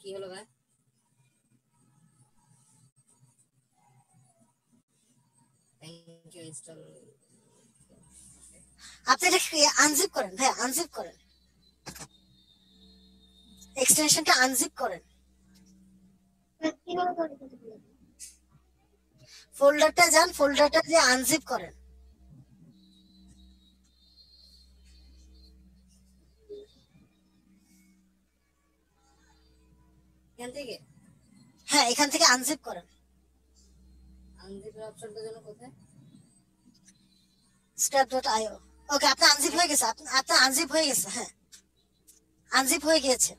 কি হলো ভাই? Thank you install. আপনি এটাকে আনজিপ করেন, হ্যাঁ আনজিপ করেন, এক্সটেনশনটা আনজিপ করেন, ফোল্ডারটা যান, ফোল্ডারটা দিয়ে আনজিপ করেন। এখান থেকে হ্যাঁ এখান থেকে আনজিপ করেন। আনজিপের অপশনটার জন্য কোথায়? scrap.io ওকে আপনার আনজিপ হয়ে গেছে, আপনার আনজিপ হয়ে গেছে, হ্যাঁ আনজিপ হয়ে গিয়েছে।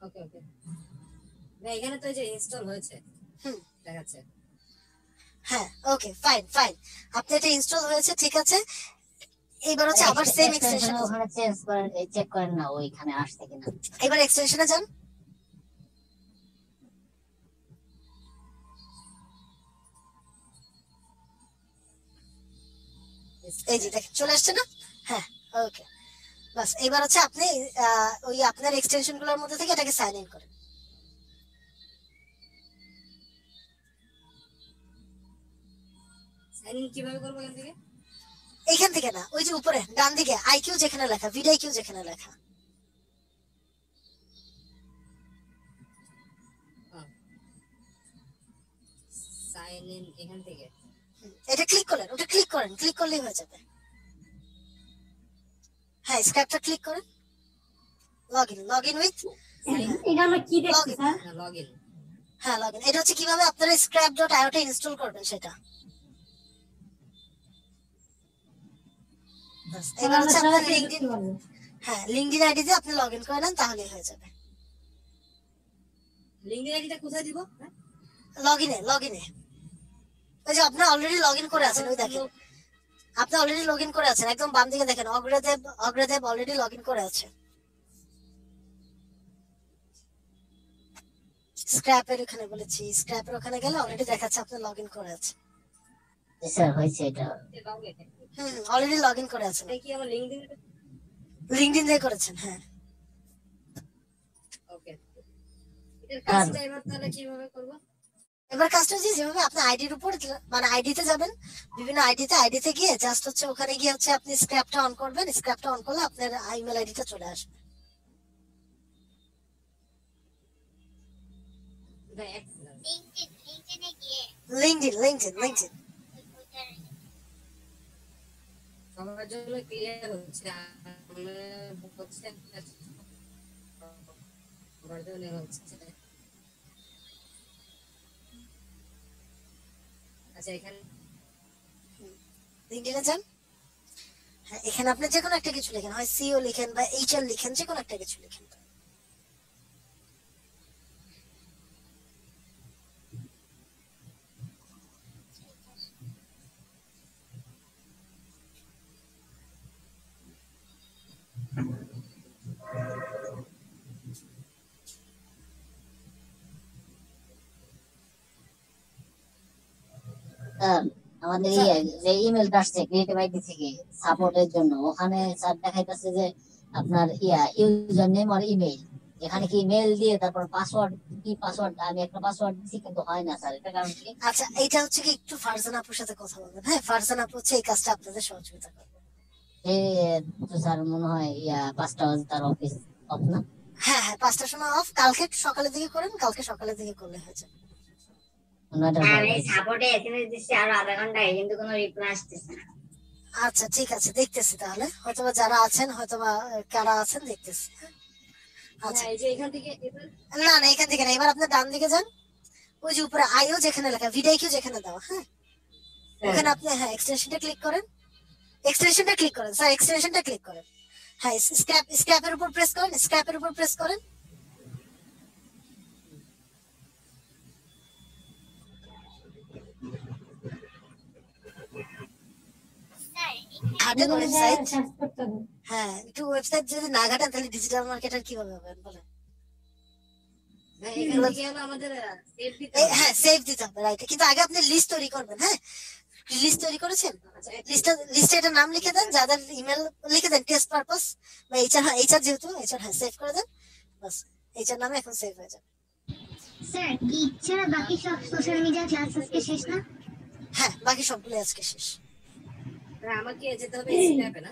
ওকে ভাই এখানে তো এই যে ইনস্টল হয়েছে হুম দেখাচ্ছে। হ্যাঁ ওকে ফাইন আপনি এটা ইনস্টল হয়েছে, ঠিক আছে। এইবার হচ্ছে আবার সেম এক্সটেনশন, ওখানে চেঞ্জ করেন, চেক করেন না ওইখানে আসছে কিনা। এবার এক্সটেনশনে যান, এই যে দেখেন চলে আসছে না? হ্যাঁ ওকে বাস। এবার হচ্ছে আপনি ওই আপনার এক্সটেনশন গুলোর মধ্যে থেকে এটাকে সাইন ইন করেন। সাইন ইন কিভাবে করব এখান থেকে? এইখান থেকে না, ওই যে উপরে ডান দিকে আইকিউ যেখানে লেখা, ভিডিআইকিউ যেখানে লেখা, সাইন ইন এখান থেকে এটা ক্লিক করলেন, ওটা ক্লিক করেন, ক্লিক করলেই হয়ে যাবে। হ্যাঁ স্ক্র্যাপটা ক্লিক করেন, লগইন উইথ, এটা আমরা কি দেখছি স্যার? লগইন। হ্যাঁ লগইন। এটা হচ্ছে কিভাবে আপনারা scrap.io টা ইনস্টল করবেন সেটা। বাস, এবার হচ্ছে আপনার লিংকডইন, হ্যাঁ লিংকডইন আইডি দিয়ে আপনি লগইন করে নেন তাহলেই হয়ে যাবে। লিংকডইন আইডিটা কোথায় দিব? লগইনে ওই যে আপনি অলরেডি লগইন করে আছেন, ওই দেখেন আপনি অলরেডি লগইন করে আছেন, একদম বাম দিকে দেখেন অগ্রদেব অলরেডি লগইন করে আছে। স্ক্র্যাপের ওখানে বলেছি, স্ক্র্যাপের ওখানে গেলে অলরেডি দেখাচ্ছে আপনি লগইন করে আছে। স্যার হয়েছে এটা। অলরেডি লগইন করে আছেন। এটা কি আমার লিংকডইন দিয়ে করেছেন? হ্যাঁ ওকে। এটার কাজটা এবার তাহলে কিভাবে করব? এবার কাজটা হচ্ছে যেভাবে আপনি আইডির উপর মানে আইডিতে যাবেন, বিভিন্ন আইডিতে গিয়ে জাস্ট হচ্ছে ওখানে গিয়ে হচ্ছে আপনি স্ক্র্যাপটা অন করবেন, স্ক্র্যাপটা অন করলে আপনার ইমেল আইডিটা চলে আসবে। লিংকডইনে গিয়ে লিংকডইন সবার জন্য ক্লিয়ার হচ্ছে, হচ্ছে সবার জন্য হচ্ছে। আচ্ছা এখানে লিংকডইনে যান, হ্যাঁ এখানে আপনি যে কোনো একটা কিছু লিখেন, হয় সিও লিখেন বা এইচআর লিখেন, যে কোনো একটা কিছু লিখেন। স্যার আমাদের যে ইমেলটা আসছে ক্রিয়েটিভ আইডি থেকে সাপোর্টের জন্য, ওখানে স্যার দেখাইতেছে যে আপনার ইউজার নেম আর ইমেল, এখানে কি ইমেল দিয়ে তারপর পাসওয়ার্ড, কি পাসওয়ার্ড, আমি একটা পাসওয়ার্ড দিছি কিন্তু হয় না স্যার, এটা কারণ কি? আচ্ছা, এটা হচ্ছে কি একটু ফারজান আপুর সাথে কথা বলবেন। হ্যাঁ, ফারজান আপু হচ্ছে এই কাজটা আপনাদের সহযোগিতা করবে। তো স্যার মনে হয় 5টা বাজে তার অফিস অফ না? হ্যাঁ হ্যাঁ, 5টার সময় অফ। কালকে সকালের দিকে করেন, কালকে সকালের দিকে করলে হয়ে যাবে। আমি সাপোর্টে এসএমএস দিচ্ছি আরো আধা ঘন্টা আগে, কিন্তু কোনো রিপ্লাই আসতেছে না। আচ্ছা ঠিক আছে, দেখতেছি তাহলে, হয়তোবা যারা আছেন, হয়তোবা কারা আছেন দেখতেছি। আচ্ছা, এই যে এখান থেকে না না, এখান থেকে না, এবার আপনার ডান দিকে যান, ওই যে উপরে আইও যেখানে লেখা, ভিডিও যেখানে দেওয়া, হ্যাঁ ওখানে আপনি হ্যাঁ এক্সটেনশনটা ক্লিক করেন, এক্সটেনশনটা ক্লিক করেন স্যার, এক্সটেনশনটা ক্লিক করেন। হ্যাঁ, স্ক্র্যাপের উপর প্রেস করেন, স্ক্র্যাপের উপর প্রেস করেন। Sir ঘাটেন website. সার্চ করতে হবে। হ্যাঁ, একটু ওয়েবসাইট যদি না ঘাটেন তাহলে ডিজিটাল মার্কেটার কিভাবে হবেন বলেন? এখান থেকে হলো আমাদের সেভ দিতে এই হবে। হ্যাঁ, সেভ দিতে হবে, রাইট। কিন্তু আগে আপনি লিস্ট তৈরি করবেন। হ্যাঁ, লিস্ট তৈরি করেছেন? লিস্টে এটা নাম লিখে দেন, যাদের ইমেল লিখে দেন টেস্ট পারপাস বা এইচআর যেহেতু এইচআর, হ্যাঁ সেভ করে দেন, বাস এইচআর নামে এখন সেভ হয়ে যাবে। স্যার গিগ ছাড়া বাকি সব সোশ্যাল মিডিয়া ক্লাস আজকে শেষ না? হ্যাঁ, বাকি সবগুলো আজকে শেষ। আর আমাকে যেতে হবে স্ন্যাপে না?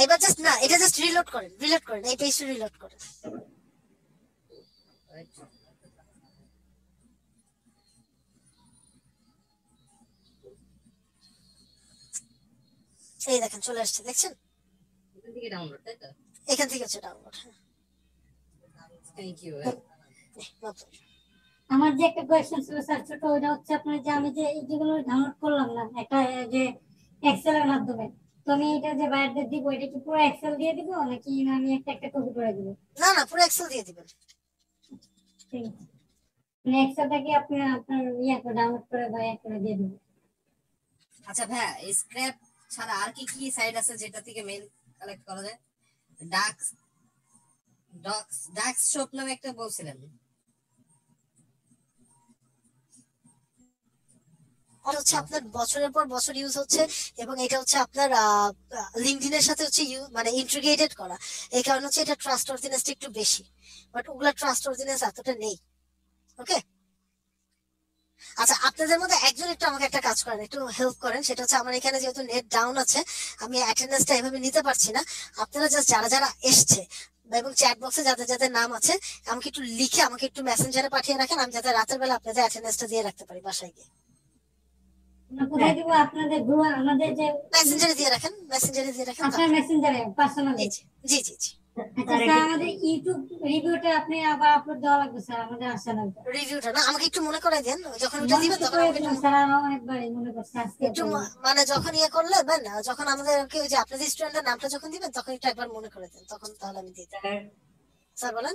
এবার জাস্ট না, এটা জাস্ট রিলোড করেন, এই পেজটা রিলোড করেন। এই দেখেন চলে আসছে, দেখছেন? এখান থেকে ডাউনলোড, তাই তো? এখান থেকে হচ্ছে ডাউনলোড। Thank you. আমার যে একটা কোয়েশ্চেন ছিল স্যার ছোট, ওটা হচ্ছে আপনার যে আমি যে যেগুলো ডাউনলোড করলাম না একটা যে এক্সেল এর মাধ্যমে, তো আমি এটা যে বাইরে দিব, এটা কি পুরো এক্সেল দিয়ে দিব নাকি আমি একটা একটা কপি করে দিব? না না, পুরো এক্সেল দিয়ে দিবেন। ঠিক আছে, মানে এক্সেলটা কি আপনি আপনার করে ডাউনলোড করে বা করে দিয়ে দিবেন? আচ্ছা ভাইয়া, স্ক্র্যাপ ছাড়া আর কি কি সাইট আছে যেটা থেকে মেইল কালেক্ট করা যায়? ডাক্স শপ নামে একটা বলছিলেন। হচ্ছে আপনার বছরের পর বছর ইউজ হচ্ছে, এবং এটা হচ্ছে আপনার লিঙ্কডইন এর সাথে হচ্ছে মানে ইন্টিগ্রেটেড করা, এই কারণে হচ্ছে এটা ট্রাস্ট অর্ডিনেন্সটা একটু বেশি, বাট ওগুলা ট্রাস্ট অর্ডিনেন্স এতটা নেই। ওকে, আচ্ছা আপনাদের মধ্যে একজন একটু আমাকে একটা কাজ করেন, একটু হেল্প করেন, সেটা হচ্ছে আমার এখানে যেহেতু নেট ডাউন আছে, আমি অ্যাটেন্ডেন্সটা এভাবে নিতে পারছি না। আপনারা জাস্ট যারা যারা এসছে এবং চ্যাট বক্সে যাদের যাদের নাম আছে আমাকে একটু লিখে আমাকে একটু মেসেঞ্জারে পাঠিয়ে রাখেন, আমি যাতে রাতের বেলা আপনাদের অ্যাটেন্ডেন্সটা দিয়ে রাখতে পারি বাসায় গিয়ে। আমরা কোথায় দিব? আপনাদের গ্রুপ, আমাদের যে মেসেঞ্জারে দিয়ে রাখেন, আপনার মেসেঞ্জারে পার্সোনালি? জি জি জি। আচ্ছা স্যার, আমাদের ইউটিউব রিভিউটা আপনি আবার আপলোড দেওয়া লাগবে স্যার, আমাদের আর্সেনালটা। রিভিউটা না, আমাকে একটু মনে করাই দেন, যখন ওটা দিবেন তখন আমাকে একটু স্যার অনেকবারই মনে করছে আজকে একটু মানে যখন ইয়ে করলে না, যখন আমাদেরকে ওই যে আপনাদের স্টুডেন্টের নামটা যখন দিবেন তখন একটু একবার মনে করে দেন, তখন তাহলে আমি দিই। স্যার বলেন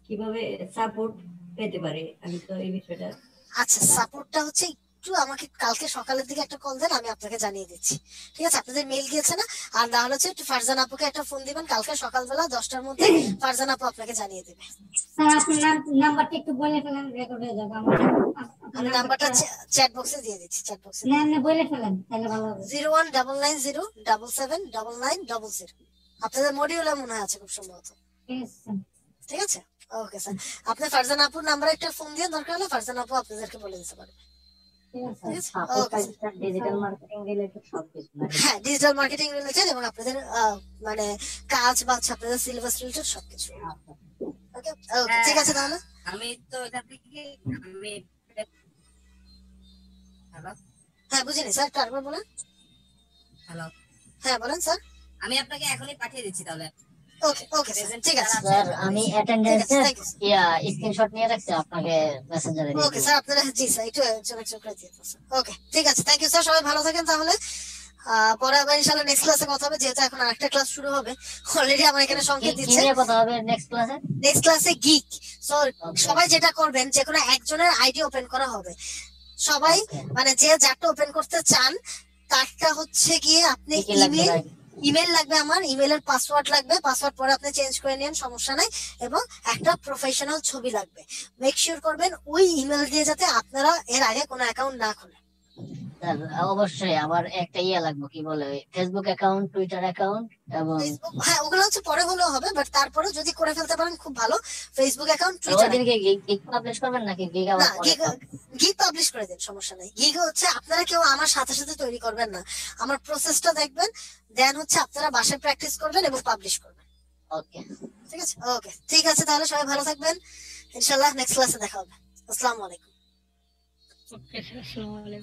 কিভাবে সাপোর্ট পেতে পারে, আমি তো এই বিষয়টা। আচ্ছা, সাপোর্টটা হচ্ছে একটু আমাকে কালকে সকালের দিকে একটা কল দেন, আমি আপনাকে জানিয়ে দিচ্ছি, ঠিক আছে? আপনাদের মেইল গিয়েছে না? আর না হলে হচ্ছে একটু ফারজান আপুকে একটা ফোন দিবেন কালকে সকালবেলা 10টার মধ্যে, ফারজান আপু আপনাকে জানিয়ে দেবে। স্যার আপনার নাম্বারটা একটু বলে ফেলেন, রেকর্ড হয়ে যাবে। আমি নাম্বারটা চ্যাট বক্সে দিয়ে দিচ্ছি, চ্যাট বক্সে। না না, বলে ফেলেন তাহলে ভালো হবে। 01990777900। আপনাদের মডিউলে মনে হয় আছে খুব সম্ভবত, ঠিক আছে? ওকে স্যার, আপনি ফারজান আপুর নাম্বারে একটা ফোন দিয়ে, দরকার হলে ফারজান আপু আপনাদেরকে বলে দিতে পারবে। ডিজিটাল মার্কেটিং রিলেটেড সবকিছু, হ্যাঁ, ডিজিটাল মার্কেটিং রিলেটেড এবং আপনাদের মানে কাজ বা আপনাদের সিলেবাস রিলেটেড সবকিছু। ওকে ওকে, ঠিক আছে তাহলে। আমি তো এখান থেকে হ্যালো, হ্যাঁ বুঝিনি স্যার, আরেকবার বলেন। হ্যালো, হ্যাঁ বলেন স্যার। আমি আপনাকে এখনই পাঠিয়ে দিচ্ছি তাহলে। ওকে ওকে স্যার, ঠিক আছে স্যার আমি অ্যাটেন্ডেন্সের স্ক্রিনশট নিয়ে রাখছি, আপনাকে মেসেঞ্জারে দিয়ে ওকে স্যার, আপনারা জি স্যার একটু চোখ করে দিয়ে দিন। ওকে ঠিক আছে, থ্যাংক ইউ স্যার, সবাই ভালো থাকেন তাহলে। পরে আবার ইনশাআল্লাহ নেক্সট ক্লাসে কথা হবে, যেহেতু এখন আরেকটা ক্লাস শুরু হবে। অলরেডি আমার এখানে সংকেত দিচ্ছে কি নিয়ে কথা হবে নেক্সট ক্লাসে? নেক্সট ক্লাসে গিগ। সো সবাই যেটা করবেন, যে কোনো একজনের আইডি ওপেন করা হবে, সবাই মানে যে যারটা ওপেন করতে চান তারটা হচ্ছে গিয়ে আপনি ইমেল লাগবে, আমার ইমেলের পাসওয়ার্ড লাগবে, পাসওয়ার্ড পরে আপনি চেঞ্জ করে নেন, সমস্যা নাই, এবং একটা প্রফেশনাল ছবি লাগবে। মেক শিওর করবেন ওই ইমেল দিয়ে যাতে আপনারা এর আগে কোনো অ্যাকাউন্ট না খোলেন। স্যার অবশ্যই আমার একটা লাগবে, কি বলে ফেসবুক অ্যাকাউন্ট, টুইটার অ্যাকাউন্ট এবং ফেসবুক, হ্যাঁ ওগুলো হচ্ছে পরে হলেও হবে, বাট তারপরে যদি করে ফেলতে পারেন খুব ভালো। ফেসবুক অ্যাকাউন্ট, টুইটার, ওদিনকে গিগ পাবলিশ করবেন নাকি গিগ আবার না পরে? গিগ পাবলিশ করে দেন, সমস্যা নাই। গিগ হচ্ছে আপনারা কেউ আমার সাথে সাথে তৈরি করবেন না, আমার প্রসেসটা দেখবেন, দেন হচ্ছে আপনারা বাসায় প্র্যাকটিস করবেন এবং পাবলিশ করবেন। ওকে, ঠিক আছে, ওকে ঠিক আছে, তাহলে সবাই ভালো থাকবেন, ইনশাআল্লাহ নেক্সট ক্লাসে দেখা হবে। আসসালামু আলাইকুম। ওকে স্যার, আসসালামু আলাইকুম।